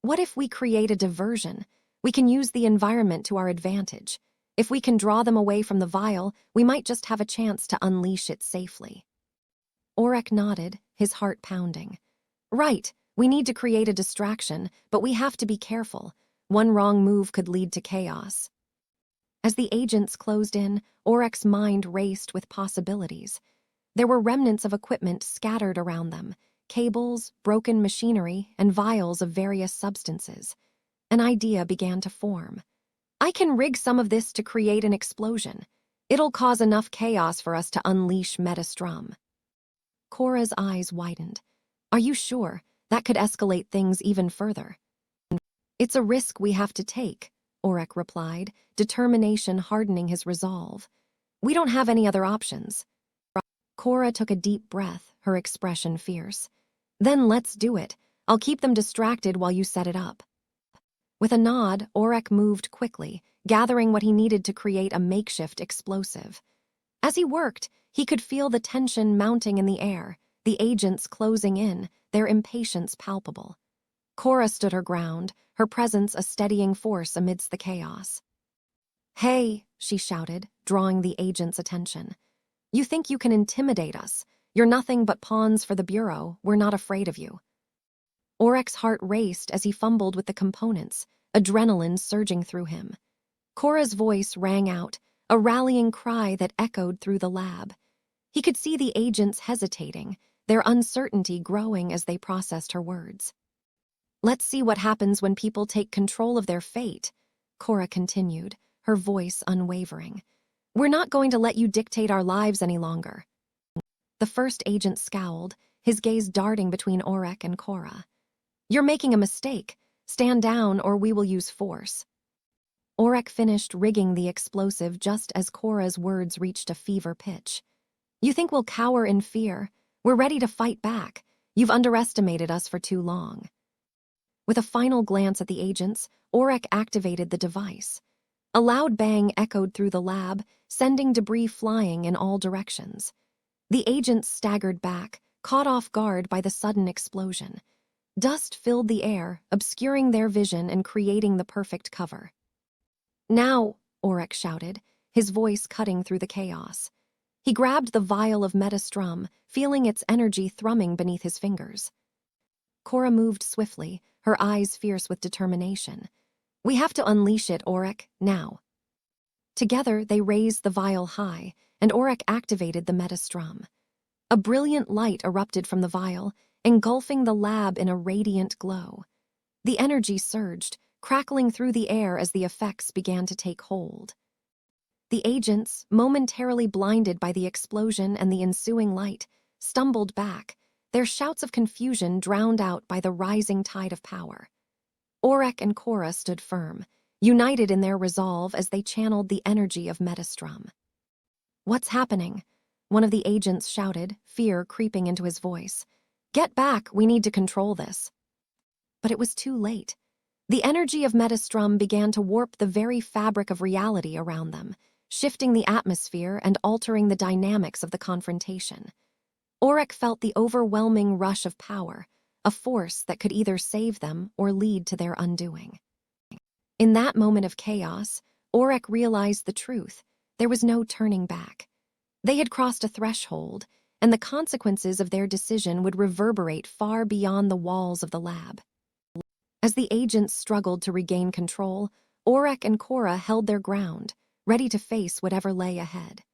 "What if we create a diversion? We can use the environment to our advantage. If we can draw them away from the vial, we might just have a chance to unleash it safely." Aurek nodded, his heart pounding. "Right, we need to create a distraction, but we have to be careful. One wrong move could lead to chaos." As the agents closed in, Aurek's mind raced with possibilities. There were remnants of equipment scattered around them, cables, broken machinery, and vials of various substances. An idea began to form. "I can rig some of this to create an explosion. It'll cause enough chaos for us to unleash Metastrum." Cora's eyes widened. "Are you sure? That could escalate things even further." "It's a risk we have to take," Aurek replied, determination hardening his resolve. "We don't have any other options." Cora took a deep breath, her expression fierce. "Then let's do it. I'll keep them distracted while you set it up." With a nod, Aurek moved quickly, gathering what he needed to create a makeshift explosive. As he worked, he could feel the tension mounting in the air, the agents closing in, their impatience palpable. Cora stood her ground, her presence a steadying force amidst the chaos. "Hey," she shouted, drawing the agent's attention. "You think you can intimidate us? You're nothing but pawns for the Bureau. We're not afraid of you." Aurek's heart raced as he fumbled with the components, adrenaline surging through him. Cora's voice rang out, a rallying cry that echoed through the lab. He could see the agents hesitating, their uncertainty growing as they processed her words. "Let's see what happens when people take control of their fate," Cora continued, her voice unwavering. "We're not going to let you dictate our lives any longer." The first agent scowled, his gaze darting between Aurek and Cora. "You're making a mistake. Stand down or we will use force." Aurek finished rigging the explosive just as Cora's words reached a fever pitch. "You think we'll cower in fear? We're ready to fight back. You've underestimated us for too long." With a final glance at the agents, Aurek activated the device. A loud bang echoed through the lab, sending debris flying in all directions. The agents staggered back, caught off guard by the sudden explosion. Dust filled the air, obscuring their vision and creating the perfect cover. "Now," Aurek shouted, his voice cutting through the chaos. He grabbed the vial of Metastrum, feeling its energy thrumming beneath his fingers. Cora moved swiftly, her eyes fierce with determination. "We have to unleash it, Aurek, now." Together, they raised the vial high, and Aurek activated the Metastrum. A brilliant light erupted from the vial, engulfing the lab in a radiant glow. The energy surged, crackling through the air as the effects began to take hold. The agents, momentarily blinded by the explosion and the ensuing light, stumbled back, their shouts of confusion drowned out by the rising tide of power. Aurek and Cora stood firm, united in their resolve as they channeled the energy of Metastrum. "What's happening?" one of the agents shouted, fear creeping into his voice. "Get back, we need to control this." But it was too late. The energy of Metastrum began to warp the very fabric of reality around them, shifting the atmosphere and altering the dynamics of the confrontation. Aurek felt the overwhelming rush of power, a force that could either save them or lead to their undoing. In that moment of chaos, Aurek realized the truth. There was no turning back. They had crossed a threshold, and the consequences of their decision would reverberate far beyond the walls of the lab. As the agents struggled to regain control, Aurek and Cora held their ground, ready to face whatever lay ahead.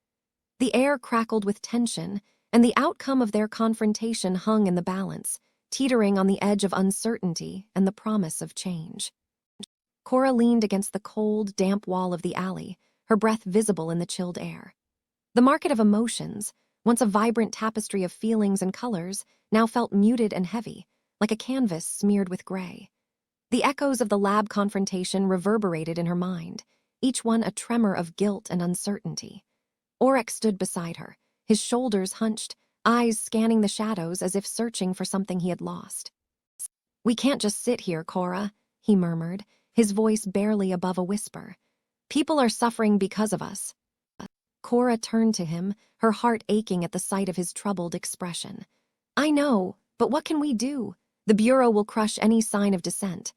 The air crackled with tension, and the outcome of their confrontation hung in the balance, teetering on the edge of uncertainty and the promise of change. Cora leaned against the cold, damp wall of the alley, her breath visible in the chilled air. The market of emotions, once a vibrant tapestry of feelings and colors, now felt muted and heavy, like a canvas smeared with gray. The echoes of the lab confrontation reverberated in her mind, each one a tremor of guilt and uncertainty. Aurek stood beside her, his shoulders hunched, eyes scanning the shadows as if searching for something he had lost. "We can't just sit here, Cora," he murmured, his voice barely above a whisper. "People are suffering because of us." Cora turned to him, her heart aching at the sight of his troubled expression. "I know, but what can we do? The Bureau will crush any sign of dissent."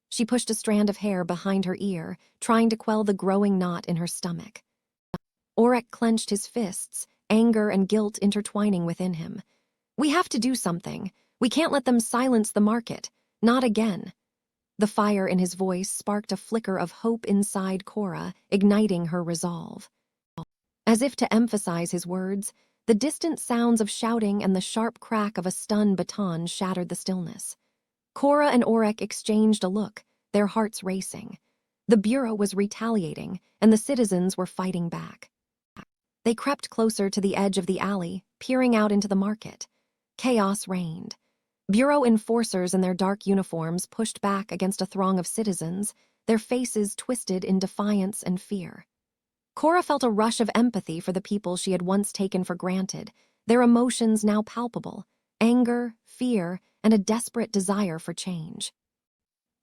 She pushed a strand of hair behind her ear, trying to quell the growing knot in her stomach. Aurek clenched his fists, anger and guilt intertwining within him. "We have to do something. We can't let them silence the market. Not again." The fire in his voice sparked a flicker of hope inside Cora, igniting her resolve. As if to emphasize his words, the distant sounds of shouting and the sharp crack of a stun baton shattered the stillness. Cora and Aurek exchanged a look, their hearts racing. The Bureau was retaliating, and the citizens were fighting back. They crept closer to the edge of the alley, peering out into the market. Chaos reigned. Bureau enforcers in their dark uniforms pushed back against a throng of citizens, their faces twisted in defiance and fear. Cora felt a rush of empathy for the people she had once taken for granted, their emotions now palpable: anger, fear, and a desperate desire for change.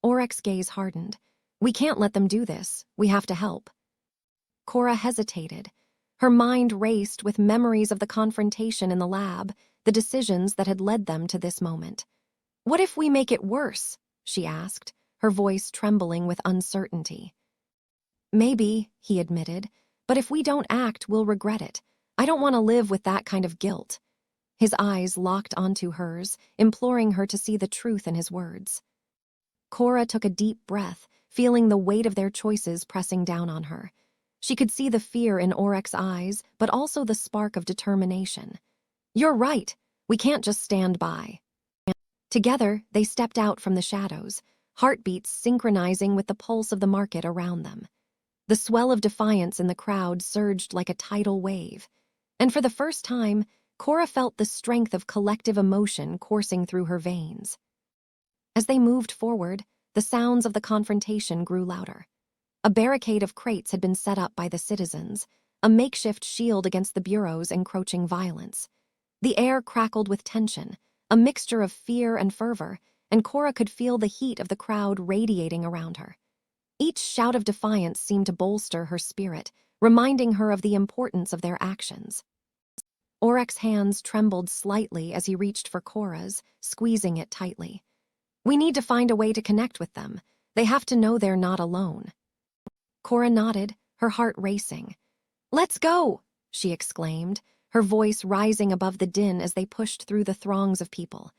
Aurek's gaze hardened. "We can't let them do this. We have to help." Cora hesitated. Her mind raced with memories of the confrontation in the lab, the decisions that had led them to this moment. "What if we make it worse?" she asked, her voice trembling with uncertainty. "Maybe," he admitted, "but if we don't act, we'll regret it. I don't want to live with that kind of guilt." His eyes locked onto hers, imploring her to see the truth in his words. Cora took a deep breath, feeling the weight of their choices pressing down on her. She could see the fear in Aurek's eyes, but also the spark of determination. "You're right. We can't just stand by." Together, they stepped out from the shadows, heartbeats synchronizing with the pulse of the market around them. The swell of defiance in the crowd surged like a tidal wave, and for the first time, Cora felt the strength of collective emotion coursing through her veins. As they moved forward, the sounds of the confrontation grew louder. A barricade of crates had been set up by the citizens, a makeshift shield against the Bureau's encroaching violence. The air crackled with tension, a mixture of fear and fervor, and Cora could feel the heat of the crowd radiating around her. Each shout of defiance seemed to bolster her spirit, reminding her of the importance of their actions. Aurek's hands trembled slightly as he reached for Cora's, squeezing it tightly. "We need to find a way to connect with them. They have to know they're not alone." Cora nodded, her heart racing. "Let's go!" she exclaimed, her voice rising above the din as they pushed through the throngs of people.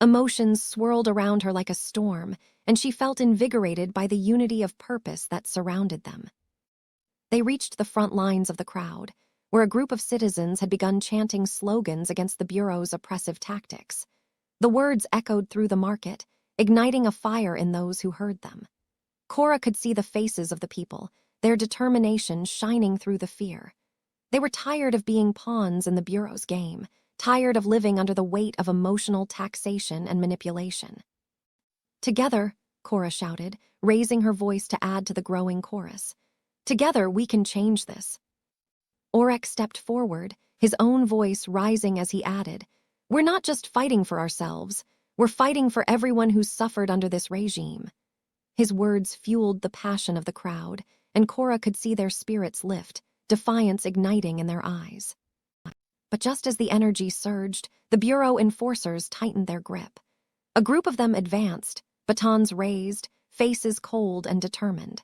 Emotions swirled around her like a storm, and she felt invigorated by the unity of purpose that surrounded them. They reached the front lines of the crowd, where a group of citizens had begun chanting slogans against the Bureau's oppressive tactics. The words echoed through the market, igniting a fire in those who heard them. Cora could see the faces of the people, their determination shining through the fear. They were tired of being pawns in the Bureau's game, tired of living under the weight of emotional taxation and manipulation. "Together," Cora shouted, raising her voice to add to the growing chorus. "Together we can change this." Aurek stepped forward, his own voice rising as he added, "We're not just fighting for ourselves, we're fighting for everyone who's suffered under this regime." His words fueled the passion of the crowd, and Cora could see their spirits lift, defiance igniting in their eyes. But just as the energy surged, the Bureau enforcers tightened their grip. A group of them advanced, batons raised, faces cold and determined.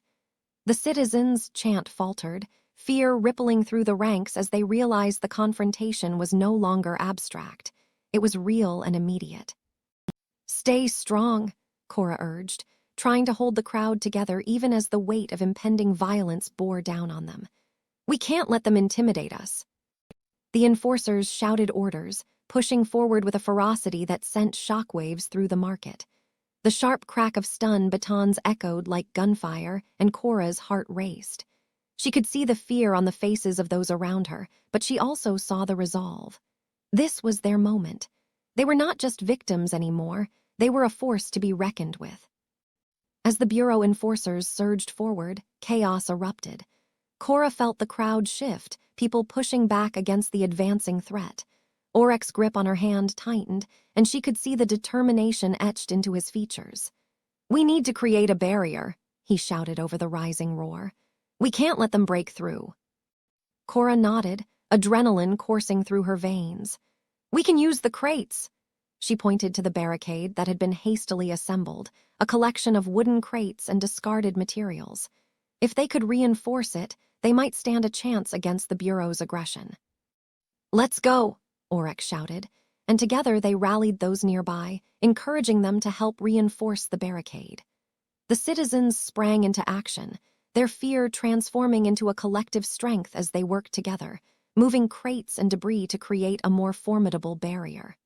The citizens' chant faltered, fear rippling through the ranks as they realized the confrontation was no longer abstract. It was real and immediate. "Stay strong," Cora urged, trying to hold the crowd together even as the weight of impending violence bore down on them. "We can't let them intimidate us." The enforcers shouted orders, pushing forward with a ferocity that sent shockwaves through the market. The sharp crack of stun batons echoed like gunfire, and Cora's heart raced. She could see the fear on the faces of those around her, but she also saw the resolve. This was their moment. They were not just victims anymore, they were a force to be reckoned with. As the Bureau enforcers surged forward, chaos erupted. Cora felt the crowd shift, people pushing back against the advancing threat. Aurek's grip on her hand tightened, and she could see the determination etched into his features. "We need to create a barrier," he shouted over the rising roar. "We can't let them break through." Cora nodded, adrenaline coursing through her veins. "We can use the crates." She pointed to the barricade that had been hastily assembled, a collection of wooden crates and discarded materials. If they could reinforce it, they might stand a chance against the Bureau's aggression. "Let's go," Aurek shouted, and together they rallied those nearby, encouraging them to help reinforce the barricade. The citizens sprang into action, their fear transforming into a collective strength as they worked together, moving crates and debris to create a more formidable barrier.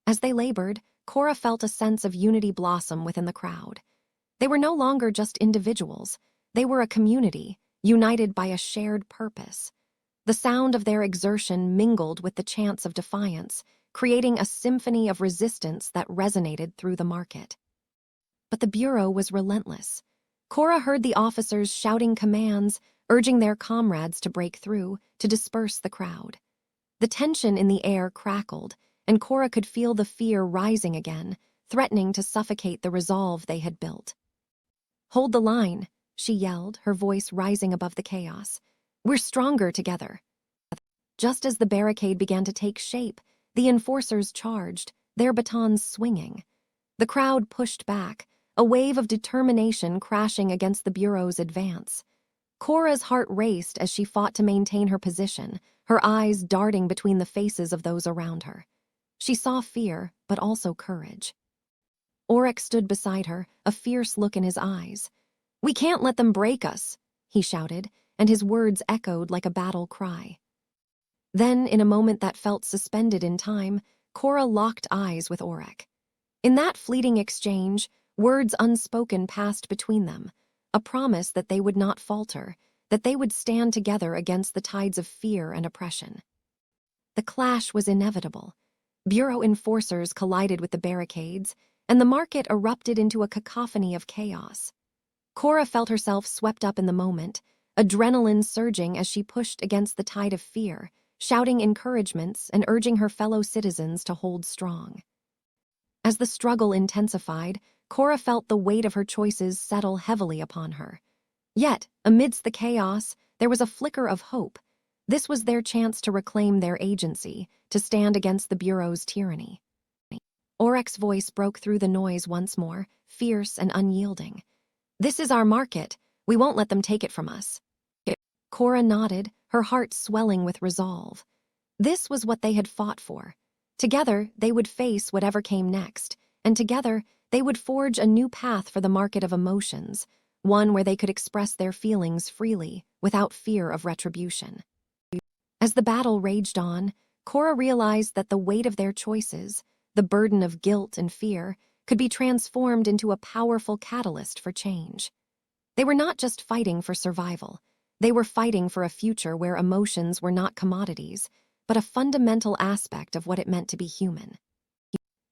As they labored, Cora felt a sense of unity blossom within the crowd. They were no longer just individuals, they were a community, united by a shared purpose. The sound of their exertion mingled with the chants of defiance, creating a symphony of resistance that resonated through the market. But the Bureau was relentless. Cora heard the officers shouting commands, urging their comrades to break through, to disperse the crowd. The tension in the air crackled, and Cora could feel the fear rising again, threatening to suffocate the resolve they had built. "Hold the line," she yelled, her voice rising above the chaos. "We're stronger together." Just as the barricade began to take shape, the enforcers charged, their batons swinging. The crowd pushed back, a wave of determination crashing against the Bureau's advance. Cora's heart raced as she fought to maintain her position, her eyes darting between the faces of those around her. She saw fear, but also courage. Aurek stood beside her, a fierce look in his eyes. "We can't let them break us," he shouted, and his words echoed like a battle cry. Then, in a moment that felt suspended in time, Cora locked eyes with Aurek. In that fleeting exchange, words unspoken passed between them, a promise that they would not falter, that they would stand together against the tides of fear and oppression. The clash was inevitable. Bureau enforcers collided with the barricades, and the market erupted into a cacophony of chaos. Cora felt herself swept up in the moment, adrenaline surging as she pushed against the tide of fear, shouting encouragements and urging her fellow citizens to hold strong. As the struggle intensified, Cora felt the weight of her choices settle heavily upon her. Yet, amidst the chaos, there was a flicker of hope. This was their chance to reclaim their agency, to stand against the Bureau's tyranny. Aurek's voice broke through the noise once more, fierce and unyielding. "This is our market. We won't let them take it from us." Cora nodded, her heart swelling with resolve. This was what they had fought for. Together, they would face whatever came next, and together, they would forge a new path for the market of emotions, one where they could express their feelings freely, without fear of retribution. As the battle raged on, Cora realized that the weight of their choices, the burden of guilt and fear, could be transformed into a powerful catalyst for change. They were not just fighting for survival. They were fighting for a future where emotions were not commodities, but a fundamental aspect of what it meant to be human.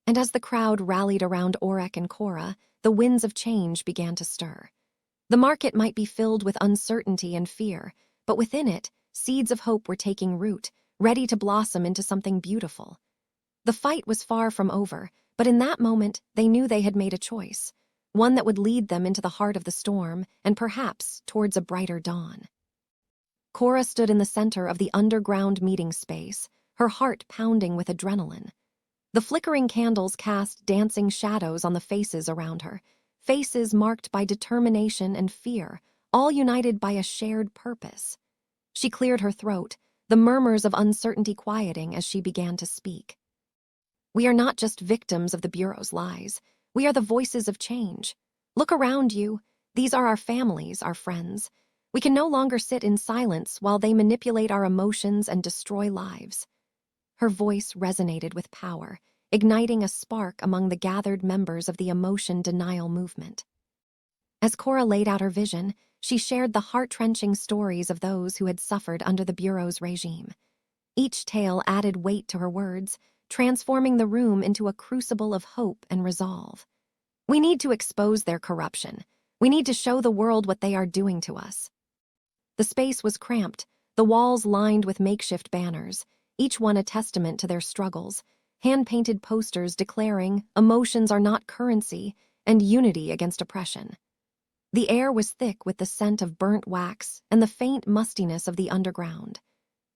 And as the crowd rallied around Aurek and Cora, the winds of change began to stir. The market might be filled with uncertainty and fear, but within it, seeds of hope were taking root, ready to blossom into something beautiful. The fight was far from over, but in that moment, they knew they had made a choice, one that would lead them into the heart of the storm and perhaps towards a brighter dawn. Cora stood in the center of the underground meeting space, her heart pounding with adrenaline. The flickering candles cast dancing shadows on the faces around her, faces marked by determination and fear, all united by a shared purpose. She cleared her throat, the murmurs of uncertainty quieting as she began to speak. "We are not just victims of the Bureau's lies. We are the voices of change. Look around you. These are our families, our friends. We can no longer sit in silence while they manipulate our emotions and destroy lives." Her voice resonated with power, igniting a spark among the gathered members of the emotion denial movement. As Cora laid out her vision, she shared the heart-wrenching stories of those who had suffered under the Bureau's regime. Each tale added weight to her words, transforming the room into a crucible of hope and resolve. "We need to expose their corruption. We need to show the world what they are doing to us." The space was cramped, the walls lined with makeshift banners, each one a testament to their struggles, hand-painted posters declaring emotions are not currency and unity against oppression. The air was thick with the scent of burnt wax and the faint mustiness of the underground.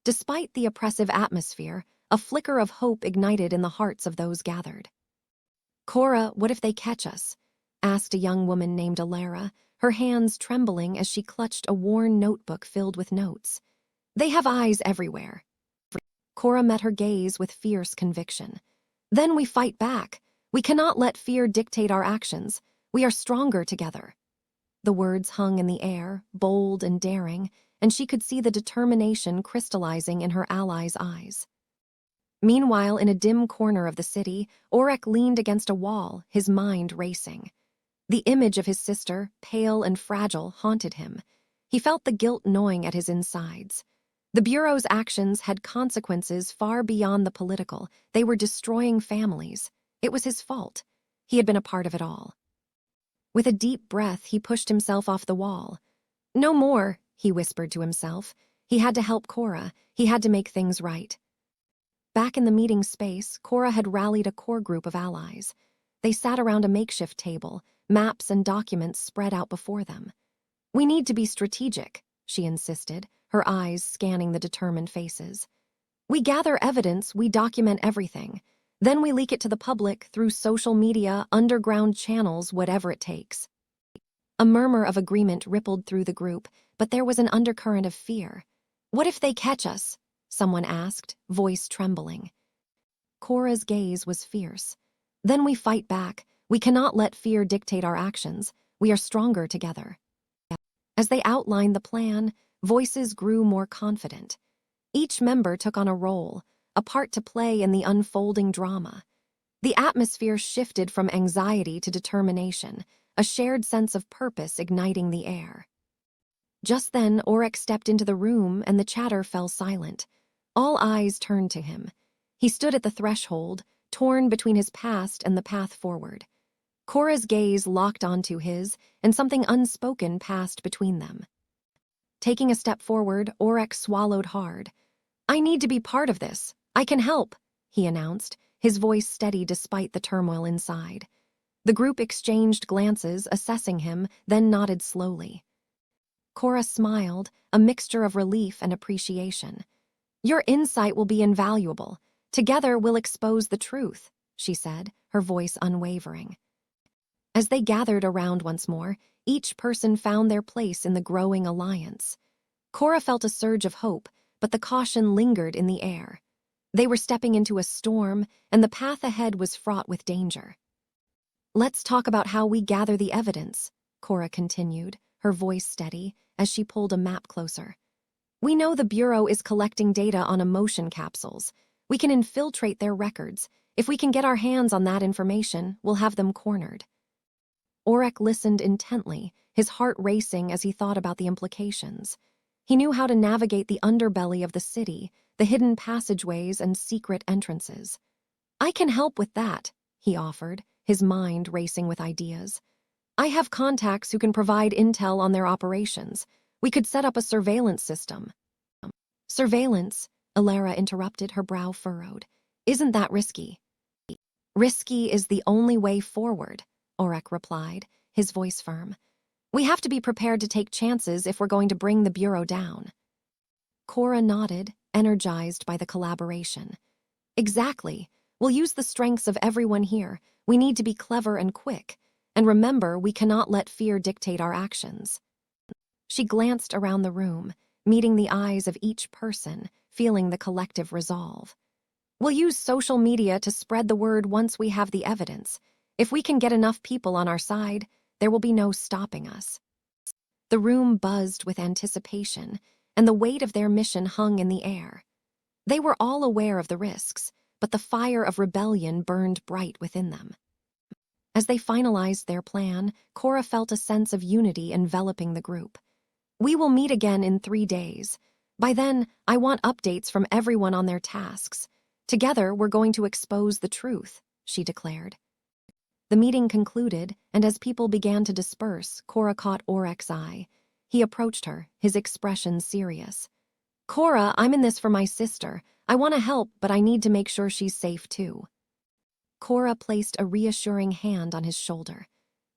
Despite the oppressive atmosphere, a flicker of hope ignited in the hearts of those gathered. "Cora, what if they catch us?" asked a young woman named Alara, her hands trembling as she clutched a worn notebook filled with notes. "They have eyes everywhere." Cora met her gaze with fierce conviction. "Then we fight back. We cannot let fear dictate our actions. We are stronger together." The words hung in the air, bold and daring, and she could see the determination crystallizing in her allies' eyes. Meanwhile, in a dim corner of the city, Aurek leaned against a wall, his mind racing. The image of his sister, pale and fragile, haunted him. He felt the guilt gnawing at his insides. The Bureau's actions had consequences far beyond the political. They were destroying families. It was his fault. He had been a part of it all. With a deep breath, he pushed himself off the wall. "No more," he whispered to himself. He had to help Cora. He had to make things right. Back in the meeting space, Cora had rallied a core group of allies. They sat around a makeshift table, maps and documents spread out before them. "We need to be strategic," she insisted, her eyes scanning the determined faces. "We gather evidence, we document everything. Then we leak it to the public through social media, underground channels, whatever it takes." A murmur of agreement rippled through the group, but there was an undercurrent of fear. "What if they catch us?" someone asked, voice trembling. Cora's gaze was fierce. "Then we fight back. We cannot let fear dictate our actions. We are stronger together." As they outlined the plan, Voices grew more confident. Each member took on a role, a part to play in the unfolding drama. The atmosphere shifted from anxiety to determination, a shared sense of purpose igniting the air. Just then, Aurek stepped into the room and the chatter fell silent. All eyes turned to him. He stood at the threshold, torn between his past and the path forward. Cora's gaze locked onto his, and something unspoken passed between them. Taking a step forward, Aurek swallowed hard. "I need to be part of this. I can help," he announced, his voice steady despite the turmoil inside. The group exchanged glances, assessing him, then nodded slowly. Cora smiled, a mixture of relief and appreciation. "Your insight will be invaluable. Together we'll expose the truth," she said, her voice unwavering. As they gathered around once more, each person found their place in the growing alliance. Cora felt a surge of hope, but the caution lingered in the air. They were stepping into a storm, and the path ahead was fraught with danger. "Let's talk about how we gather the evidence," Cora continued, her voice steady, as she pulled a map closer. "We know the Bureau is collecting data on emotion capsules. We can infiltrate their records. If we can get our hands on that information, we'll have them cornered." Aurek listened intently, his heart racing as he thought about the implications. He knew how to navigate the underbelly of the city, the hidden passageways and secret entrances. "I can help with that," he offered, his mind racing with ideas. "I have contacts who can provide intel on their operations. We could set up a surveillance system." "Surveillance?" Alara interrupted, her brow furrowed. "Isn't that risky?" "Risky is the only way forward," Aurek replied, his voice firm. "We have to be prepared to take chances if we're going to bring the Bureau down." Cora nodded, energized by the collaboration. "Exactly. We'll use the strengths of everyone here. We need to be clever and quick. And remember, we cannot let fear dictate our actions." She glanced around the room, meeting the eyes of each person, feeling the collective resolve. "We'll use social media to spread the word once we have the evidence. If we can get enough people on our side, there will be no stopping us." The room buzzed with anticipation, and the weight of their mission hung in the air. They were all aware of the risks, but the fire of rebellion burned bright within them. As they finalized their plan, Cora felt a sense of unity enveloping the group. "We will meet again in 3 days. By then, I want updates from everyone on their tasks. Together, we're going to expose the truth," she declared. The meeting concluded, and as people began to disperse, Cora caught Aurek's eye. He approached her, his expression serious. "Cora, I'm in this for my sister. I want to help, but I need to make sure she's safe too." Cora placed a reassuring hand on his shoulder.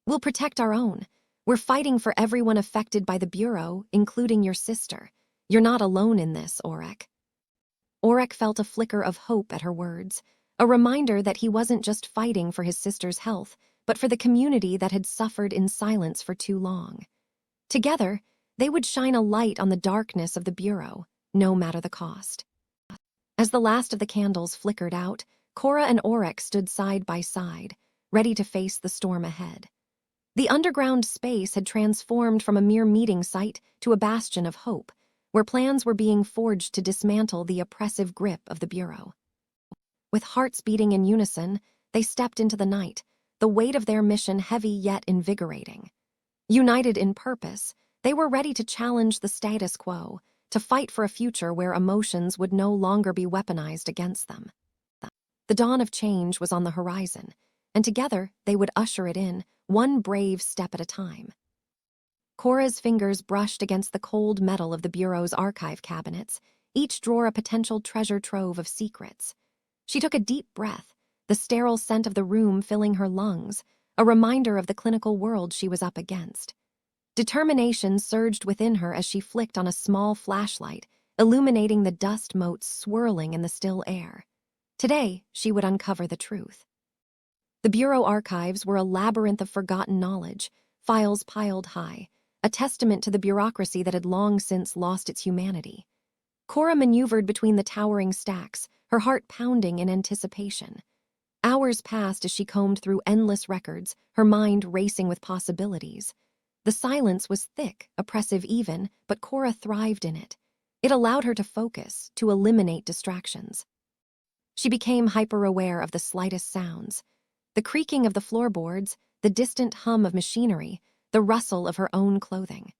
"We'll protect our own. We're fighting for everyone affected by the Bureau, including your sister. You're not alone in this, Aurek." Aurek felt a flicker of hope at her words, a reminder that he wasn't just fighting for his sister's health, but for the community that had suffered in silence for too long. Together, they would shine a light on the darkness of the Bureau, no matter the cost. As the last of the candles flickered out, Cora and Aurek stood side by side, ready to face the storm ahead. The underground space had transformed from a mere meeting site to a bastion of hope, where plans were being forged to dismantle the oppressive grip of the Bureau. With hearts beating in unison, they stepped into the night, the weight of their mission heavy yet invigorating. United in purpose, they were ready to challenge the status quo, to fight for a future where emotions would no longer be weaponized against them. The dawn of change was on the horizon, and together they would usher it in, one brave step at a time. Cora's fingers brushed against the cold metal of the Bureau's archive cabinets, each drawer a potential treasure trove of secrets. She took a deep breath, the sterile scent of the room filling her lungs, a reminder of the clinical world she was up against. Determination surged within her as she flicked on a small flashlight, illuminating the dust motes swirling in the still air. Today, she would uncover the truth. The Bureau archives were a labyrinth of forgotten knowledge, files piled high, a testament to the bureaucracy that had long since lost its humanity. Cora maneuvered between the towering stacks, her heart pounding in anticipation. Hours passed as she combed through endless records, her mind racing with possibilities. The silence was thick, oppressive even, but Cora thrived in it. It allowed her to focus, to eliminate distractions. She became hyper-aware of the slightest sounds. The creaking of the floorboards, the distant hum of machinery, the rustle of her own clothing.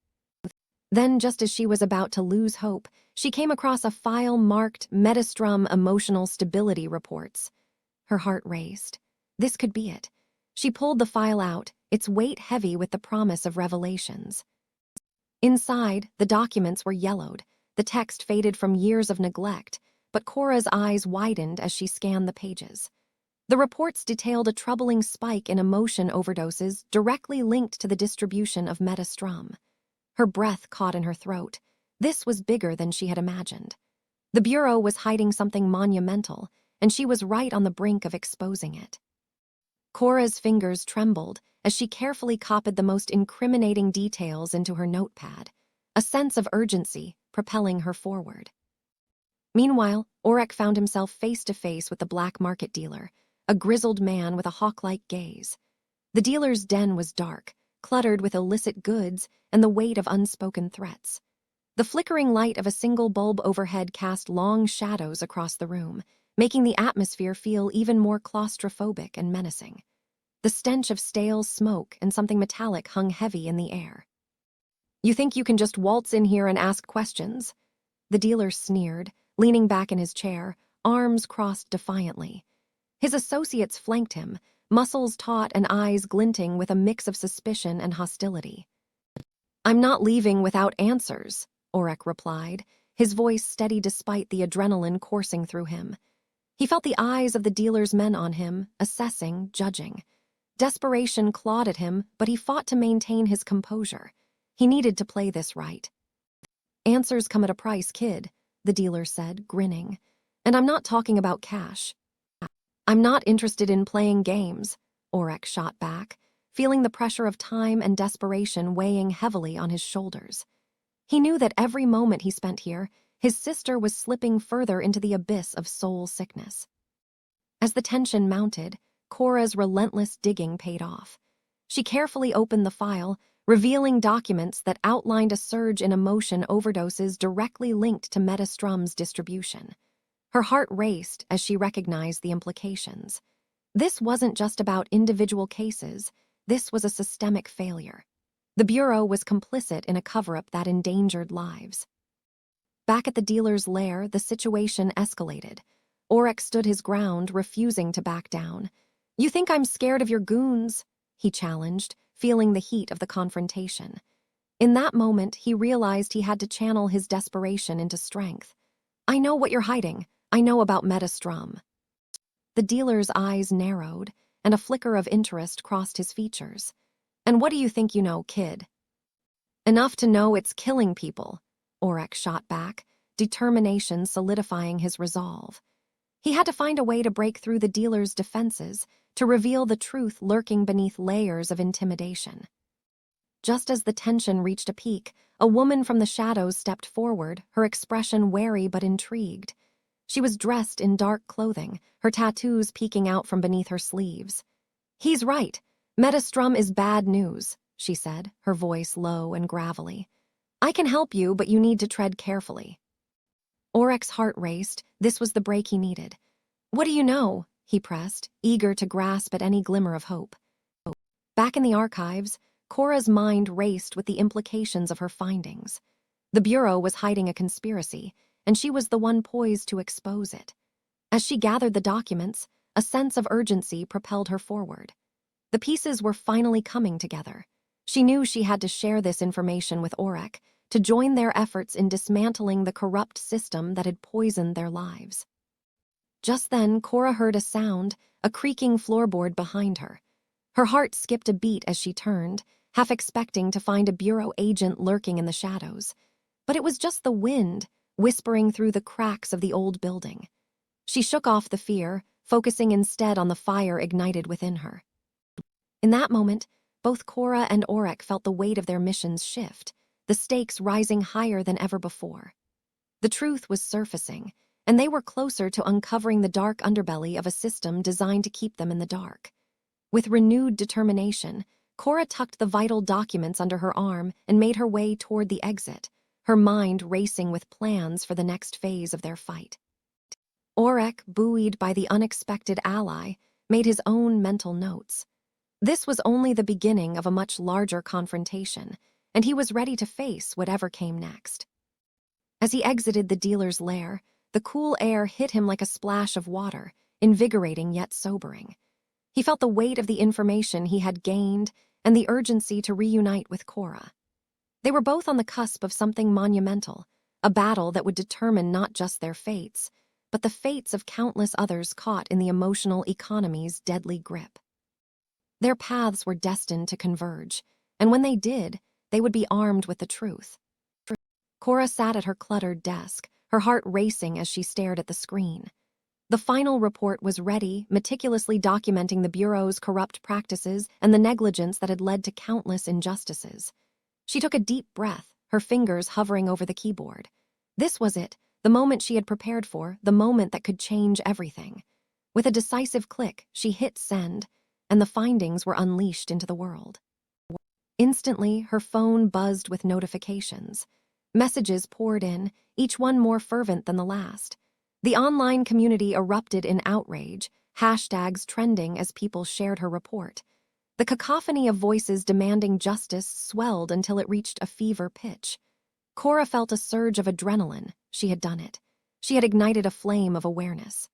Then, just as she was about to lose hope, she came across a file marked Metastrum Emotional Stability Reports. Her heart raced. This could be it. She pulled the file out, its weight heavy with the promise of revelations. Inside, the documents were yellowed, the text faded from years of neglect, but Cora's eyes widened as she scanned the pages. The reports detailed a troubling spike in emotion overdoses directly linked to the distribution of Metastrum. Her breath caught in her throat. This was bigger than she had imagined. The Bureau was hiding something monumental, and she was right on the brink of exposing it. Cora's fingers trembled as she carefully copied the most incriminating details into her notepad, a sense of urgency propelling her forward. Meanwhile, Aurek found himself face to face with the black market dealer, a grizzled man with a hawk-like gaze. The dealer's den was dark, cluttered with illicit goods and the weight of unspoken threats. The flickering light of a single bulb overhead cast long shadows across the room, making the atmosphere feel even more claustrophobic and menacing. The stench of stale smoke and something metallic hung heavy in the air. "You think you can just waltz in here and ask questions?" The dealer sneered, leaning back in his chair, arms crossed defiantly. His associates flanked him, muscles taut and eyes glinting with a mix of suspicion and hostility. "I'm not leaving without answers," Aurek replied, his voice steady despite the adrenaline coursing through him. He felt the eyes of the dealer's men on him, assessing, judging. Desperation clawed at him, but he fought to maintain his composure. He needed to play this right. "Answers come at a price, kid," the dealer said, grinning. "And I'm not talking about cash." "I'm not interested in playing games," Aurek shot back, feeling the pressure of time and desperation weighing heavily on his shoulders. He knew that every moment he spent here, his sister was slipping further into the abyss of soul sickness. As the tension mounted, Cora's relentless digging paid off. She carefully opened the file, revealing documents that outlined a surge in emotion overdoses directly linked to Metastrum's distribution. Her heart raced as she recognized the implications. This wasn't just about individual cases, this was a systemic failure. The Bureau was complicit in a cover-up that endangered lives. Back at the dealer's lair, the situation escalated. Aurek stood his ground, refusing to back down. "You think I'm scared of your goons?" he challenged, feeling the heat of the confrontation. In that moment, he realized he had to channel his desperation into strength. "I know what you're hiding. I know about Metastrum." The dealer's eyes narrowed, and a flicker of interest crossed his features. "And what do you think you know, kid?" "Enough to know it's killing people," Aurek shot back, determination solidifying his resolve. He had to find a way to break through the dealer's defenses, to reveal the truth lurking beneath layers of intimidation. Just as the tension reached a peak, a woman from the shadows stepped forward, her expression wary but intrigued. She was dressed in dark clothing, her tattoos peeking out from beneath her sleeves. "He's right. Metastrum is bad news," she said, her voice low and gravelly. "I can help you, but you need to tread carefully." Aurek's heart raced. This was the break he needed. "What do you know?" he pressed, eager to grasp at any glimmer of hope. Back in the archives, Cora's mind raced with the implications of her findings. The Bureau was hiding a conspiracy, and she was the one poised to expose it. As she gathered the documents, a sense of urgency propelled her forward. The pieces were finally coming together. She knew she had to share this information with Aurek, to join their efforts in dismantling the corrupt system that had poisoned their lives. Just then, Cora heard a sound, a creaking floorboard behind her. Her heart skipped a beat as she turned, half expecting to find a Bureau agent lurking in the shadows. But it was just the wind, whispering through the cracks of the old building. She shook off the fear, focusing instead on the fire ignited within her. In that moment, both Cora and Aurek felt the weight of their missions shift, the stakes rising higher than ever before. The truth was surfacing, and they were closer to uncovering the dark underbelly of a system designed to keep them in the dark. With renewed determination, Cora tucked the vital documents under her arm and made her way toward the exit, her mind racing with plans for the next phase of their fight. Aurek, buoyed by the unexpected ally, made his own mental notes. This was only the beginning of a much larger confrontation, and he was ready to face whatever came next. As he exited the dealer's lair, the cool air hit him like a splash of water, invigorating yet sobering. He felt the weight of the information he had gained and the urgency to reunite with Cora. They were both on the cusp of something monumental, a battle that would determine not just their fates, but the fates of countless others caught in the emotional economy's deadly grip. Their paths were destined to converge, and when they did, they would be armed with the truth. Cora sat at her cluttered desk, her heart racing as she stared at the screen. The final report was ready, meticulously documenting the Bureau's corrupt practices and the negligence that had led to countless injustices. She took a deep breath, her fingers hovering over the keyboard. This was it, the moment she had prepared for, the moment that could change everything. With a decisive click, she hit send, and the findings were unleashed into the world. Instantly, her phone buzzed with notifications. Messages poured in, each one more fervent than the last. The online community erupted in outrage, hashtags trending as people shared her report. The cacophony of voices demanding justice swelled until it reached a fever pitch. Cora felt a surge of adrenaline. She had done it. She had ignited a flame of awareness.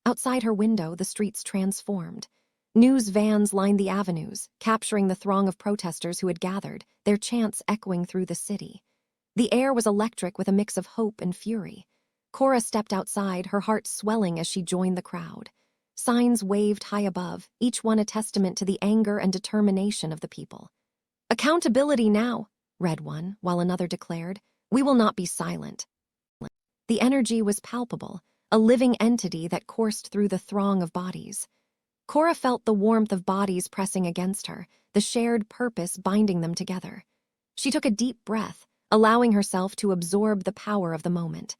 Outside her window, the streets transformed. News vans lined the avenues, capturing the throng of protesters who had gathered, their chants echoing through the city. The air was electric with a mix of hope and fury. Cora stepped outside, her heart swelling as she joined the crowd. Signs waved high above, each one a testament to the anger and determination of the people. "Accountability now," read one, while another declared, "We will not be silent." The energy was palpable, a living entity that coursed through the throng of bodies. Cora felt the warmth of bodies pressing against her, the shared purpose binding them together. She took a deep breath, allowing herself to absorb the power of the moment.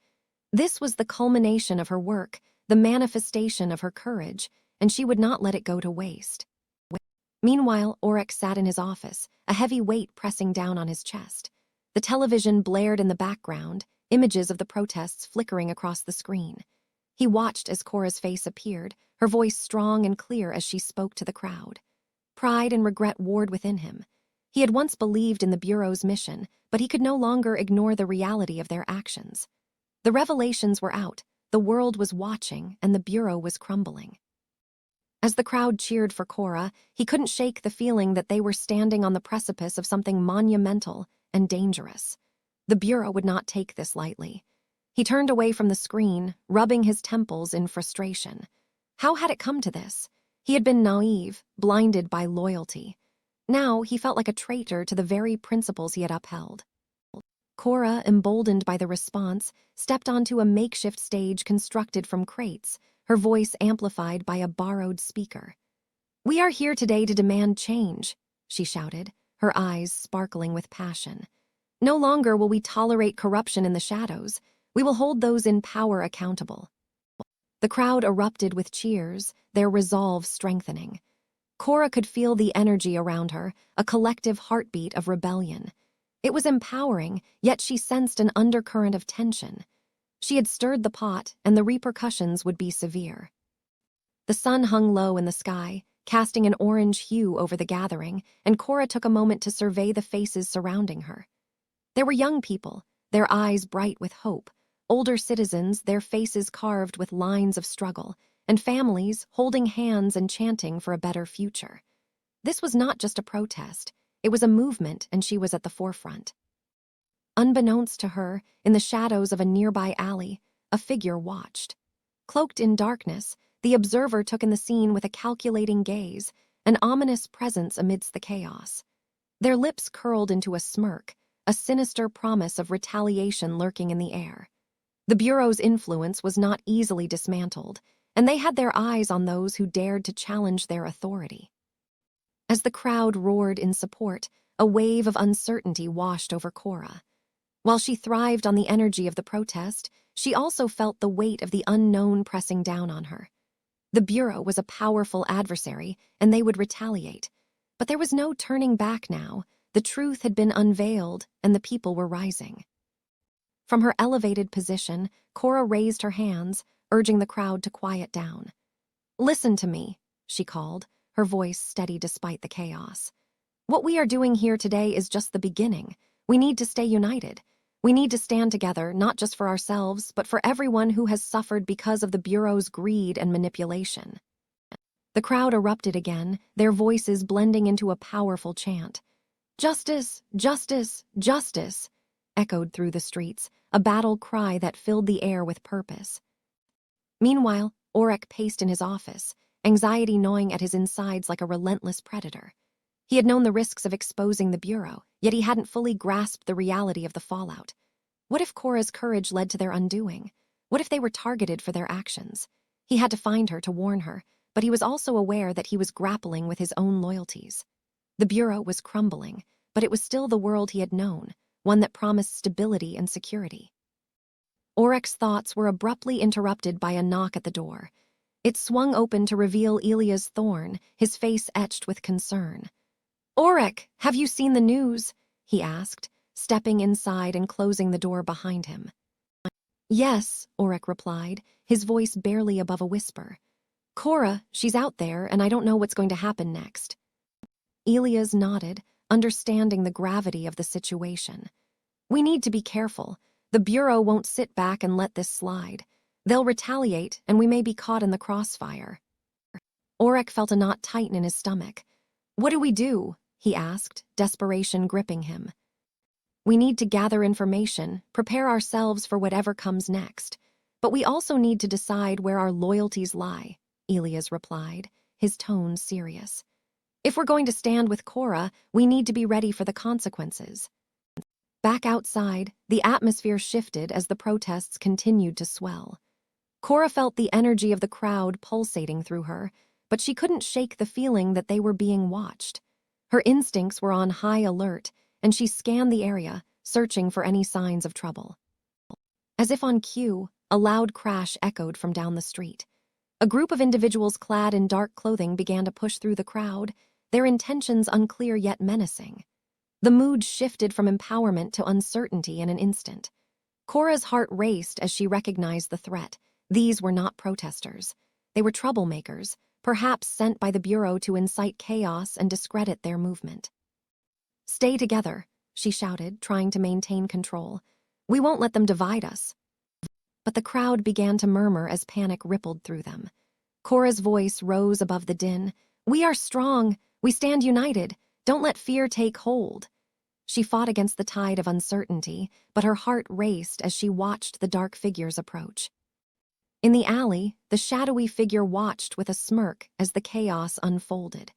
This was the culmination of her work, the manifestation of her courage, and she would not let it go to waste. Meanwhile, Aurek sat in his office, a heavy weight pressing down on his chest. The television blared in the background, images of the protests flickering across the screen. He watched as Cora's face appeared, her voice strong and clear as she spoke to the crowd. Pride and regret warred within him. He had once believed in the Bureau's mission, but he could no longer ignore the reality of their actions. The revelations were out, the world was watching, and the Bureau was crumbling. As the crowd cheered for Cora, he couldn't shake the feeling that they were standing on the precipice of something monumental and dangerous. The Bureau would not take this lightly. He turned away from the screen, rubbing his temples in frustration. How had it come to this? He had been naive, blinded by loyalty. Now he felt like a traitor to the very principles he had upheld. Cora, emboldened by the response, stepped onto a makeshift stage constructed from crates, her voice amplified by a borrowed speaker. "We are here today to demand change," she shouted, her eyes sparkling with passion. "No longer will we tolerate corruption in the shadows. We will hold those in power accountable." The crowd erupted with cheers, their resolve strengthening. Cora could feel the energy around her, a collective heartbeat of rebellion. It was empowering, yet she sensed an undercurrent of tension. She had stirred the pot, and the repercussions would be severe. The sun hung low in the sky, casting an orange hue over the gathering, and Cora took a moment to survey the faces surrounding her. There were young people, their eyes bright with hope, older citizens, their faces carved with lines of struggle, and families holding hands and chanting for a better future. This was not just a protest, it was a movement, and she was at the forefront. Unbeknownst to her, in the shadows of a nearby alley, a figure watched. Cloaked in darkness, the observer took in the scene with a calculating gaze, an ominous presence amidst the chaos. Their lips curled into a smirk, a sinister promise of retaliation lurking in the air. The Bureau's influence was not easily dismantled, and they had their eyes on those who dared to challenge their authority. As the crowd roared in support, a wave of uncertainty washed over Cora. While she thrived on the energy of the protest, she also felt the weight of the unknown pressing down on her. The Bureau was a powerful adversary, and they would retaliate. But there was no turning back now. The truth had been unveiled, and the people were rising. From her elevated position, Cora raised her hands, urging the crowd to quiet down. "Listen to me," she called, her voice steady despite the chaos. "What we are doing here today is just the beginning. We need to stay united. We need to stand together, not just for ourselves, but for everyone who has suffered because of the Bureau's greed and manipulation." The crowd erupted again, their voices blending into a powerful chant. "Justice! Justice! Justice!" echoed through the streets, a battle cry that filled the air with purpose. Meanwhile, Aurek paced in his office, anxiety gnawing at his insides like a relentless predator. He had known the risks of exposing the Bureau, yet he hadn't fully grasped the reality of the fallout. What if Cora's courage led to their undoing? What if they were targeted for their actions? He had to find her to warn her, but he was also aware that he was grappling with his own loyalties. The Bureau was crumbling, but it was still the world he had known, one that promised stability and security. Aurek's thoughts were abruptly interrupted by a knock at the door. It swung open to reveal Elias Thorne, his face etched with concern. "Aurek, have you seen the news?" he asked, stepping inside and closing the door behind him. "Yes," Aurek replied, his voice barely above a whisper. "Cora, she's out there, and I don't know what's going to happen next." Elias nodded, understanding the gravity of the situation. "We need to be careful. The Bureau won't sit back and let this slide. They'll retaliate, and we may be caught in the crossfire." Aurek felt a knot tighten in his stomach. "What do we do?" he asked, desperation gripping him. "We need to gather information, prepare ourselves for whatever comes next. But we also need to decide where our loyalties lie," Elias replied, his tone serious. "If we're going to stand with Cora, we need to be ready for the consequences." Back outside, the atmosphere shifted as the protests continued to swell. Cora felt the energy of the crowd pulsating through her, but she couldn't shake the feeling that they were being watched. Her instincts were on high alert, and she scanned the area, searching for any signs of trouble. As if on cue, a loud crash echoed from down the street. A group of individuals clad in dark clothing began to push through the crowd, their intentions unclear yet menacing. The mood shifted from empowerment to uncertainty in an instant. Cora's heart raced as she recognized the threat. These were not protesters. They were troublemakers, perhaps sent by the Bureau to incite chaos and discredit their movement. "Stay together," she shouted, trying to maintain control. "We won't let them divide us." But the crowd began to murmur as panic rippled through them. Cora's voice rose above the din. "We are strong. We stand united. Don't let fear take hold." She fought against the tide of uncertainty, but her heart raced as she watched the dark figures approach. In the alley, the shadowy figure watched with a smirk as the chaos unfolded.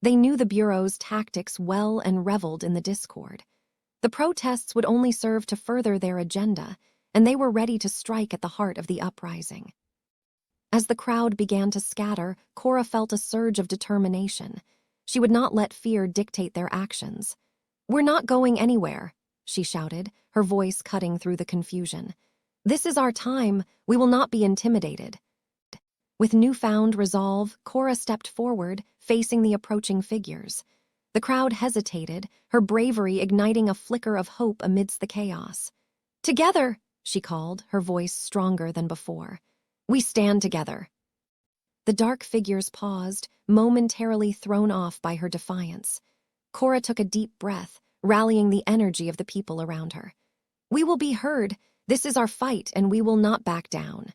They knew the Bureau's tactics well and reveled in the discord. The protests would only serve to further their agenda, and they were ready to strike at the heart of the uprising. As the crowd began to scatter, Cora felt a surge of determination. She would not let fear dictate their actions. "We're not going anywhere," she shouted, her voice cutting through the confusion. "This is our time. We will not be intimidated." With newfound resolve, Cora stepped forward, facing the approaching figures. The crowd hesitated, her bravery igniting a flicker of hope amidst the chaos. "Together," she called, her voice stronger than before. "We stand together." The dark figures paused, momentarily thrown off by her defiance. Cora took a deep breath, rallying the energy of the people around her. "We will be heard. This is our fight, and we will not back down."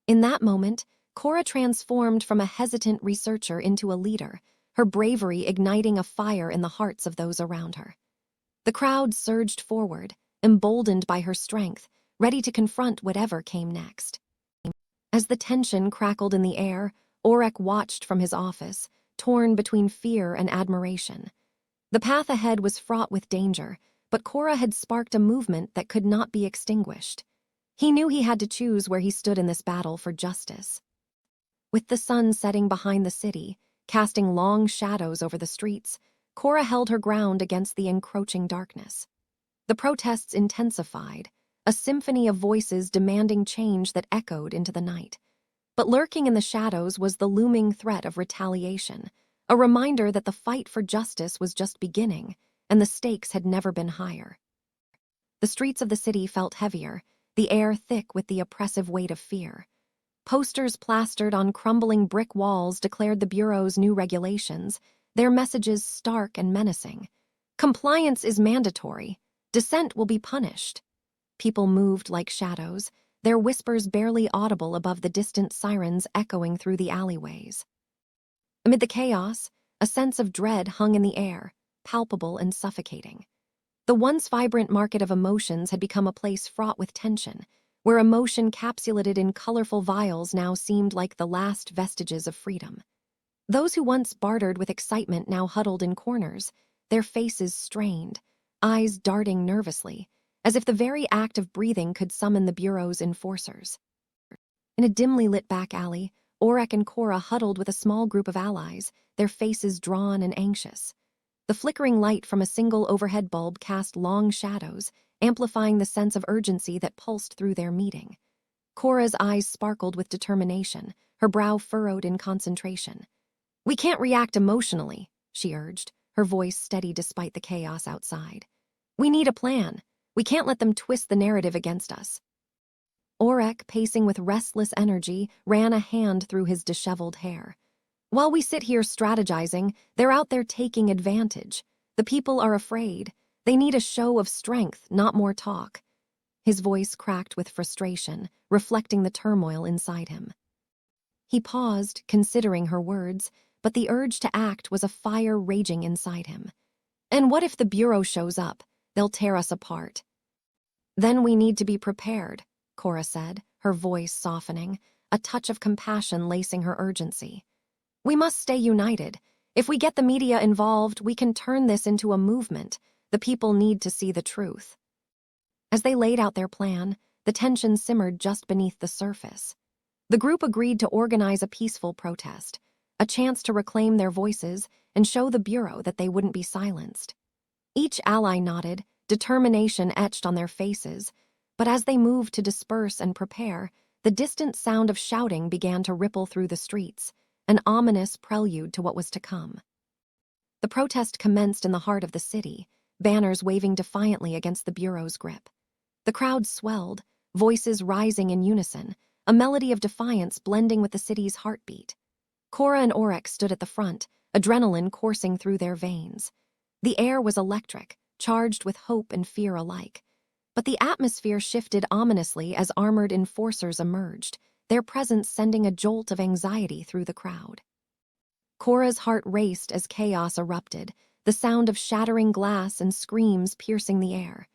In that moment, Cora transformed from a hesitant researcher into a leader, her bravery igniting a fire in the hearts of those around her. The crowd surged forward, emboldened by her strength, ready to confront whatever came next. As the tension crackled in the air, Aurek watched from his office, torn between fear and admiration. The path ahead was fraught with danger, but Cora had sparked a movement that could not be extinguished. He knew he had to choose where he stood in this battle for justice. With the sun setting behind the city, casting long shadows over the streets, Cora held her ground against the encroaching darkness. The protests intensified, a symphony of voices demanding change that echoed into the night. But lurking in the shadows was the looming threat of retaliation, a reminder that the fight for justice was just beginning, and the stakes had never been higher. The streets of the city felt heavier, the air thick with the oppressive weight of fear. Posters plastered on crumbling brick walls declared the Bureau's new regulations, their messages stark and menacing. Compliance is mandatory. Dissent will be punished. People moved like shadows, their whispers barely audible above the distant sirens echoing through the alleyways. Amid the chaos, a sense of dread hung in the air, palpable and suffocating. The once vibrant market of emotions had become a place fraught with tension, where emotion capsulated in colorful vials now seemed like the last vestiges of freedom. Those who once bartered with excitement now huddled in corners, their faces strained, eyes darting nervously, as if the very act of breathing could summon the Bureau's enforcers. In a dimly lit back alley, Aurek and Cora huddled with a small group of allies, their faces drawn and anxious. The flickering light from a single overhead bulb cast long shadows, amplifying the sense of urgency that pulsed through their meeting. Cora's eyes sparkled with determination, her brow furrowed in concentration. "We can't react emotionally," she urged, her voice steady despite the chaos outside. "We need a plan. We can't let them twist the narrative against us." Aurek, pacing with restless energy, ran a hand through his disheveled hair. "While we sit here strategizing, they're out there taking advantage. The people are afraid. They need a show of strength, not more talk." His voice cracked with frustration, reflecting the turmoil inside him. He paused, considering her words, but the urge to act was a fire raging inside him. "And what if the Bureau shows up? They'll tear us apart." "Then we need to be prepared," Cora said, her voice softening, a touch of compassion lacing her urgency. "We must stay united. If we get the media involved, we can turn this into a movement. The people need to see the truth." As they laid out their plan, the tension simmered just beneath the surface. The group agreed to organize a peaceful protest, a chance to reclaim their voices and show the Bureau that they wouldn't be silenced. Each ally nodded, determination etched on their faces, but as they moved to disperse and prepare, the distant sound of shouting began to ripple through the streets, an ominous prelude to what was to come. The protest commenced in the heart of the city, banners waving defiantly against the Bureau's grip. The crowd swelled, voices rising in unison, a melody of defiance blending with the city's heartbeat. Cora and Aurek stood at the front, adrenaline coursing through their veins. The air was electric, charged with hope and fear alike. But the atmosphere shifted ominously as armored enforcers emerged, their presence sending a jolt of anxiety through the crowd. Cora's heart raced as chaos erupted, the sound of shattering glass and screams piercing the air.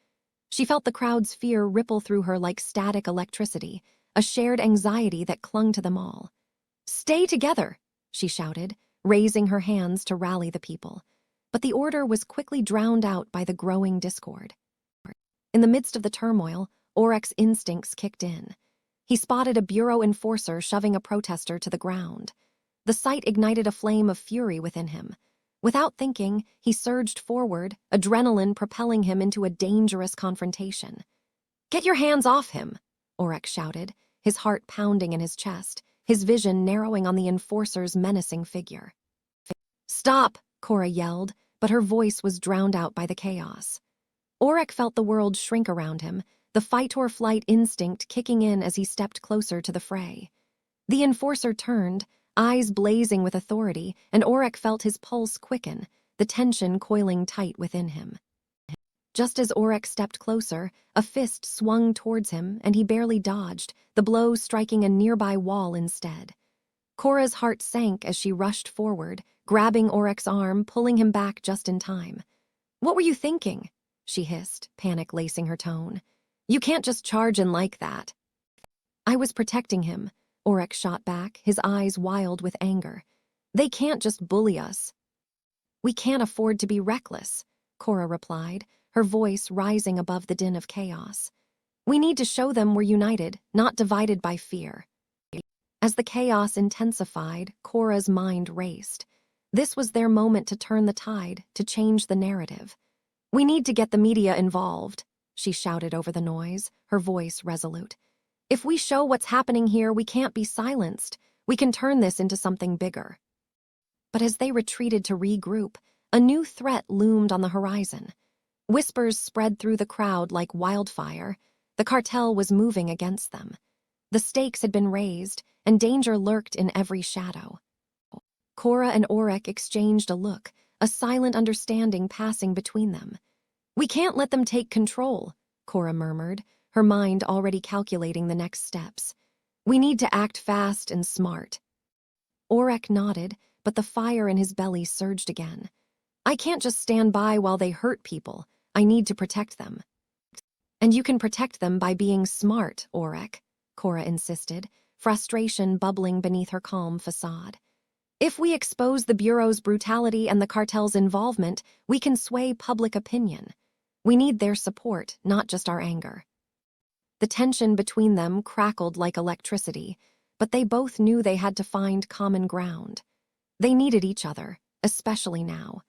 She felt the crowd's fear ripple through her like static electricity, a shared anxiety that clung to them all. "Stay together," she shouted, raising her hands to rally the people. But the order was quickly drowned out by the growing discord. In the midst of the turmoil, Aurek's instincts kicked in. He spotted a Bureau enforcer shoving a protester to the ground. The sight ignited a flame of fury within him. Without thinking, he surged forward, adrenaline propelling him into a dangerous confrontation. "Get your hands off him," Aurek shouted, his heart pounding in his chest, his vision narrowing on the enforcer's menacing figure. "Stop," Cora yelled, but her voice was drowned out by the chaos. Aurek felt the world shrink around him, the fight-or-flight instinct kicking in as he stepped closer to the fray. The enforcer turned, eyes blazing with authority, and Aurek felt his pulse quicken, the tension coiling tight within him. Just as Aurek stepped closer, a fist swung towards him, and he barely dodged, the blow striking a nearby wall instead. Cora's heart sank as she rushed forward, grabbing Aurek's arm, pulling him back just in time. "What were you thinking?" she hissed, panic lacing her tone. "You can't just charge in like that." "I was protecting him," Aurek shot back, his eyes wild with anger. "They can't just bully us." "We can't afford to be reckless," Cora replied, her voice rising above the din of chaos. "We need to show them we're united, not divided by fear." As the chaos intensified, Cora's mind raced. This was their moment to turn the tide, to change the narrative. "We need to get the media involved," she shouted over the noise, her voice resolute. "If we show what's happening here, we can't be silenced. We can turn this into something bigger." But as they retreated to regroup, a new threat loomed on the horizon. Whispers spread through the crowd like wildfire. The cartel was moving against them. The stakes had been raised, and danger lurked in every shadow. Cora and Aurek exchanged a look, a silent understanding passing between them. "We can't let them take control," Cora murmured, her mind already calculating the next steps. "We need to act fast and smart." Aurek nodded, but the fire in his belly surged again. "I can't just stand by while they hurt people. I need to protect them." "And you can protect them by being smart, Aurek," Cora insisted, frustration bubbling beneath her calm facade. "If we expose the Bureau's brutality and the cartel's involvement, we can sway public opinion. We need their support, not just our anger." The tension between them crackled like electricity, but they both knew they had to find common ground. They needed each other, especially now.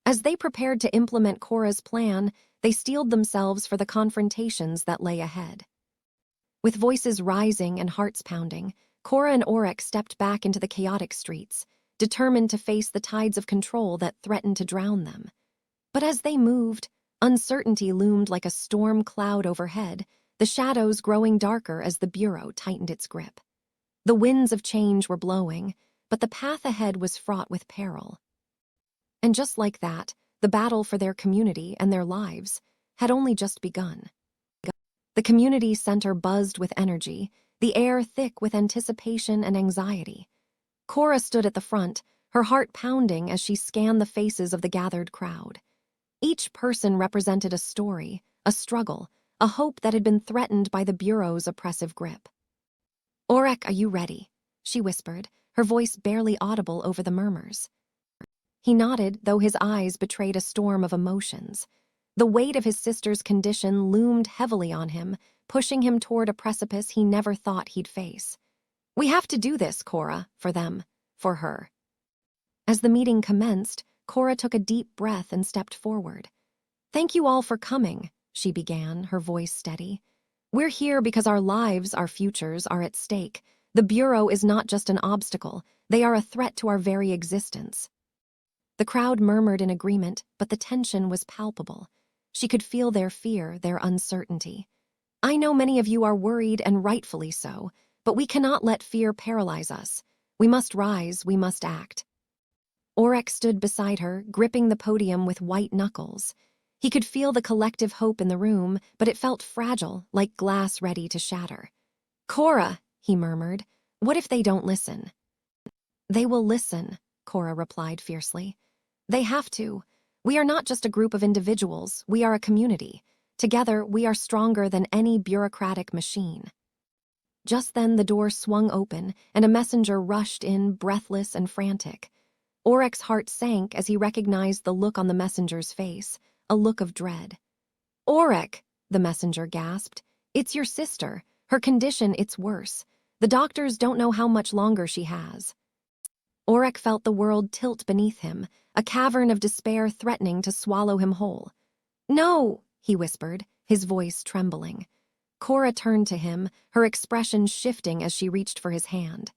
As they prepared to implement Cora's plan, they steeled themselves for the confrontations that lay ahead. With voices rising and hearts pounding, Cora and Aurek stepped back into the chaotic streets, determined to face the tides of control that threatened to drown them. But as they moved, uncertainty loomed like a storm cloud overhead, the shadows growing darker as the Bureau tightened its grip. The winds of change were blowing, but the path ahead was fraught with peril. And just like that, the battle for their community and their lives had only just begun. The community center buzzed with energy, the air thick with anticipation and anxiety. Cora stood at the front, her heart pounding as she scanned the faces of the gathered crowd. Each person represented a story, a struggle, a hope that had been threatened by the Bureau's oppressive grip. "Aurek, are you ready?" she whispered, her voice barely audible over the murmurs. He nodded, though his eyes betrayed a storm of emotions. The weight of his sister's condition loomed heavily on him, pushing him toward a precipice he never thought he'd face. "We have to do this, Cora, for them, for her." As the meeting commenced, Cora took a deep breath and stepped forward. "Thank you all for coming," she began, her voice steady. "We're here because our lives, our futures, are at stake. The Bureau is not just an obstacle, they are a threat to our very existence." The crowd murmured in agreement, but the tension was palpable. She could feel their fear, their uncertainty. "I know many of you are worried, and rightfully so, but we cannot let fear paralyze us. We must rise, we must act." Aurek stood beside her, gripping the podium with white knuckles. He could feel the collective hope in the room, but it felt fragile, like glass ready to shatter. "Cora," he murmured, "what if they don't listen?" "They will listen," Cora replied fiercely. "They have to. We are not just a group of individuals, we are a community. Together, we are stronger than any bureaucratic machine." Just then the door swung open, and a messenger rushed in, breathless and frantic. Aurek's heart sank as he recognized the look on the messenger's face, a look of dread. "Aurek," the messenger gasped, "it's your sister. Her condition, it's worse. The doctors don't know how much longer she has." Aurek felt the world tilt beneath him, a cavern of despair threatening to swallow him whole. "No," he whispered, his voice trembling. Cora turned to him, her expression shifting as she reached for his hand.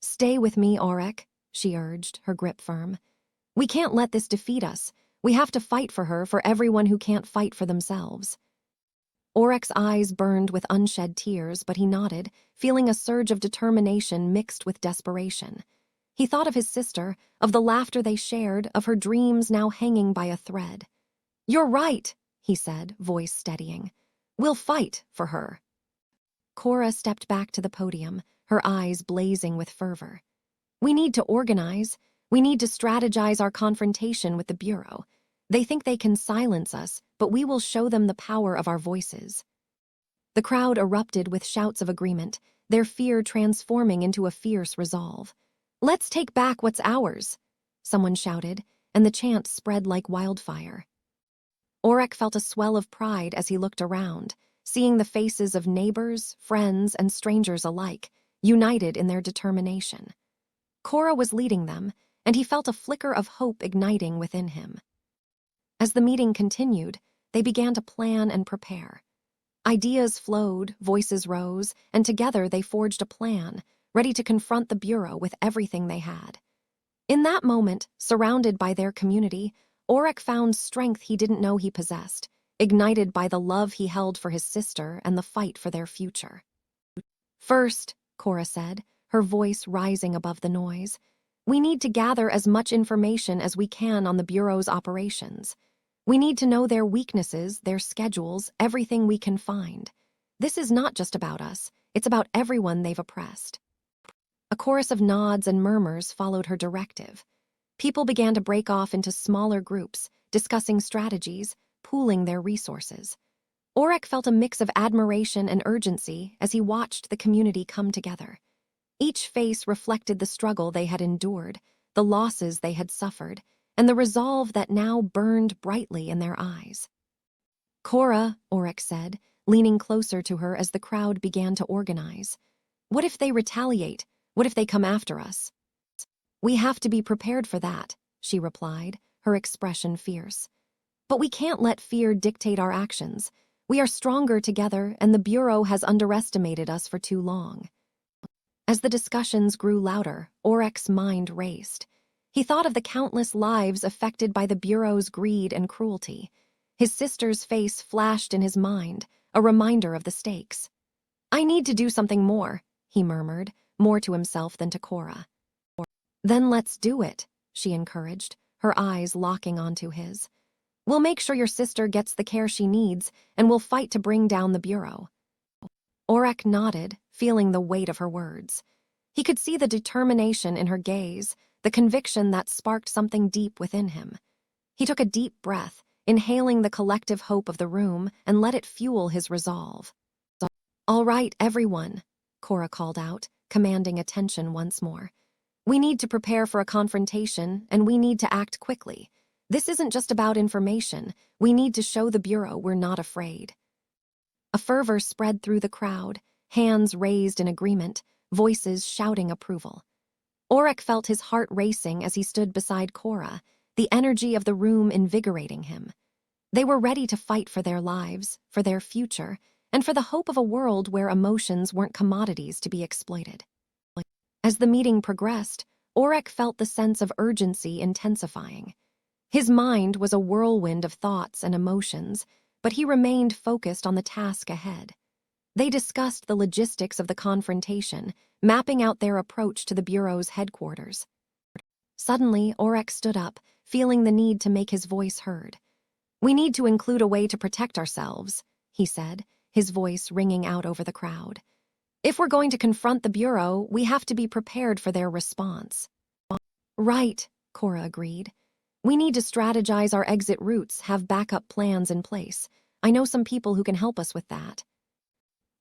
"Stay with me, Aurek," she urged, her grip firm. "We can't let this defeat us. We have to fight for her, for everyone who can't fight for themselves." Aurek's eyes burned with unshed tears, but he nodded, feeling a surge of determination mixed with desperation. He thought of his sister, of the laughter they shared, of her dreams now hanging by a thread. "You're right," he said, voice steadying. "We'll fight for her." Cora stepped back to the podium, her eyes blazing with fervor. "We need to organize. We need to strategize our confrontation with the Bureau. They think they can silence us, but we will show them the power of our voices." The crowd erupted with shouts of agreement, their fear transforming into a fierce resolve. "Let's take back what's ours," someone shouted, and the chant spread like wildfire. Aurek felt a swell of pride as he looked around, seeing the faces of neighbors, friends, and strangers alike, united in their determination. Cora was leading them, and he felt a flicker of hope igniting within him. As the meeting continued, they began to plan and prepare. Ideas flowed, voices rose, and together they forged a plan, ready to confront the Bureau with everything they had. In that moment, surrounded by their community, Aurek found strength he didn't know he possessed, ignited by the love he held for his sister and the fight for their future. First, Cora said, her voice rising above the noise, we need to gather as much information as we can on the Bureau's operations. We need to know their weaknesses, their schedules, everything we can find. This is not just about us, it's about everyone they've oppressed. A chorus of nods and murmurs followed her directive. People began to break off into smaller groups, discussing strategies, pooling their resources. Aurek felt a mix of admiration and urgency as he watched the community come together. Each face reflected the struggle they had endured, the losses they had suffered, and the resolve that now burned brightly in their eyes. Cora, Aurek said, leaning closer to her as the crowd began to organize. What if they retaliate? What if they come after us? We have to be prepared for that, she replied, her expression fierce. But we can't let fear dictate our actions. We are stronger together, and the Bureau has underestimated us for too long. As the discussions grew louder, Aurek's mind raced. He thought of the countless lives affected by the Bureau's greed and cruelty. His sister's face flashed in his mind, a reminder of the stakes. I need to do something more, he murmured, more to himself than to Cora. Then let's do it, she encouraged, her eyes locking onto his. We'll make sure your sister gets the care she needs, and we'll fight to bring down the Bureau. Aurek nodded, feeling the weight of her words. He could see the determination in her gaze, the conviction that sparked something deep within him. He took a deep breath, inhaling the collective hope of the room, and let it fuel his resolve. All right, everyone, Cora called out, commanding attention once more. We need to prepare for a confrontation, and we need to act quickly. This isn't just about information. We need to show the Bureau we're not afraid. A fervor spread through the crowd, hands raised in agreement, voices shouting approval. Aurek felt his heart racing as he stood beside Cora, the energy of the room invigorating him. They were ready to fight for their lives, for their future, and for the hope of a world where emotions weren't commodities to be exploited. As the meeting progressed, Aurek felt the sense of urgency intensifying. His mind was a whirlwind of thoughts and emotions, but he remained focused on the task ahead. They discussed the logistics of the confrontation, mapping out their approach to the Bureau's headquarters. Suddenly, Aurek stood up, feeling the need to make his voice heard. We need to include a way to protect ourselves, he said, his voice ringing out over the crowd. If we're going to confront the Bureau, we have to be prepared for their response. Right, Cora agreed. We need to strategize our exit routes, have backup plans in place. I know some people who can help us with that.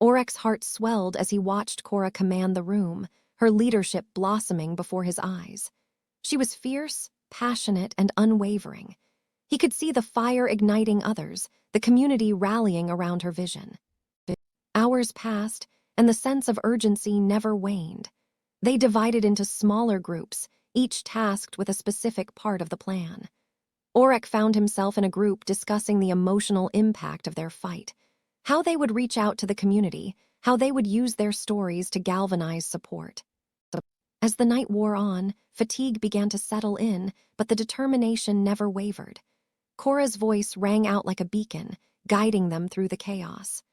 Aurek's heart swelled as he watched Cora command the room, her leadership blossoming before his eyes. She was fierce, passionate, and unwavering. He could see the fire igniting others, the community rallying around her vision. Hours passed, and the sense of urgency never waned. They divided into smaller groups, each tasked with a specific part of the plan. Aurek found himself in a group discussing the emotional impact of their fight, how they would reach out to the community, how they would use their stories to galvanize support. As the night wore on, fatigue began to settle in, but the determination never wavered. Cora's voice rang out like a beacon, guiding them through the chaos.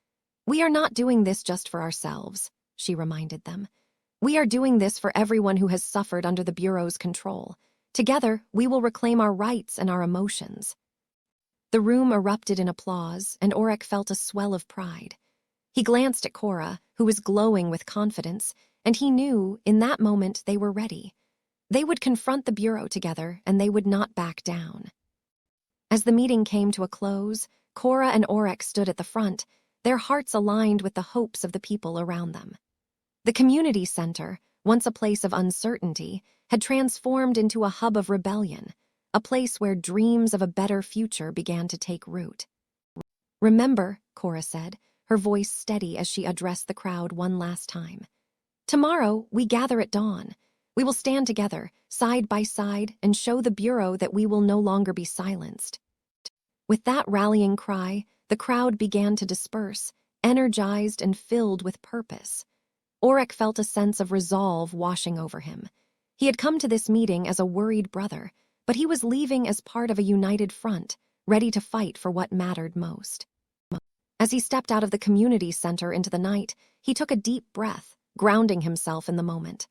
We are not doing this just for ourselves, she reminded them. We are doing this for everyone who has suffered under the Bureau's control. Together, we will reclaim our rights and our emotions. The room erupted in applause, and Aurek felt a swell of pride. He glanced at Cora, who was glowing with confidence, and he knew, in that moment, they were ready. They would confront the Bureau together, and they would not back down. As the meeting came to a close, Cora and Aurek stood at the front, their hearts aligned with the hopes of the people around them. The community center, once a place of uncertainty, had transformed into a hub of rebellion, a place where dreams of a better future began to take root. Remember, Cora said, her voice steady as she addressed the crowd one last time. Tomorrow, we gather at dawn. We will stand together, side by side, and show the Bureau that we will no longer be silenced. With that rallying cry, the crowd began to disperse, energized and filled with purpose. Aurek felt a sense of resolve washing over him. He had come to this meeting as a worried brother, but he was leaving as part of a united front, ready to fight for what mattered most. As he stepped out of the community center into the night, he took a deep breath, grounding himself in the moment.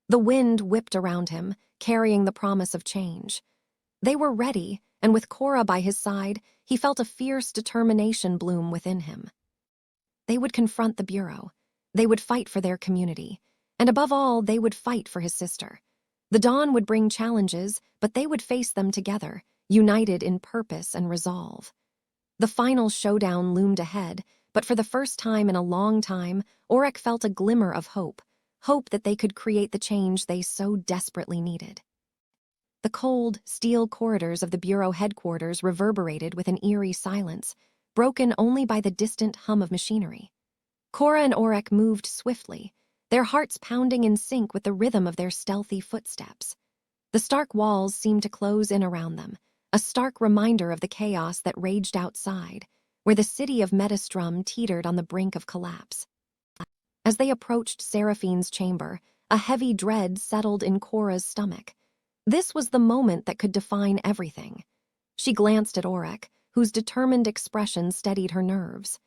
The wind whipped around him, carrying the promise of change. They were ready, and with Cora by his side, he felt a fierce determination bloom within him. They would confront the Bureau. They would fight for their community. And above all, they would fight for his sister. The dawn would bring challenges, but they would face them together, united in purpose and resolve. The final showdown loomed ahead, but for the first time in a long time, Aurek felt a glimmer of hope that they could create the change they so desperately needed. The cold, steel corridors of the Bureau headquarters reverberated with an eerie silence, broken only by the distant hum of machinery. Cora and Aurek moved swiftly, their hearts pounding in sync with the rhythm of their stealthy footsteps. The stark walls seemed to close in around them, a stark reminder of the chaos that raged outside, where the city of Metastrum teetered on the brink of collapse. As they approached Seraphine's chamber, a heavy dread settled in Cora's stomach. This was the moment that could define everything. She glanced at Aurek, whose determined expression steadied her nerves.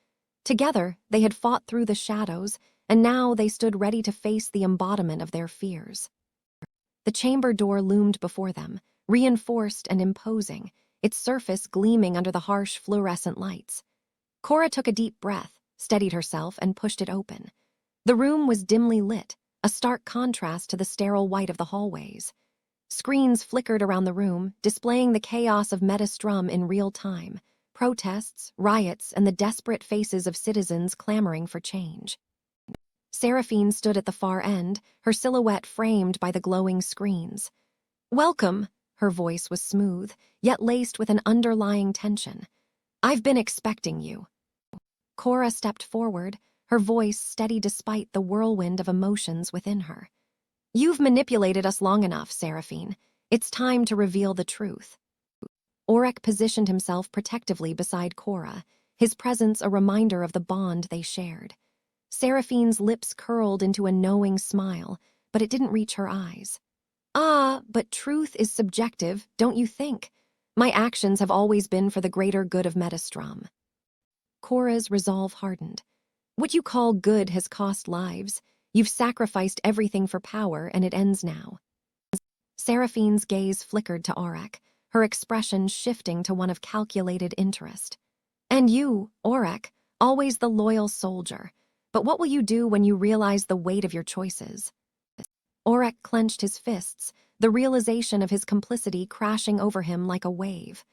Together, they had fought through the shadows, and now they stood ready to face the embodiment of their fears. The chamber door loomed before them, reinforced and imposing, its surface gleaming under the harsh fluorescent lights. Cora took a deep breath, steadied herself, and pushed it open. The room was dimly lit, a stark contrast to the sterile white of the hallways. Screens flickered around the room, displaying the chaos of Metastrum in real time, protests, riots, and the desperate faces of citizens clamoring for change. Seraphine stood at the far end, her silhouette framed by the glowing screens. "Welcome," her voice was smooth, yet laced with an underlying tension. "I've been expecting you." Cora stepped forward, her voice steady despite the whirlwind of emotions within her. "You've manipulated us long enough, Seraphine. It's time to reveal the truth." Aurek positioned himself protectively beside Cora, his presence a reminder of the bond they shared. Seraphine's lips curled into a knowing smile, but it didn't reach her eyes. "Ah, but truth is subjective, don't you think? My actions have always been for the greater good of Metastrum." Cora's resolve hardened. "What you call good has cost lives. You've sacrificed everything for power, and it ends now." Seraphine's gaze flickered to Aurek, her expression shifting to one of calculated interest. "And you, Aurek, always the loyal soldier. But what will you do when you realize the weight of your choices?" Aurek clenched his fists, the realization of his complicity crashing over him like a wave.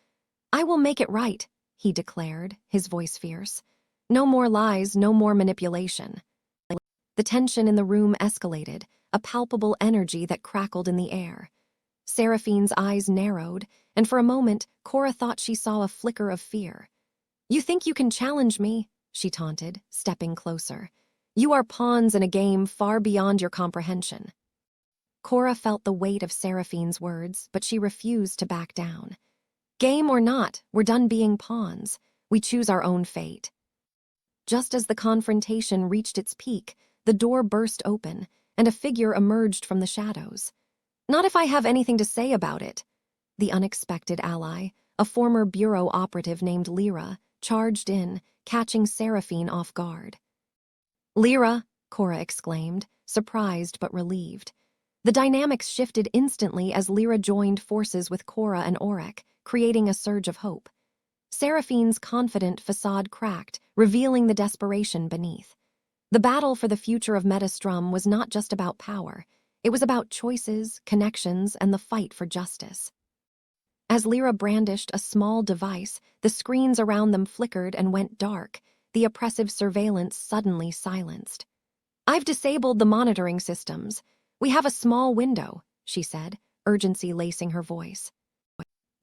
"I will make it right," he declared, his voice fierce. "No more lies, no more manipulation." The tension in the room escalated, a palpable energy that crackled in the air. Seraphine's eyes narrowed, and for a moment, Cora thought she saw a flicker of fear. "You think you can challenge me?" she taunted, stepping closer. "You are pawns in a game far beyond your comprehension." Cora felt the weight of Seraphine's words, but she refused to back down. "Game or not, we're done being pawns. We choose our own fate." Just as the confrontation reached its peak, the door burst open, and a figure emerged from the shadows. "Not if I have anything to say about it." The unexpected ally, a former Bureau operative named Lyra, charged in, catching Seraphine off guard. "Lyra," Cora exclaimed, surprised but relieved. The dynamics shifted instantly as Lyra joined forces with Cora and Aurek, creating a surge of hope. Seraphine's confident facade cracked, revealing the desperation beneath. The battle for the future of Metastrum was not just about power. It was about choices, connections, and the fight for justice. As Lyra brandished a small device, the screens around them flickered and went dark, the oppressive surveillance suddenly silenced. "I've disabled the monitoring systems. We have a small window," she said, urgency lacing her voice.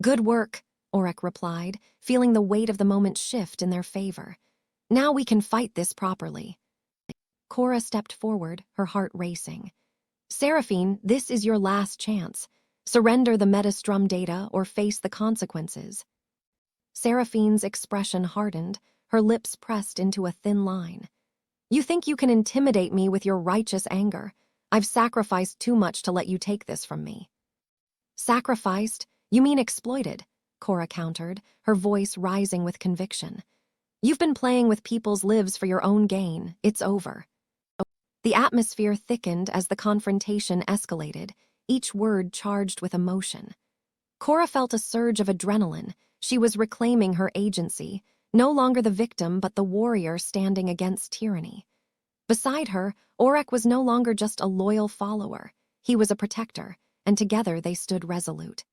"Good work," Aurek replied, feeling the weight of the moment shift in their favor. "Now we can fight this properly." Cora stepped forward, her heart racing. "Seraphine, this is your last chance. Surrender the Metastrum data or face the consequences." Seraphine's expression hardened, her lips pressed into a thin line. "You think you can intimidate me with your righteous anger? I've sacrificed too much to let you take this from me." "Sacrificed? You mean exploited," Cora countered, her voice rising with conviction. "You've been playing with people's lives for your own gain. It's over." The atmosphere thickened as the confrontation escalated, each word charged with emotion. Cora felt a surge of adrenaline. She was reclaiming her agency, no longer the victim but the warrior standing against tyranny. Beside her, Aurek was no longer just a loyal follower. He was a protector, and together they stood resolute.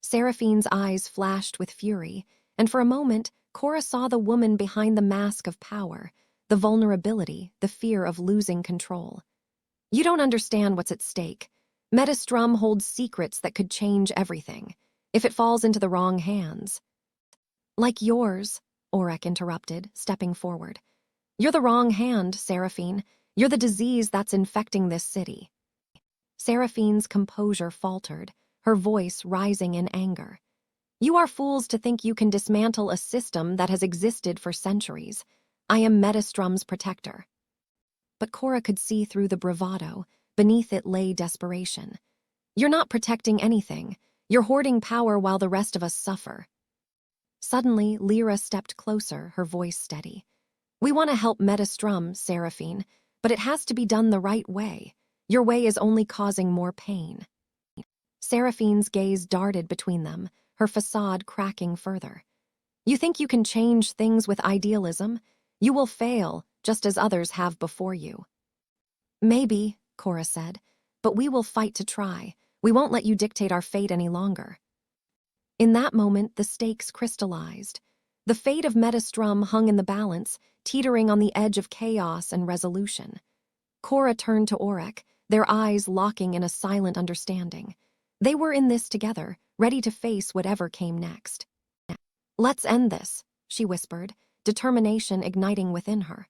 Seraphine's eyes flashed with fury, and for a moment, Cora saw the woman behind the mask of power, the vulnerability, the fear of losing control. "You don't understand what's at stake. Metastrum holds secrets that could change everything, if it falls into the wrong hands." "Like yours," Aurek interrupted, stepping forward. "You're the wrong hand, Seraphine. You're the disease that's infecting this city." Seraphine's composure faltered, her voice rising in anger. "You are fools to think you can dismantle a system that has existed for centuries. I am Metastrum's protector." But Cora could see through the bravado. Beneath it lay desperation. "You're not protecting anything. You're hoarding power while the rest of us suffer." Suddenly, Lyra stepped closer, her voice steady. "We want to help Metastrum, Seraphine, but it has to be done the right way. Your way is only causing more pain." Seraphine's gaze darted between them, her facade cracking further. "You think you can change things with idealism? You will fail, just as others have before you." "Maybe," Cora said, "but we will fight to try. We won't let you dictate our fate any longer." In that moment, the stakes crystallized. The fate of Metastrum hung in the balance, teetering on the edge of chaos and resolution. Cora turned to Aurek, their eyes locking in a silent understanding. They were in this together, ready to face whatever came next. "Let's end this," she whispered, determination igniting within her.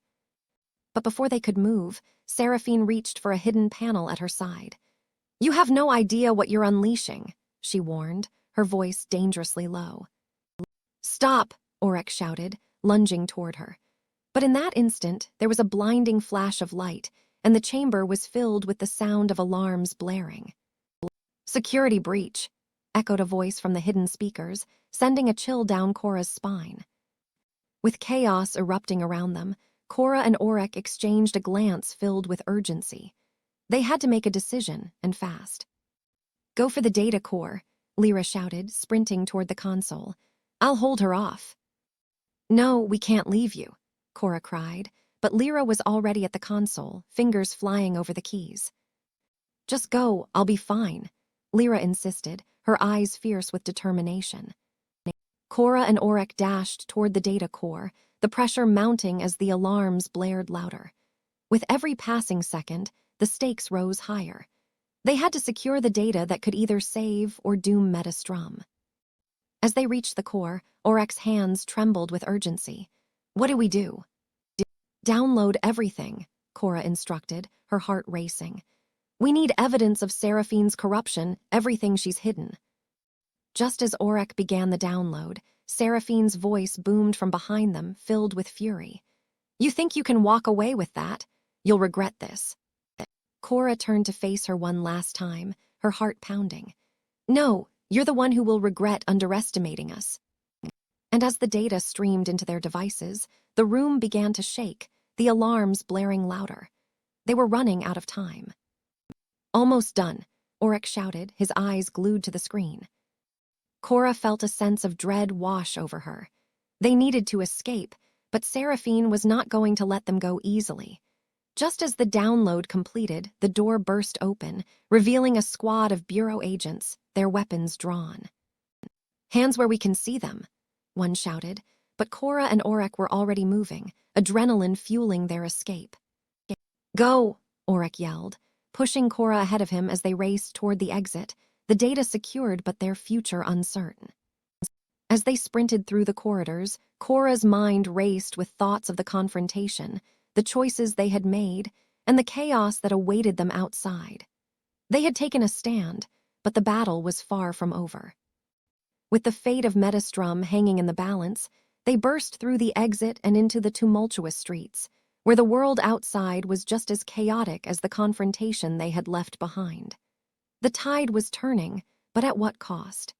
But before they could move, Seraphine reached for a hidden panel at her side. "You have no idea what you're unleashing," she warned, her voice dangerously low. "Stop!" Aurek shouted, lunging toward her. But in that instant, there was a blinding flash of light, and the chamber was filled with the sound of alarms blaring. "Security breach," echoed a voice from the hidden speakers, sending a chill down Cora's spine. With chaos erupting around them, Cora and Aurek exchanged a glance filled with urgency. They had to make a decision, and fast. "Go for the data core," Lyra shouted, sprinting toward the console. "I'll hold her off." "No, we can't leave you," Cora cried, but Lyra was already at the console, fingers flying over the keys. "Just go, I'll be fine," Lyra insisted, her eyes fierce with determination. Cora and Aurek dashed toward the data core, the pressure mounting as the alarms blared louder. With every passing second, the stakes rose higher. They had to secure the data that could either save or doom Metastrum. As they reached the core, Aurek's hands trembled with urgency. "What do we do?" "Download everything," Cora instructed, her heart racing. "We need evidence of Seraphine's corruption, everything she's hidden." Just as Aurek began the download, Seraphine's voice boomed from behind them, filled with fury. "You think you can walk away with that? You'll regret this." Cora turned to face her one last time, her heart pounding. "No, you're the one who will regret underestimating us." And as the data streamed into their devices, the room began to shake, the alarms blaring louder. They were running out of time. "Almost done," Aurek shouted, his eyes glued to the screen. Cora felt a sense of dread wash over her. They needed to escape, but Seraphine was not going to let them go easily. Just as the download completed, the door burst open, revealing a squad of Bureau agents, their weapons drawn. "Hands where we can see them," one shouted, but Cora and Aurek were already moving, adrenaline fueling their escape. "Go!" Aurek yelled, pushing Cora ahead of him as they raced toward the exit, the data secured but their future uncertain. As they sprinted through the corridors, Cora's mind raced with thoughts of the confrontation, the choices they had made, and the chaos that awaited them outside. They had taken a stand, but the battle was far from over. With the fate of Metastrum hanging in the balance, they burst through the exit and into the tumultuous streets, where the world outside was just as chaotic as the confrontation they had left behind. The tide was turning, but at what cost?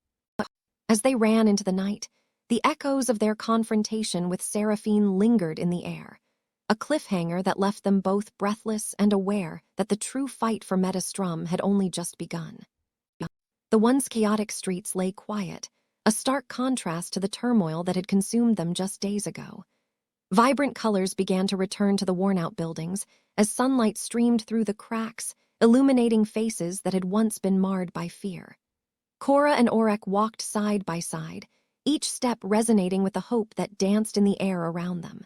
As they ran into the night, the echoes of their confrontation with Seraphine lingered in the air, a cliffhanger that left them both breathless and aware that the true fight for Metastrum had only just begun. The once chaotic streets lay quiet, a stark contrast to the turmoil that had consumed them just days ago. Vibrant colors began to return to the worn-out buildings as sunlight streamed through the cracks, illuminating faces that had once been marred by fear. Cora and Aurek walked side by side, each step resonating with the hope that danced in the air around them.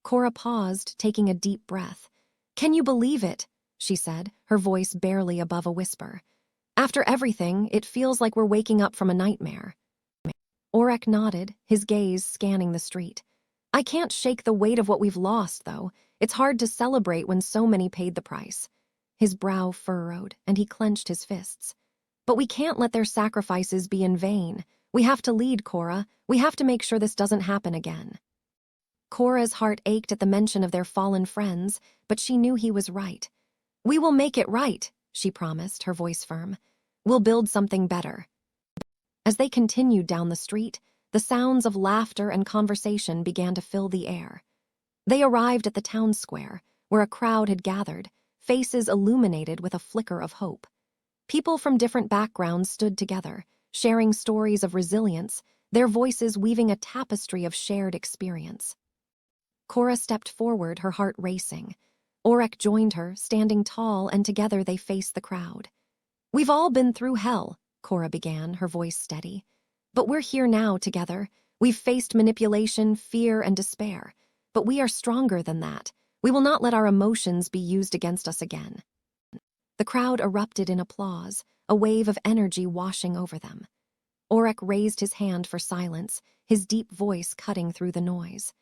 Cora paused, taking a deep breath. "Can you believe it?" she said, her voice barely above a whisper. "After everything, it feels like we're waking up from a nightmare." Aurek nodded, his gaze scanning the street. "I can't shake the weight of what we've lost, though. It's hard to celebrate when so many paid the price." His brow furrowed, and he clenched his fists. "But we can't let their sacrifices be in vain. We have to lead, Cora. We have to make sure this doesn't happen again." Cora's heart ached at the mention of their fallen friends, but she knew he was right. "We will make it right," she promised, her voice firm. "We'll build something better." As they continued down the street, the sounds of laughter and conversation began to fill the air. They arrived at the town square, where a crowd had gathered, faces illuminated with a flicker of hope. People from different backgrounds stood together, sharing stories of resilience, their voices weaving a tapestry of shared experience. Cora stepped forward, her heart racing. Aurek joined her, standing tall, and together they faced the crowd. "We've all been through hell," Cora began, her voice steady. "But we're here now together. We've faced manipulation, fear, and despair. But we are stronger than that. We will not let our emotions be used against us again." The crowd erupted in applause, a wave of energy washing over them. Aurek raised his hand for silence, his deep voice cutting through the noise.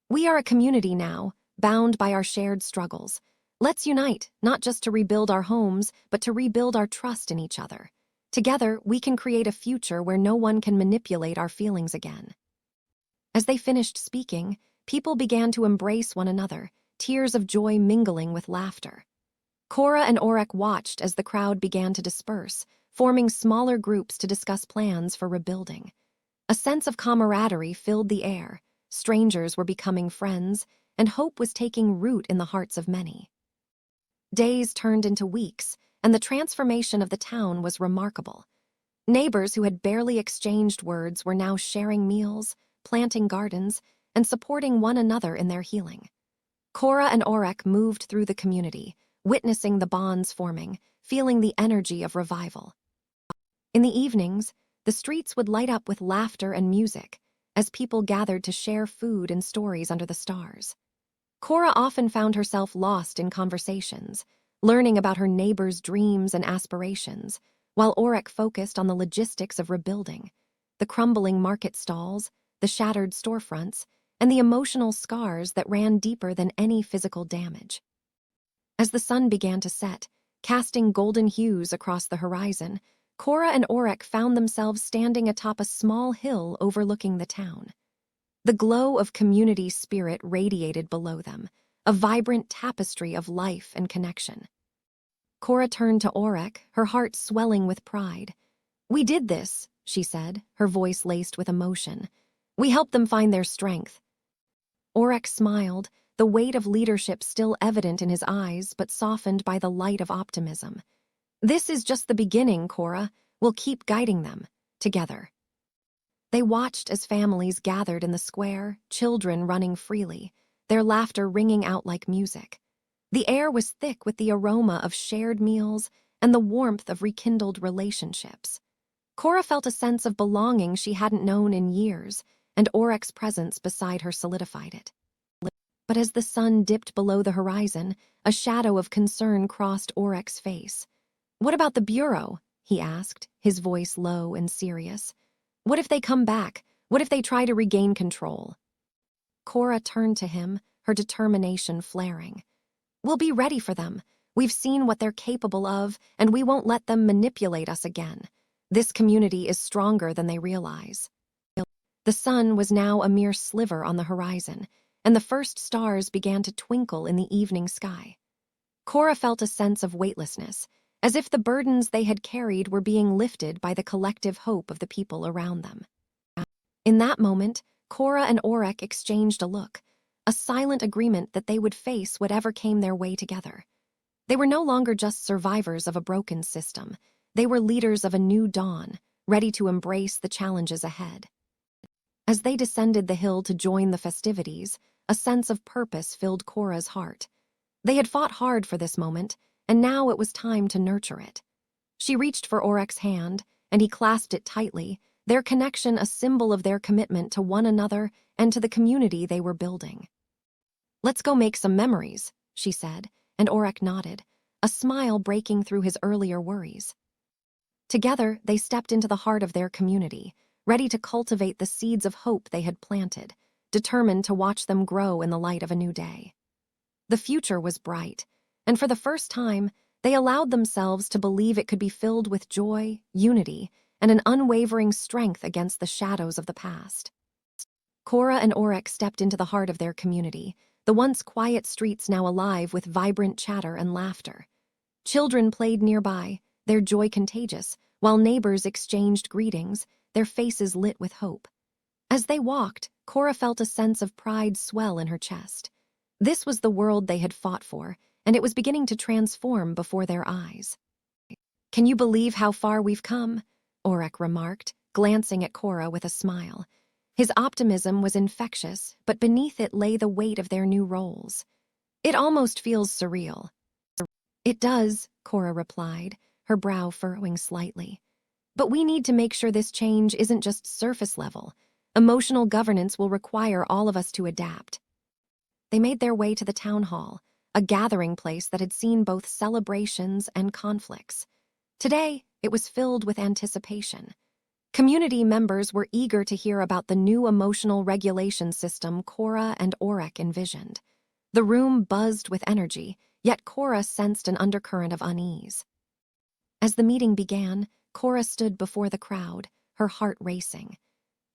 "We are a community now, bound by our shared struggles. Let's unite, not just to rebuild our homes, but to rebuild our trust in each other. Together, we can create a future where no one can manipulate our feelings again." As they finished speaking, people began to embrace one another, tears of joy mingling with laughter. Cora and Aurek watched as the crowd began to disperse, forming smaller groups to discuss plans for rebuilding. A sense of camaraderie filled the air, strangers were becoming friends, and hope was taking root in the hearts of many. Days turned into weeks, and the transformation of the town was remarkable. Neighbors who had barely exchanged words were now sharing meals, planting gardens, and supporting one another in their healing. Cora and Aurek moved through the community, witnessing the bonds forming, feeling the energy of revival. In the evenings, the streets would light up with laughter and music, as people gathered to share food and stories under the stars. Cora often found herself lost in conversations, learning about her neighbors' dreams and aspirations, while Aurek focused on the logistics of rebuilding, the crumbling market stalls, the shattered storefronts, and the emotional scars that ran deeper than any physical damage. As the sun began to set, casting golden hues across the horizon, Cora and Aurek found themselves standing atop a small hill overlooking the town. The glow of community spirit radiated below them, a vibrant tapestry of life and connection. Cora turned to Aurek, her heart swelling with pride. "We did this," she said, her voice laced with emotion. "We helped them find their strength." Aurek smiled, the weight of leadership still evident in his eyes but softened by the light of optimism. "This is just the beginning, Cora. We'll keep guiding them, together." They watched as families gathered in the square, children running freely, their laughter ringing out like music. The air was thick with the aroma of shared meals and the warmth of rekindled relationships. Cora felt a sense of belonging she hadn't known in years, and Aurek's presence beside her solidified it. But as the sun dipped below the horizon, a shadow of concern crossed Aurek's face. "What about the Bureau?" he asked, his voice low and serious. "What if they come back? What if they try to regain control?" Cora turned to him, her determination flaring. "We'll be ready for them. We've seen what they're capable of, and we won't let them manipulate us again. This community is stronger than they realize." The sun was now a mere sliver on the horizon, and the first stars began to twinkle in the evening sky. Cora felt a sense of weightlessness, as if the burdens they had carried were being lifted by the collective hope of the people around them. In that moment, Cora and Aurek exchanged a look, a silent agreement that they would face whatever came their way together. They were no longer just survivors of a broken system. They were leaders of a new dawn, ready to embrace the challenges ahead. As they descended the hill to join the festivities, a sense of purpose filled Cora's heart. They had fought hard for this moment, and now it was time to nurture it. She reached for Aurek's hand, and he clasped it tightly, their connection a symbol of their commitment to one another and to the community they were building. "Let's go make some memories," she said, and Aurek nodded, a smile breaking through his earlier worries. Together, they stepped into the heart of their community, ready to cultivate the seeds of hope they had planted, determined to watch them grow in the light of a new day. The future was bright, and for the first time, they allowed themselves to believe it could be filled with joy, unity, and an unwavering strength against the shadows of the past. Cora and Aurek stepped into the heart of their community, the once quiet streets now alive with vibrant chatter and laughter. Children played nearby, their joy contagious, while neighbors exchanged greetings, their faces lit with hope. As they walked, Cora felt a sense of pride swell in her chest. This was the world they had fought for, and it was beginning to transform before their eyes. "Can you believe how far we've come?" Aurek remarked, glancing at Cora with a smile. His optimism was infectious, but beneath it lay the weight of their new roles. "It almost feels surreal." "It does," Cora replied, her brow furrowing slightly. "But we need to make sure this change isn't just surface level. Emotional governance will require all of us to adapt." They made their way to the town hall, a gathering place that had seen both celebrations and conflicts. Today, it was filled with anticipation. Community members were eager to hear about the new emotional regulation system Cora and Aurek envisioned. The room buzzed with energy, yet Cora sensed an undercurrent of unease. As the meeting began, Cora stood before the crowd, her heart racing.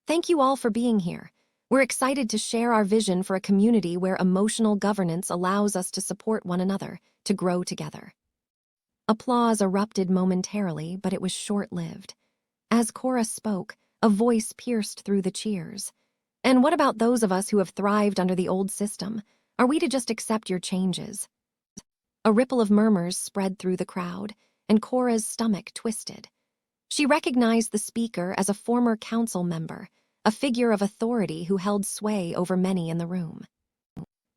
"Thank you all for being here. We're excited to share our vision for a community where emotional governance allows us to support one another, to grow together." Applause erupted momentarily, but it was short-lived. As Cora spoke, a voice pierced through the cheers. "And what about those of us who have thrived under the old system? Are we to just accept your changes?" A ripple of murmurs spread through the crowd, and Cora's stomach twisted. She recognized the speaker as a former council member, a figure of authority who held sway over many in the room.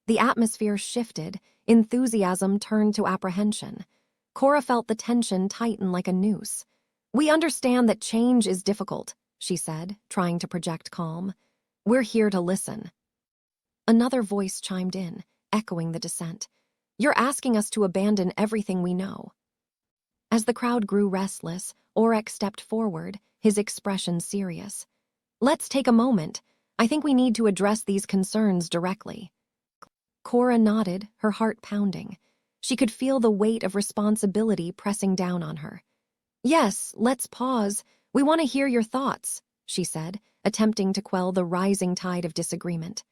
The atmosphere shifted, enthusiasm turned to apprehension. Cora felt the tension tighten like a noose. "We understand that change is difficult," she said, trying to project calm. "We're here to listen." Another voice chimed in, echoing the dissent. "You're asking us to abandon everything we know." As the crowd grew restless, Aurek stepped forward, his expression serious. "Let's take a moment. I think we need to address these concerns directly." Cora nodded, her heart pounding. She could feel the weight of responsibility pressing down on her. "Yes, let's pause. We want to hear your thoughts," she said, attempting to quell the rising tide of disagreement.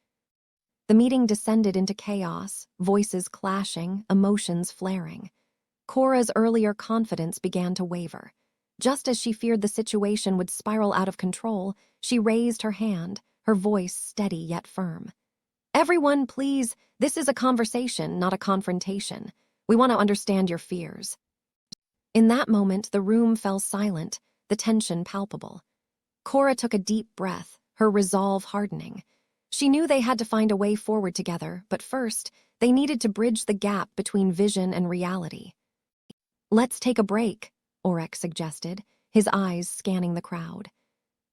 The meeting descended into chaos, voices clashing, emotions flaring. Cora's earlier confidence began to waver. Just as she feared the situation would spiral out of control, she raised her hand, her voice steady yet firm. "Everyone, please, this is a conversation, not a confrontation. We want to understand your fears." In that moment, the room fell silent, the tension palpable. Cora took a deep breath, her resolve hardening. She knew they had to find a way forward together, but first, they needed to bridge the gap between vision and reality. "Let's take a break," Aurek suggested, his eyes scanning the crowd.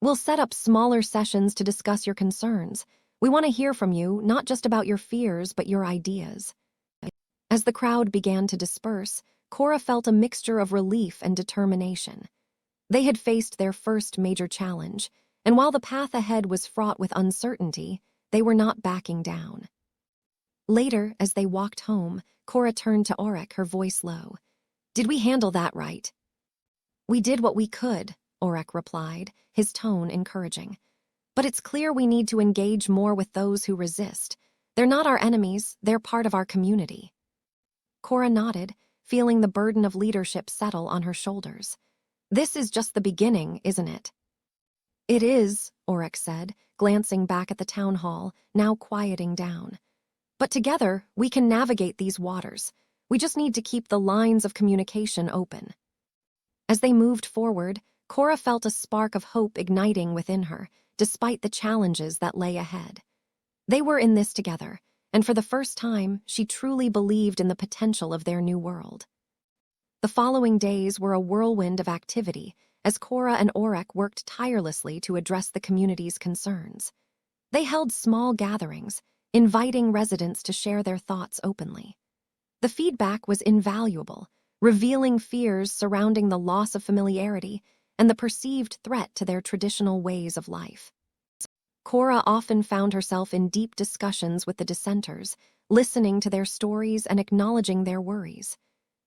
"We'll set up smaller sessions to discuss your concerns. We want to hear from you, not just about your fears, but your ideas." As the crowd began to disperse, Cora felt a mixture of relief and determination. They had faced their first major challenge, and while the path ahead was fraught with uncertainty, they were not backing down. Later, as they walked home, Cora turned to Aurek, her voice low. "Did we handle that right?" "We did what we could," Aurek replied, his tone encouraging. "But it's clear we need to engage more with those who resist. They're not our enemies, they're part of our community. Cora nodded, feeling the burden of leadership settle on her shoulders. This is just the beginning, isn't it? It is, Aurek said, glancing back at the town hall, now quieting down. But together, we can navigate these waters. We just need to keep the lines of communication open. As they moved forward, Cora felt a spark of hope igniting within her, despite the challenges that lay ahead. They were in this together, and for the first time, she truly believed in the potential of their new world. The following days were a whirlwind of activity, as Cora and Aurek worked tirelessly to address the community's concerns. They held small gatherings, inviting residents to share their thoughts openly. The feedback was invaluable, revealing fears surrounding the loss of familiarity and the perceived threat to their traditional ways of life. Cora often found herself in deep discussions with the dissenters, listening to their stories and acknowledging their worries.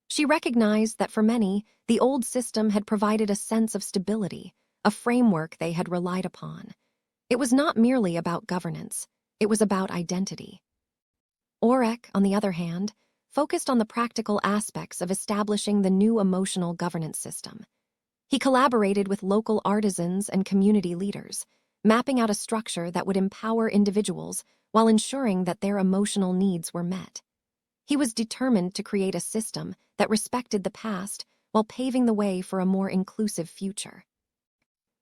She recognized that for many, the old system had provided a sense of stability, a framework they had relied upon. It was not merely about governance, it was about identity. Aurek, on the other hand, focused on the practical aspects of establishing the new emotional governance system. He collaborated with local artisans and community leaders, mapping out a structure that would empower individuals while ensuring that their emotional needs were met. He was determined to create a system that respected the past while paving the way for a more inclusive future.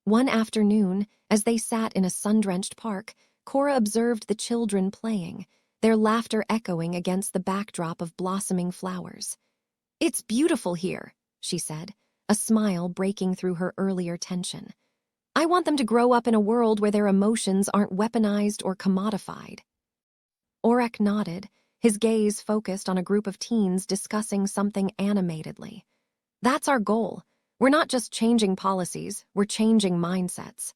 One afternoon, as they sat in a sun-drenched park, Cora observed the children playing, their laughter echoing against the backdrop of blossoming flowers. "It's beautiful here," she said, a smile breaking through her earlier tension. "I want them to grow up in a world where their emotions aren't weaponized or commodified." Aurek nodded, his gaze focused on a group of teens discussing something animatedly. "That's our goal. We're not just changing policies, we're changing mindsets."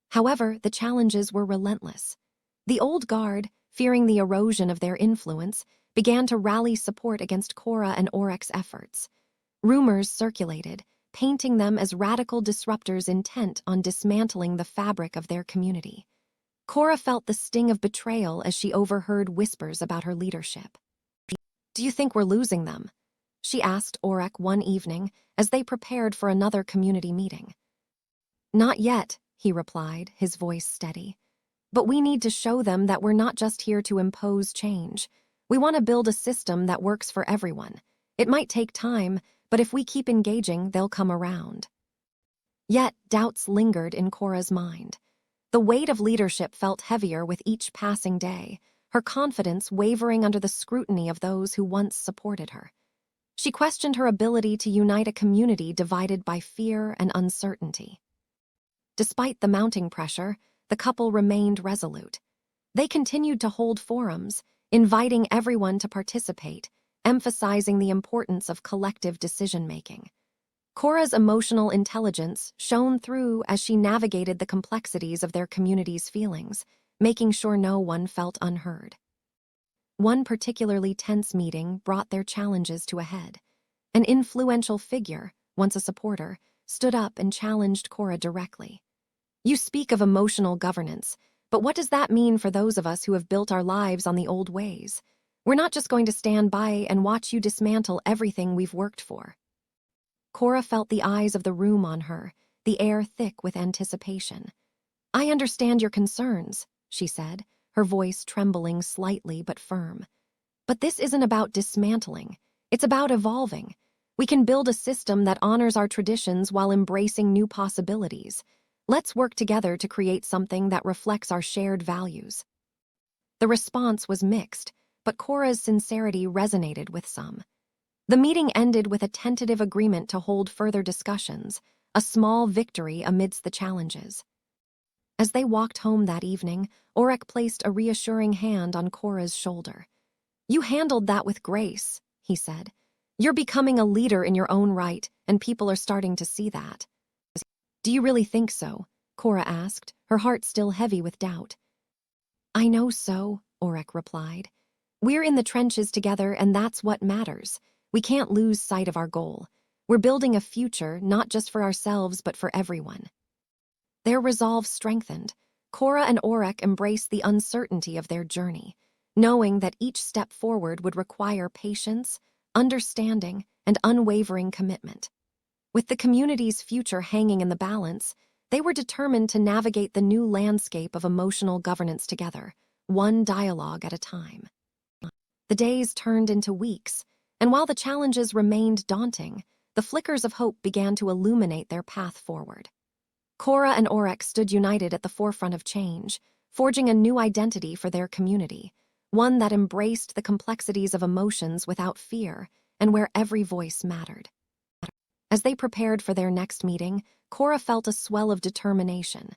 However, the challenges were relentless. The old guard, fearing the erosion of their influence, began to rally support against Cora and Aurek's efforts. Rumors circulated, painting them as radical disruptors intent on dismantling the fabric of their community. Cora felt the sting of betrayal as she overheard whispers about her leadership. "Do you think we're losing them?" she asked Aurek one evening as they prepared for another community meeting. "Not yet," he replied, his voice steady. "But we need to show them that we're not just here to impose change. We want to build a system that works for everyone. It might take time, but if we keep engaging, they'll come around." Yet, doubts lingered in Cora's mind. The weight of leadership felt heavier with each passing day, her confidence wavering under the scrutiny of those who once supported her. She questioned her ability to unite a community divided by fear and uncertainty. Despite the mounting pressure, the couple remained resolute. They continued to hold forums, inviting everyone to participate, emphasizing the importance of collective decision-making. Cora's emotional intelligence shone through as she navigated the complexities of their community's feelings, making sure no one felt unheard. One particularly tense meeting brought their challenges to a head. An influential figure, once a supporter, stood up and challenged Cora directly. "You speak of emotional governance, but what does that mean for those of us who have built our lives on the old ways? We're not just going to stand by and watch you dismantle everything we've worked for." Cora felt the eyes of the room on her, the air thick with anticipation. "I understand your concerns," she said, her voice trembling slightly but firm. "But this isn't about dismantling. It's about evolving. We can build a system that honors our traditions while embracing new possibilities. Let's work together to create something that reflects our shared values." The response was mixed, but Cora's sincerity resonated with some. The meeting ended with a tentative agreement to hold further discussions, a small victory amidst the challenges. As they walked home that evening, Aurek placed a reassuring hand on Cora's shoulder. "You handled that with grace," he said. "You're becoming a leader in your own right, and people are starting to see that." "Do you really think so?" Cora asked, her heart still heavy with doubt. "I know so," Aurek replied. "We're in the trenches together, and that's what matters. We can't lose sight of our goal. We're building a future not just for ourselves but for everyone." Their resolve strengthened. Cora and Aurek embraced the uncertainty of their journey. knowing that each step forward would require patience, understanding, and unwavering commitment. With the community's future hanging in the balance, they were determined to navigate the new landscape of emotional governance together, one dialogue at a time. The days turned into weeks, and while the challenges remained daunting, the flickers of hope began to illuminate their path forward. Cora and Aurek stood united at the forefront of change, forging a new identity for their community, one that embraced the complexities of emotions without fear and where every voice mattered. As they prepared for their next meeting, Cora felt a swell of determination.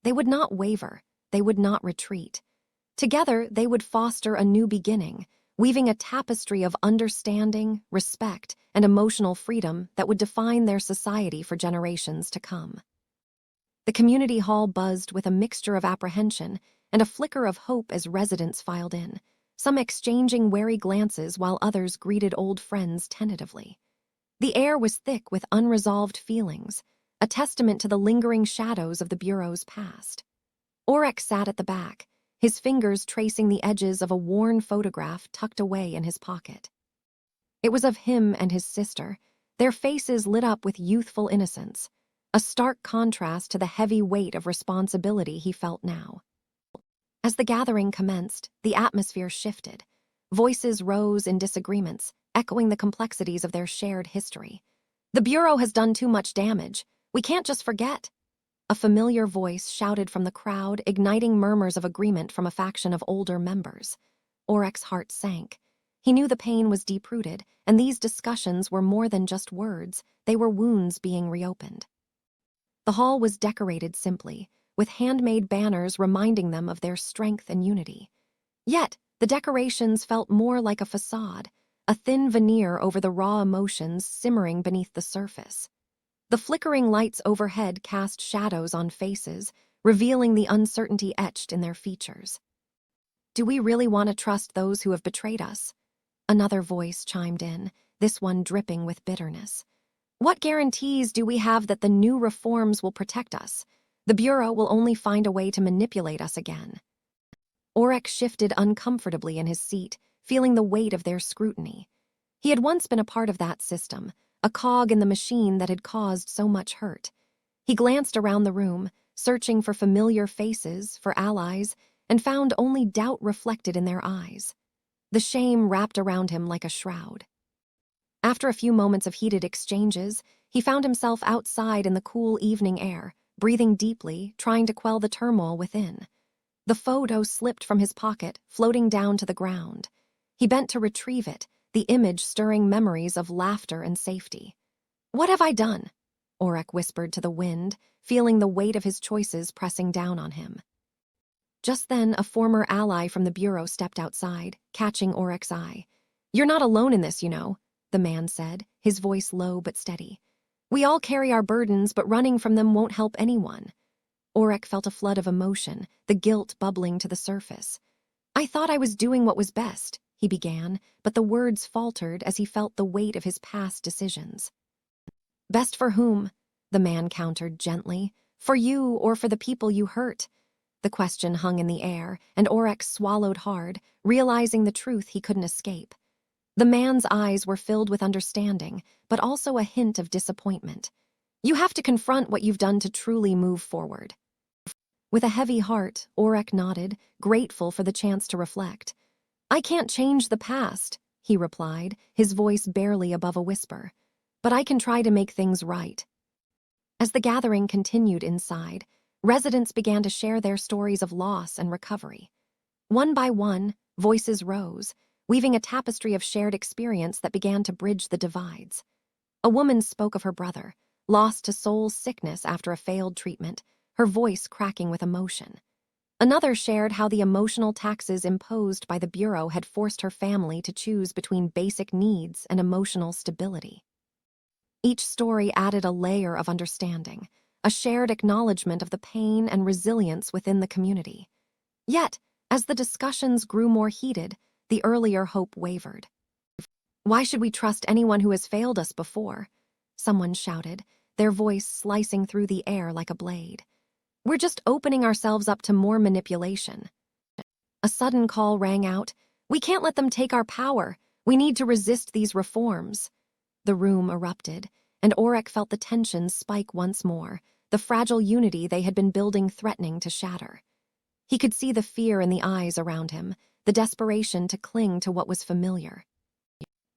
They would not waver, they would not retreat. Together, they would foster a new beginning, weaving a tapestry of understanding, respect, and emotional freedom that would define their society for generations to come. The community hall buzzed with a mixture of apprehension and a flicker of hope as residents filed in, some exchanging wary glances while others greeted old friends tentatively. The air was thick with unresolved feelings, a testament to the lingering shadows of the Bureau's past. Aurek sat at the back, his fingers tracing the edges of a worn photograph tucked away in his pocket. It was of him and his sister, their faces lit up with youthful innocence, a stark contrast to the heavy weight of responsibility he felt now. As the gathering commenced, the atmosphere shifted. Voices rose in disagreements, echoing the complexities of their shared history. "The Bureau has done too much damage. We can't just forget." A familiar voice shouted from the crowd, igniting murmurs of agreement from a faction of older members. Aurek's heart sank. He knew the pain was deep-rooted, and these discussions were more than just words, they were wounds being reopened. The hall was decorated simply, with handmade banners reminding them of their strength and unity. Yet, the decorations felt more like a facade, a thin veneer over the raw emotions simmering beneath the surface. The flickering lights overhead cast shadows on faces, revealing the uncertainty etched in their features. "Do we really want to trust those who have betrayed us?" Another voice chimed in, this one dripping with bitterness. "What guarantees do we have that the new reforms will protect us? The Bureau will only find a way to manipulate us again." Aurek shifted uncomfortably in his seat, feeling the weight of their scrutiny. He had once been a part of that system, a cog in the machine that had caused so much hurt. He glanced around the room, searching for familiar faces, for allies, and found only doubt reflected in their eyes. The shame wrapped around him like a shroud. After a few moments of heated exchanges, he found himself outside in the cool evening air, breathing deeply, trying to quell the turmoil within. The photo slipped from his pocket, floating down to the ground. He bent to retrieve it, the image stirring memories of laughter and safety. "What have I done?" Aurek whispered to the wind, feeling the weight of his choices pressing down on him. Just then, a former ally from the Bureau stepped outside, catching Aurek's eye. "You're not alone in this, you know," the man said, his voice low but steady. "We all carry our burdens, but running from them won't help anyone." Aurek felt a flood of emotion, the guilt bubbling to the surface. "I thought I was doing what was best," he began, but the words faltered as he felt the weight of his past decisions. "Best for whom?" the man countered gently. "For you or for the people you hurt?" The question hung in the air, and Aurek swallowed hard, realizing the truth he couldn't escape. The man's eyes were filled with understanding, but also a hint of disappointment. "You have to confront what you've done to truly move forward." With a heavy heart, Aurek nodded, grateful for the chance to reflect. "I can't change the past," he replied, his voice barely above a whisper. "But I can try to make things right." As the gathering continued inside, residents began to share their stories of loss and recovery. One by one, voices rose, weaving a tapestry of shared experience that began to bridge the divides. A woman spoke of her brother, lost to soul sickness after a failed treatment, her voice cracking with emotion. Another shared how the emotional taxes imposed by the Bureau had forced her family to choose between basic needs and emotional stability. Each story added a layer of understanding, a shared acknowledgement of the pain and resilience within the community. Yet, as the discussions grew more heated, the earlier hope wavered. "Why should we trust anyone who has failed us before?" someone shouted, their voice slicing through the air like a blade. "We're just opening ourselves up to more manipulation." A sudden call rang out. "We can't let them take our power. We need to resist these reforms." The room erupted, and Aurek felt the tensions spike once more, the fragile unity they had been building threatening to shatter. He could see the fear in the eyes around him, the desperation to cling to what was familiar.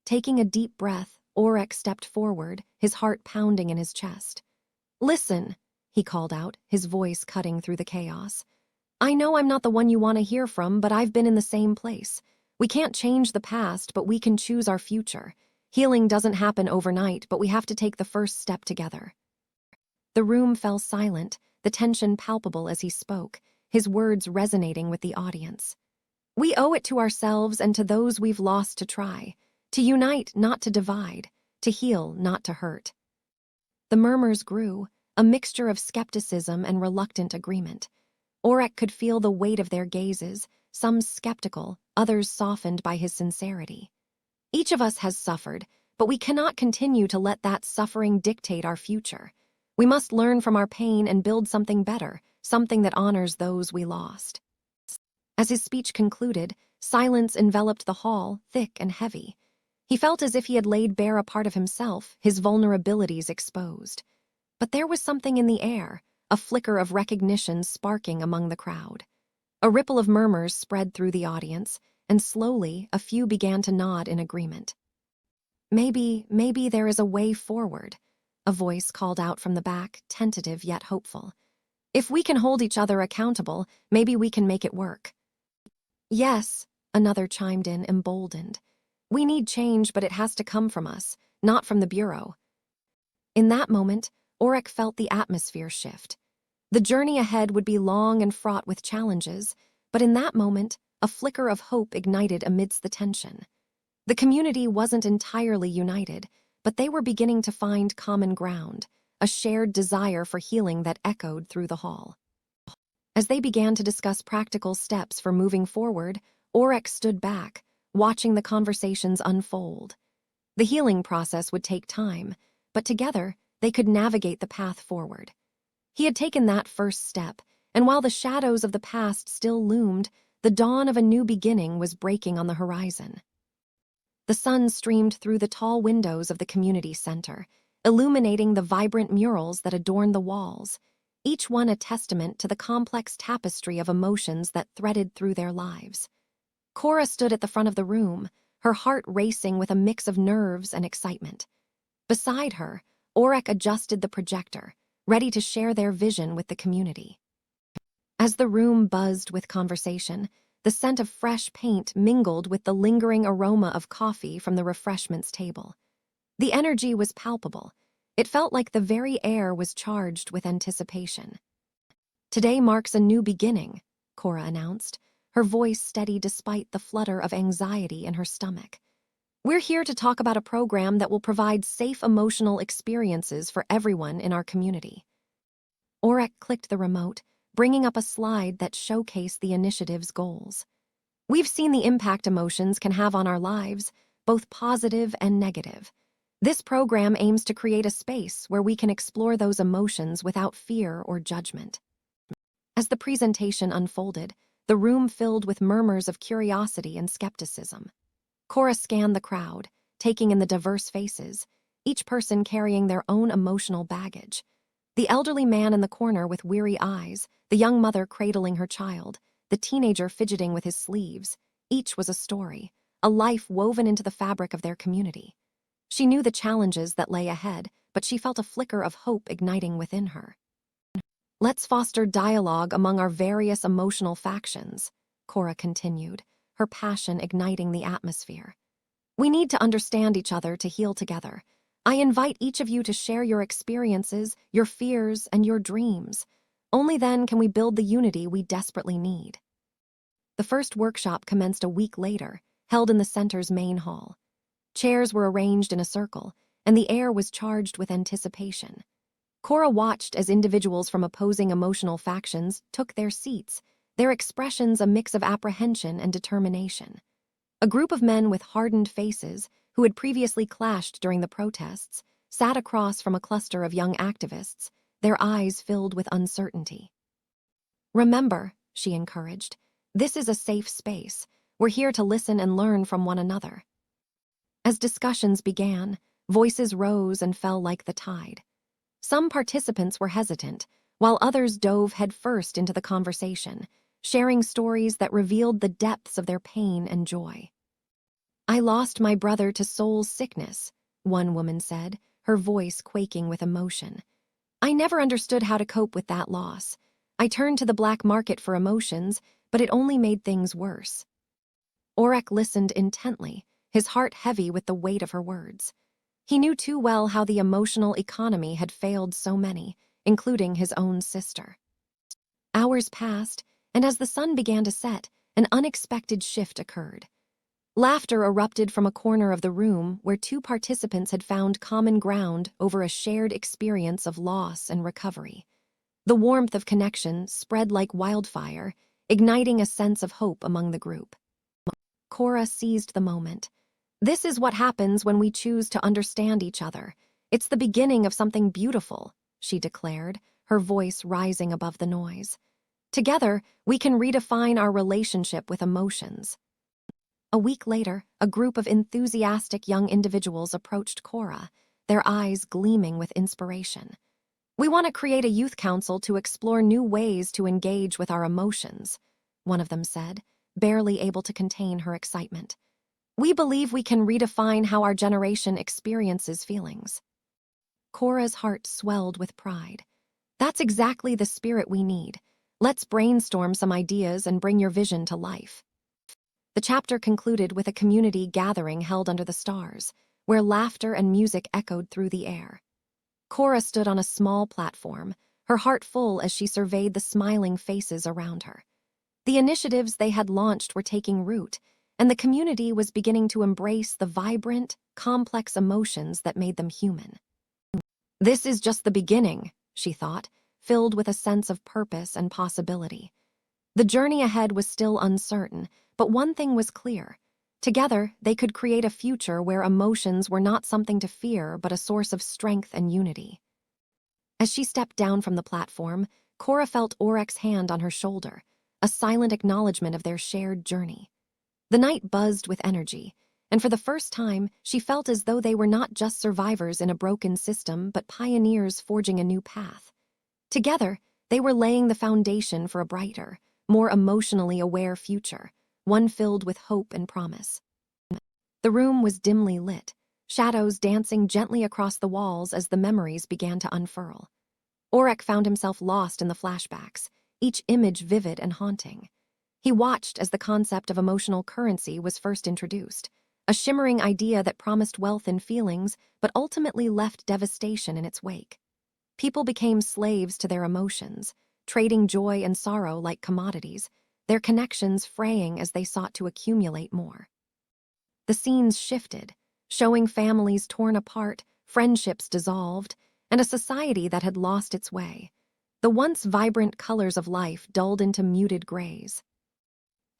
Taking a deep breath, Aurek stepped forward, his heart pounding in his chest. "Listen," he called out, his voice cutting through the chaos. "I know I'm not the one you want to hear from, but I've been in the same place. We can't change the past, but we can choose our future. Healing doesn't happen overnight, but we have to take the first step together." The room fell silent, the tension palpable as he spoke, his words resonating with the audience. "We owe it to ourselves and to those we've lost to try. To unite, not to divide. To heal, not to hurt." The murmurs grew, a mixture of skepticism and reluctant agreement. Aurek could feel the weight of their gazes, some skeptical, others softened by his sincerity. Each of us has suffered, but we cannot continue to let that suffering dictate our future. We must learn from our pain and build something better, something that honors those we lost. As his speech concluded, silence enveloped the hall, thick and heavy. He felt as if he had laid bare a part of himself, his vulnerabilities exposed. But there was something in the air, a flicker of recognition sparking among the crowd. A ripple of murmurs spread through the audience, and slowly a few began to nod in agreement. Maybe there is a way forward," a voice called out from the back, tentative yet hopeful. "If we can hold each other accountable, maybe we can make it work." "Yes," another chimed in, emboldened. "We need change, but it has to come from us, not from the Bureau." In that moment, Aurek felt the atmosphere shift. The journey ahead would be long and fraught with challenges, but in that moment, a flicker of hope ignited amidst the tension. The community wasn't entirely united, but they were beginning to find common ground, a shared desire for healing that echoed through the hall. As they began to discuss practical steps for moving forward, Aurek stood back, watching the conversations unfold. The healing process would take time, but together they could navigate the path forward. He had taken that first step, and while the shadows of the past still loomed, the dawn of a new beginning was breaking on the horizon. The sun streamed through the tall windows of the community center, illuminating the vibrant murals that adorned the walls, each one a testament to the complex tapestry of emotions that threaded through their lives. Cora stood at the front of the room, her heart racing with a mix of nerves and excitement. Beside her, Aurek adjusted the projector, ready to share their vision with the community. As the room buzzed with conversation, the scent of fresh paint mingled with the lingering aroma of coffee from the refreshments table. The energy was palpable. It felt like the very air was charged with anticipation. "Today marks a new beginning," Cora announced, her voice steady despite the flutter of anxiety in her stomach. "We're here to talk about a program that will provide safe emotional experiences for everyone in our community." Aurek clicked the remote, bringing up a slide that showcased the initiative's goals. "We've seen the impact emotions can have on our lives, both positive and negative. This program aims to create a space where we can explore those emotions without fear or judgment." As the presentation unfolded, the room filled with murmurs of curiosity and skepticism. Cora scanned the crowd, taking in the diverse faces, each person carrying their own emotional baggage. The elderly man in the corner with weary eyes, the young mother cradling her child, the teenager fidgeting with his sleeves, each was a story, a life woven into the fabric of their community. She knew the challenges that lay ahead, but she felt a flicker of hope igniting within her. "Let's foster dialogue among our various emotional factions," Cora continued, her passion igniting the atmosphere. "We need to understand each other to heal together. I invite each of you to share your experiences, your fears, and your dreams. Only then can we build the unity we desperately need." The first workshop commenced a week later, held in the center's main hall. Chairs were arranged in a circle, and the air was charged with anticipation. Cora watched as individuals from opposing emotional factions took their seats, their expressions a mix of apprehension and determination. A group of men with hardened faces, who had previously clashed during the protests, sat across from a cluster of young activists, their eyes filled with uncertainty. "Remember," she encouraged, This is a safe space. We're here to listen and learn from one another. As discussions began, voices rose and fell like the tide. Some participants were hesitant, while others dove headfirst into the conversation, sharing stories that revealed the depths of their pain and joy. "I lost my brother to soul sickness," one woman said, her voice quaking with emotion. "I never understood how to cope with that loss. I turned to the black market for emotions, but it only made things worse." Aurek listened intently, his heart heavy with the weight of her words. He knew too well how the emotional economy had failed so many, including his own sister. Hours passed, and as the sun began to set, an unexpected shift occurred. Laughter erupted from a corner of the room where two participants had found common ground over a shared experience of loss and recovery. The warmth of connection spread like wildfire, igniting a sense of hope among the group. Cora seized the moment. "This is what happens when we choose to understand each other. It's the beginning of something beautiful," she declared, her voice rising above the noise. "Together, we can redefine our relationship with emotions." A week later, a group of enthusiastic young individuals approached Cora, their eyes gleaming with inspiration. "We want to create a youth council to explore new ways to engage with our emotions," one of them said, barely able to contain her excitement. "We believe we can redefine how our generation experiences feelings." Cora's heart swelled with pride. "That's exactly the spirit we need. Let's brainstorm some ideas and bring your vision to life." The chapter concluded with a community gathering held under the stars, where laughter and music echoed through the air. Cora stood on a small platform, her heart full as she surveyed the smiling faces around her. The initiatives they had launched were taking root, and the community was beginning to embrace the vibrant, complex emotions that made them human. "This is just the beginning," she thought, filled with a sense of purpose and possibility. The journey ahead was still uncertain, but one thing was clear. Together, they could create a future where emotions were not something to fear but a source of strength and unity. As she stepped down from the platform, Cora felt Aurek's hand on her shoulder, a silent acknowledgement of their shared journey. The night buzzed with energy, and for the first time, she felt as though they were not just survivors in a broken system but pioneers forging a new path. Together, they were laying the foundation for a brighter, more emotionally aware future, one filled with hope and promise. The room was dimly lit, shadows dancing gently across the walls as the memories began to unfurl. Aurek found himself lost in the flashbacks, each image vivid and haunting. He watched as the concept of emotional currency was first introduced, a shimmering idea that promised wealth in feelings but ultimately left devastation in its wake. People became slaves to their emotions, trading joy and sorrow like commodities, their connections fraying as they sought to accumulate more. The scenes shifted, showing families torn apart, friendships dissolved, and a society that had lost its way. The once vibrant colors of life dulled into muted grays.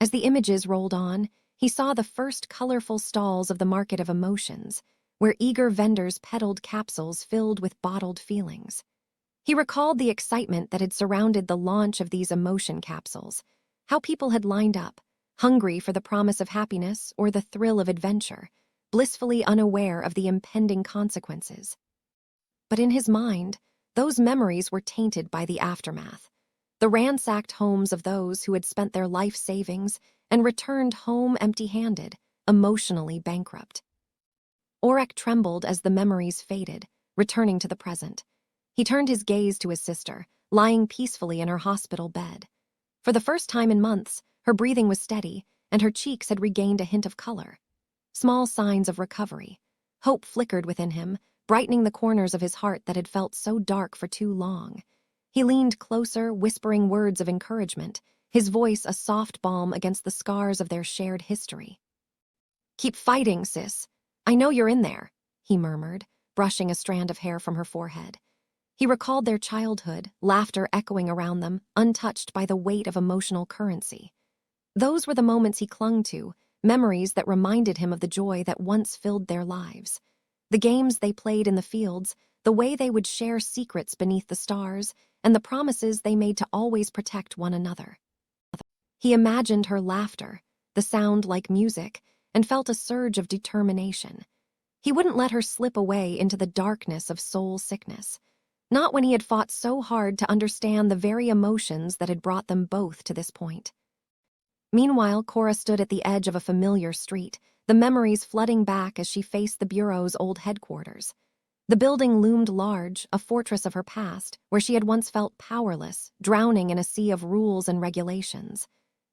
As the images rolled on, he saw the first colorful stalls of the market of emotions, where eager vendors peddled capsules filled with bottled feelings. He recalled the excitement that had surrounded the launch of these emotion capsules, how people had lined up, hungry for the promise of happiness or the thrill of adventure, blissfully unaware of the impending consequences. But in his mind, those memories were tainted by the aftermath. The ransacked homes of those who had spent their life savings and returned home empty-handed, emotionally bankrupt. Aurek trembled as the memories faded, returning to the present. He turned his gaze to his sister, lying peacefully in her hospital bed. For the first time in months, her breathing was steady, and her cheeks had regained a hint of color. Small signs of recovery. Hope flickered within him, brightening the corners of his heart that had felt so dark for too long. He leaned closer, whispering words of encouragement, his voice a soft balm against the scars of their shared history. "Keep fighting, sis. I know you're in there," he murmured, brushing a strand of hair from her forehead. He recalled their childhood, laughter echoing around them, untouched by the weight of emotional currency. Those were the moments he clung to, memories that reminded him of the joy that once filled their lives. The games they played in the fields, the way they would share secrets beneath the stars, and the promises they made to always protect one another. He imagined her laughter, the sound like music, and felt a surge of determination. He wouldn't let her slip away into the darkness of soul sickness, not when he had fought so hard to understand the very emotions that had brought them both to this point. Meanwhile, Cora stood at the edge of a familiar street, the memories flooding back as she faced the Bureau's old headquarters. The building loomed large, a fortress of her past, where she had once felt powerless, drowning in a sea of rules and regulations.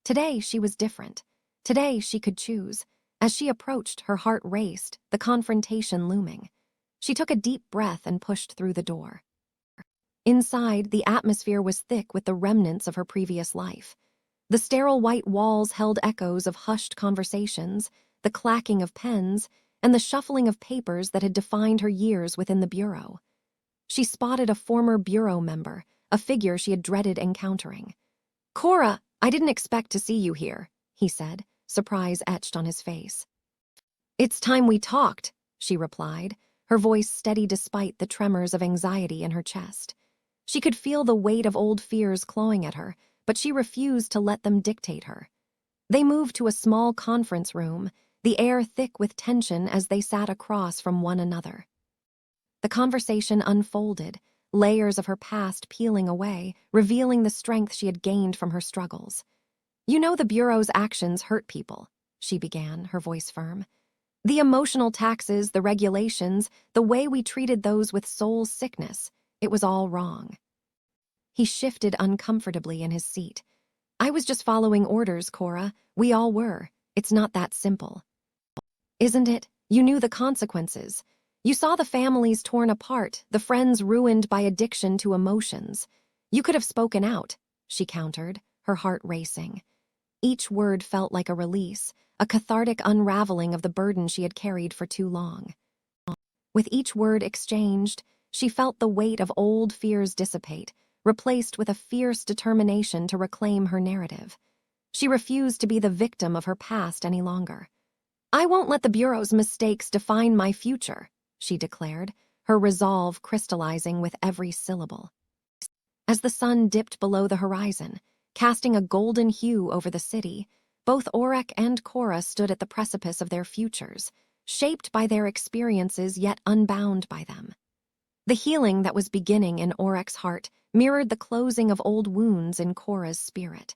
Today, she was different. Today, she could choose. As she approached, her heart raced, the confrontation looming. She took a deep breath and pushed through the door. Inside, the atmosphere was thick with the remnants of her previous life. The sterile white walls held echoes of hushed conversations, the clacking of pens, and the shuffling of papers that had defined her years within the Bureau. She spotted a former Bureau member, a figure she had dreaded encountering. "Cora, I didn't expect to see you here," he said, surprise etched on his face. "It's time we talked," she replied, her voice steady despite the tremors of anxiety in her chest. She could feel the weight of old fears clawing at her, but she refused to let them dictate her. They moved to a small conference room, the air thick with tension as they sat across from one another. The conversation unfolded, layers of her past peeling away, revealing the strength she had gained from her struggles. "You know the Bureau's actions hurt people," she began, her voice firm. "The emotional taxes, the regulations, the way we treated those with soul sickness, it was all wrong." He shifted uncomfortably in his seat. "I was just following orders, Cora. We all were. It's not that simple." "Isn't it? You knew the consequences. You saw the families torn apart, the friends ruined by addiction to emotions. You could have spoken out," she countered, her heart racing. Each word felt like a release, a cathartic unraveling of the burden she had carried for too long. With each word exchanged, she felt the weight of old fears dissipate, replaced with a fierce determination to reclaim her narrative. She refused to be the victim of her past any longer. "I won't let the Bureau's mistakes define my future," she declared, her resolve crystallizing with every syllable. As the sun dipped below the horizon, casting a golden hue over the city, both Aurek and Cora stood at the precipice of their futures, shaped by their experiences yet unbound by them. The healing that was beginning in Aurek's heart mirrored the closing of old wounds in Cora's spirit.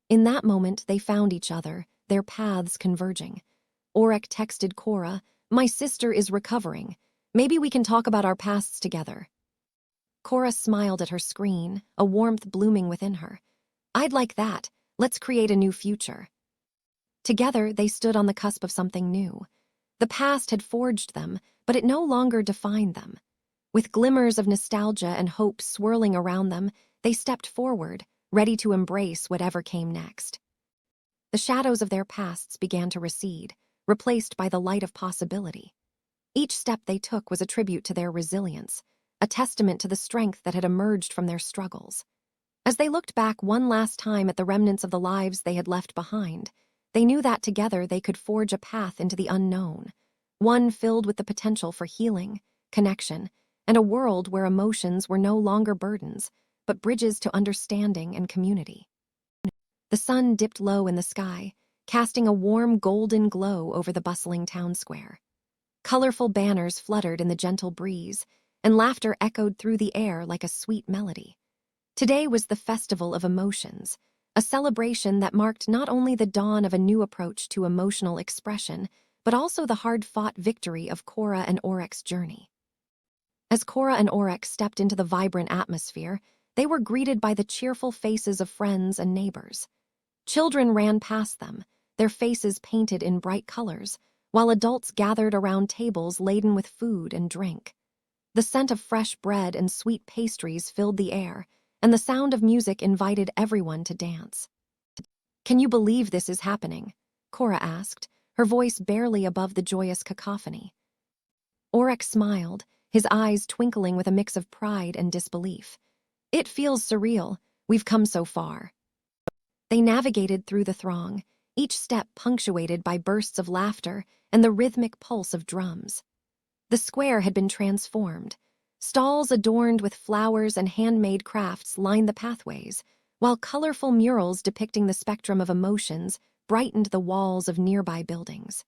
In that moment, they found each other, their paths converging. Aurek texted Cora, "My sister is recovering. Maybe we can talk about our pasts together." Cora smiled at her screen, a warmth blooming within her. "I'd like that. Let's create a new future." Together, they stood on the cusp of something new. The past had forged them, but it no longer defined them. With glimmers of nostalgia and hope swirling around them, they stepped forward, ready to embrace whatever came next. The shadows of their pasts began to recede, replaced by the light of possibility. Each step they took was a tribute to their resilience, a testament to the strength that had emerged from their struggles. As they looked back one last time at the remnants of the lives they had left behind, they knew that together they could forge a path into the unknown, one filled with the potential for healing, connection, and a world where emotions were no longer burdens, but bridges to understanding and community. The sun dipped low in the sky, casting a warm golden glow over the bustling town square. Colorful banners fluttered in the gentle breeze, and laughter echoed through the air like a sweet melody. Today was the festival of emotions, a celebration that marked not only the dawn of a new approach to emotional expression, but also the hard-fought victory of Cora and Aurek's journey. As Cora and Aurek stepped into the vibrant atmosphere, they were greeted by the cheerful faces of friends and neighbors. Children ran past them, their faces painted in bright colors, while adults gathered around tables laden with food and drink. The scent of fresh bread and sweet pastries filled the air, and the sound of music invited everyone to dance. "Can you believe this is happening?" Cora asked, her voice barely above the joyous cacophony. Aurek smiled, his eyes twinkling with a mix of pride and disbelief. "It feels surreal. We've come so far." They navigated through the throng, each step punctuated by bursts of laughter and the rhythmic pulse of drums. The square had been transformed. Stalls adorned with flowers and handmade crafts lined the pathways, while colorful murals depicting the spectrum of emotions brightened the walls of nearby buildings.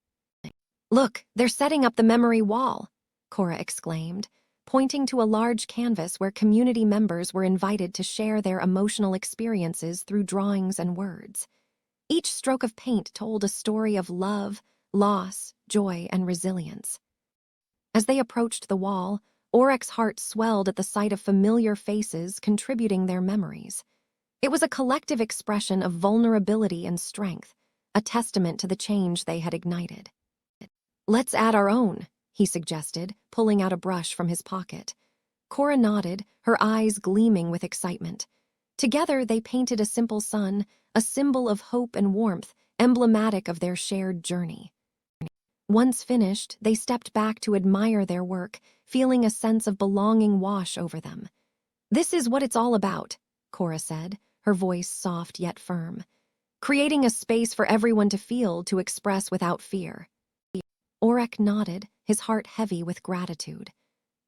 "Look, they're setting up the memory wall," Cora exclaimed, pointing to a large canvas where community members were invited to share their emotional experiences through drawings and words. Each stroke of paint told a story of love, loss, joy, and resilience. As they approached the wall, Aurek's heart swelled at the sight of familiar faces contributing their memories. It was a collective expression of vulnerability and strength, a testament to the change they had ignited. "Let's add our own," he suggested, pulling out a brush from his pocket. Cora nodded, her eyes gleaming with excitement. Together they painted a simple sun, a symbol of hope and warmth, emblematic of their shared journey. Once finished, they stepped back to admire their work, feeling a sense of belonging wash over them. "This is what it's all about," Cora said, her voice soft yet firm. "Creating a space for everyone to feel, to express without fear." Aurek nodded, his heart heavy with gratitude.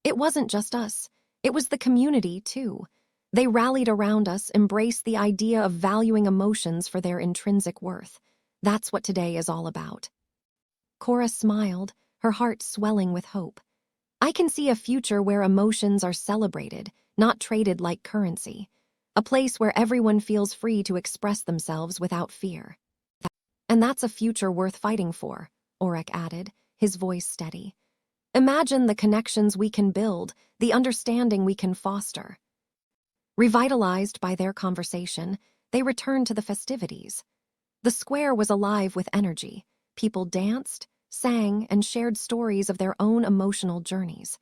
"It wasn't just us. It was the community, too. They rallied around us, embraced the idea of valuing emotions for their intrinsic worth. That's what today is all about." Cora smiled, her heart swelling with hope. "I can see a future where emotions are celebrated, not traded like currency. A place where everyone feels free to express themselves without fear." "And that's a future worth fighting for," Aurek added, his voice steady. "Imagine the connections we can build, the understanding we can foster." Revitalized by their conversation, they returned to the festivities. The square was alive with energy. People danced, sang, and shared stories of their own emotional journeys.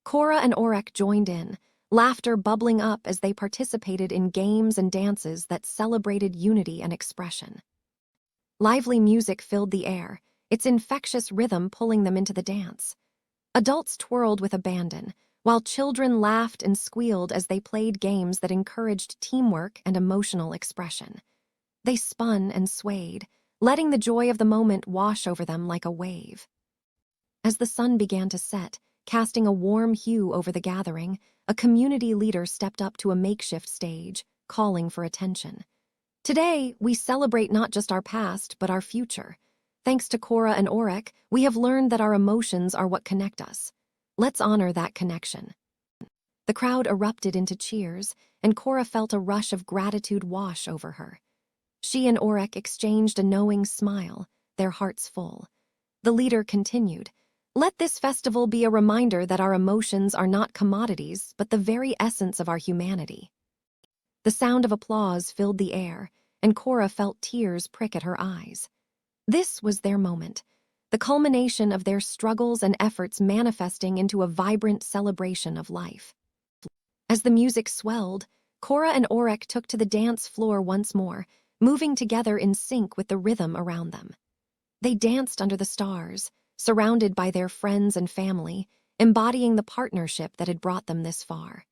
Cora and Aurek joined in, laughter bubbling up as they participated in games and dances that celebrated unity and expression. Lively music filled the air, its infectious rhythm pulling them into the dance. Adults twirled with abandon, while children laughed and squealed as they played games that encouraged teamwork and emotional expression. They spun and swayed, letting the joy of the moment wash over them like a wave. As the sun began to set, casting a warm hue over the gathering, a community leader stepped up to a makeshift stage, calling for attention. "Today, we celebrate not just our past, but our future. Thanks to Cora and Aurek, we have learned that our emotions are what connect us. Let's honor that connection." The crowd erupted into cheers, and Cora felt a rush of gratitude wash over her. She and Aurek exchanged a knowing smile, their hearts full. The leader continued, "Let this festival be a reminder that our emotions are not commodities, but the very essence of our humanity." The sound of applause filled the air, and Cora felt tears prick at her eyes. This was their moment, the culmination of their struggles and efforts manifesting into a vibrant celebration of life. As the music swelled, Cora and Aurek took to the dance floor once more, moving together in sync with the rhythm around them. They danced under the stars, surrounded by their friends and family, embodying the partnership that had brought them this far.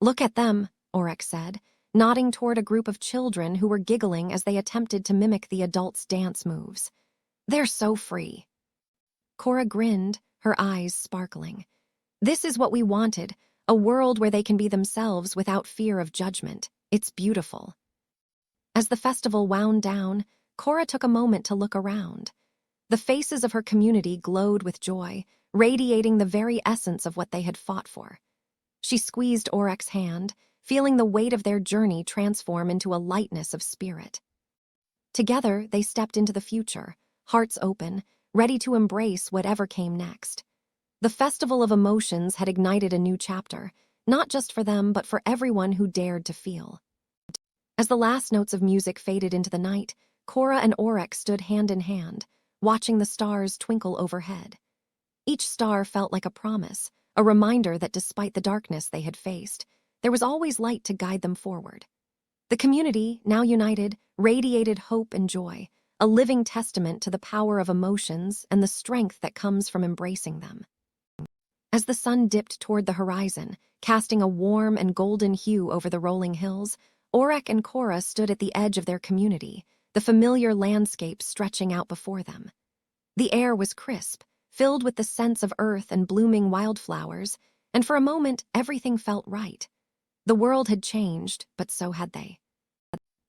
"Look at them," Aurek said, nodding toward a group of children who were giggling as they attempted to mimic the adults' dance moves. "They're so free." Cora grinned, her eyes sparkling. "This is what we wanted, a world where they can be themselves without fear of judgment. It's beautiful." As the festival wound down, Cora took a moment to look around. The faces of her community glowed with joy, radiating the very essence of what they had fought for. She squeezed Aurek's hand, feeling the weight of their journey transform into a lightness of spirit. Together, they stepped into the future, hearts open, ready to embrace whatever came next. The Festival of Emotions had ignited a new chapter, not just for them but for everyone who dared to feel. As the last notes of music faded into the night, Cora and Aurek stood hand in hand, watching the stars twinkle overhead. Each star felt like a promise, a reminder that despite the darkness they had faced, there was always light to guide them forward. The community, now united, radiated hope and joy, a living testament to the power of emotions and the strength that comes from embracing them. As the sun dipped toward the horizon, casting a warm and golden hue over the rolling hills, Aurek and Cora stood at the edge of their community, the familiar landscape stretching out before them. The air was crisp, filled with the scents of earth and blooming wildflowers, and for a moment everything felt right. The world had changed, but so had they.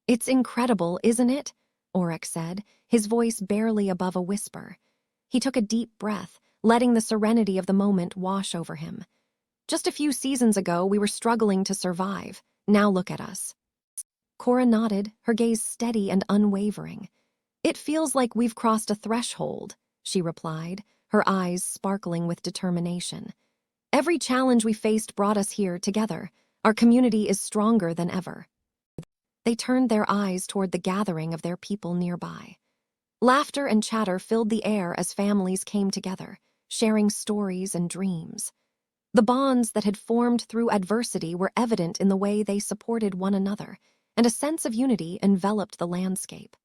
It's incredible, isn't it? Aurek said, his voice barely above a whisper. He took a deep breath, letting the serenity of the moment wash over him. Just a few seasons ago, we were struggling to survive. Now look at us. Cora nodded, her gaze steady and unwavering. It feels like we've crossed a threshold, she replied, her eyes sparkling with determination. Every challenge we faced brought us here together. Our community is stronger than ever. They turned their eyes toward the gathering of their people nearby. Laughter and chatter filled the air as families came together, sharing stories and dreams. The bonds that had formed through adversity were evident in the way they supported one another, and a sense of unity enveloped the landscape.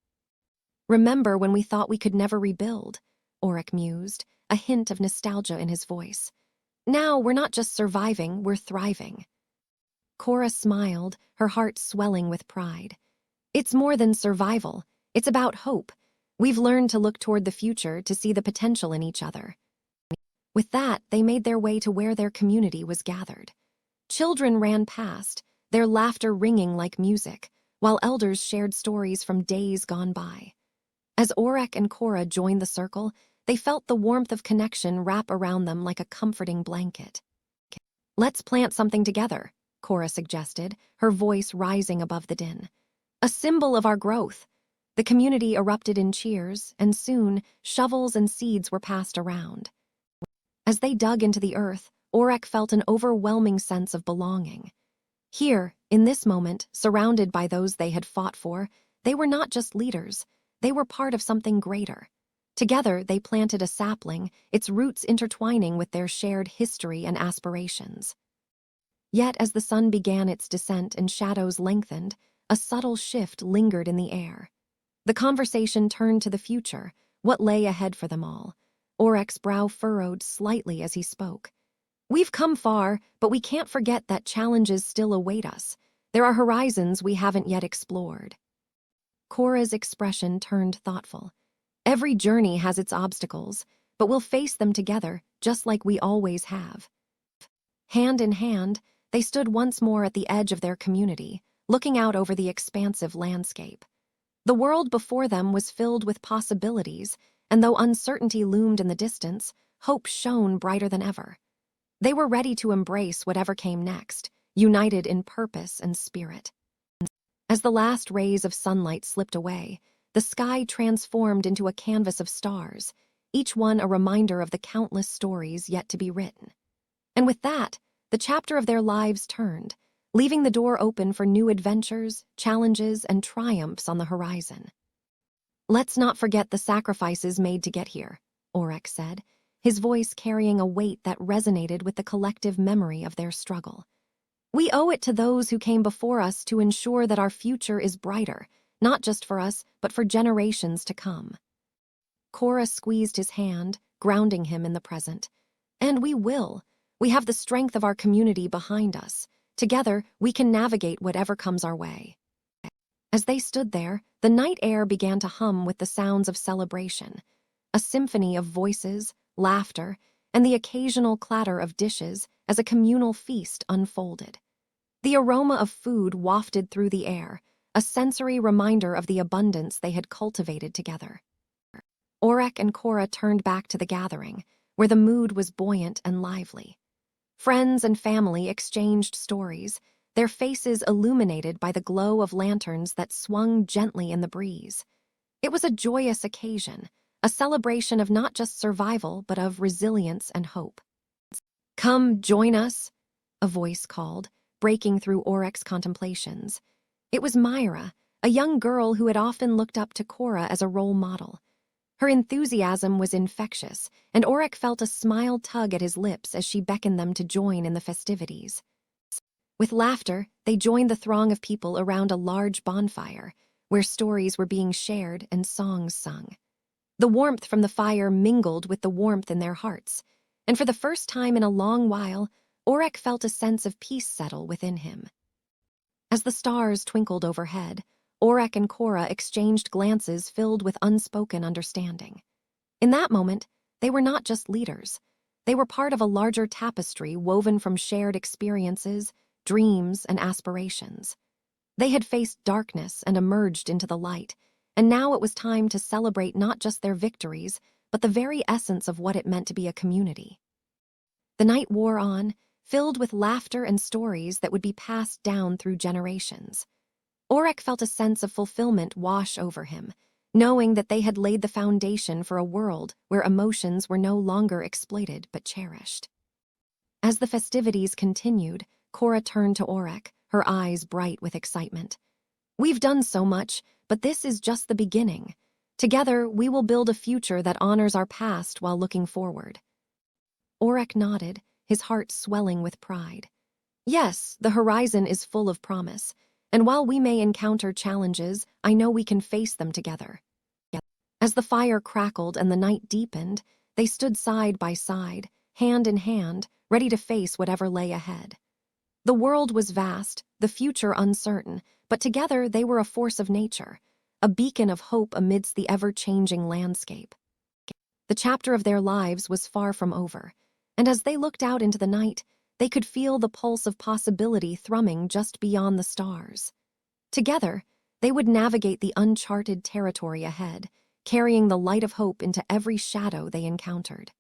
Remember when we thought we could never rebuild? Aurek mused, a hint of nostalgia in his voice. Now we're not just surviving, we're thriving. Cora smiled, her heart swelling with pride. It's more than survival, it's about hope. We've learned to look toward the future to see the potential in each other. With that, they made their way to where their community was gathered. Children ran past, their laughter ringing like music, while elders shared stories from days gone by. As Aurek and Cora joined the circle, they felt the warmth of connection wrap around them like a comforting blanket. Let's plant something together, Cora suggested, her voice rising above the din. A symbol of our growth. The community erupted in cheers, and soon, shovels and seeds were passed around. As they dug into the earth, Aurek felt an overwhelming sense of belonging. Here, in this moment, surrounded by those they had fought for, they were not just leaders, they were part of something greater. Together, they planted a sapling, its roots intertwining with their shared history and aspirations. Yet as the sun began its descent and shadows lengthened, a subtle shift lingered in the air. The conversation turned to the future, what lay ahead for them all. Aurek's brow furrowed slightly as he spoke. We've come far, but we can't forget that challenges still await us. There are horizons we haven't yet explored. Cora's expression turned thoughtful. Every journey has its obstacles, but we'll face them together, just like we always have. Hand in hand, they stood once more at the edge of their community, looking out over the expansive landscape. The world before them was filled with possibilities, and though uncertainty loomed in the distance, hope shone brighter than ever. They were ready to embrace whatever came next, united in purpose and spirit. As the last rays of sunlight slipped away, the sky transformed into a canvas of stars, each one a reminder of the countless stories yet to be written. And with that, the chapter of their lives turned, leaving the door open for new adventures, challenges, and triumphs on the horizon. Let's not forget the sacrifices made to get here, Aurek said, his voice carrying a weight that resonated with the collective memory of their struggle. We owe it to those who came before us to ensure that our future is brighter, not just for us, but for generations to come. Cora squeezed his hand, grounding him in the present. And we will. We have the strength of our community behind us. Together, we can navigate whatever comes our way. As they stood there, the night air began to hum with the sounds of celebration, a symphony of voices, laughter, and the occasional clatter of dishes as a communal feast unfolded. The aroma of food wafted through the air, a sensory reminder of the abundance they had cultivated together. Aurek and Cora turned back to the gathering, where the mood was buoyant and lively. Friends and family exchanged stories, their faces illuminated by the glow of lanterns that swung gently in the breeze. It was a joyous occasion, a celebration of not just survival but of resilience and hope. Come, join us, a voice called, breaking through Aurek's contemplations. It was Myra, a young girl who had often looked up to Cora as a role model. Her enthusiasm was infectious, and Aurek felt a smile tug at his lips as she beckoned them to join in the festivities. With laughter, they joined the throng of people around a large bonfire, where stories were being shared and songs sung. The warmth from the fire mingled with the warmth in their hearts, and for the first time in a long while, Aurek felt a sense of peace settle within him. As the stars twinkled overhead, Aurek and Cora exchanged glances filled with unspoken understanding. In that moment, they were not just leaders. They were part of a larger tapestry woven from shared experiences, dreams, and aspirations. They had faced darkness and emerged into the light, and now it was time to celebrate not just their victories, but the very essence of what it meant to be a community. The night wore on, filled with laughter and stories that would be passed down through generations. Aurek felt a sense of fulfillment wash over him, knowing that they had laid the foundation for a world where emotions were no longer exploited but cherished. As the festivities continued, Cora turned to Aurek, her eyes bright with excitement. "We've done so much, but this is just the beginning. Together, we will build a future that honors our past while looking forward." Aurek nodded, his heart swelling with pride. "Yes, the horizon is full of promise, and while we may encounter challenges, I know we can face them together." As the fire crackled and the night deepened, they stood side by side, hand in hand, ready to face whatever lay ahead. The world was vast, the future uncertain, but together they were a force of nature, a beacon of hope amidst the ever-changing landscape. The chapter of their lives was far from over, and as they looked out into the night, they could feel the pulse of possibility thrumming just beyond the stars. Together, they would navigate the uncharted territory ahead, carrying the light of hope into every shadow they encountered.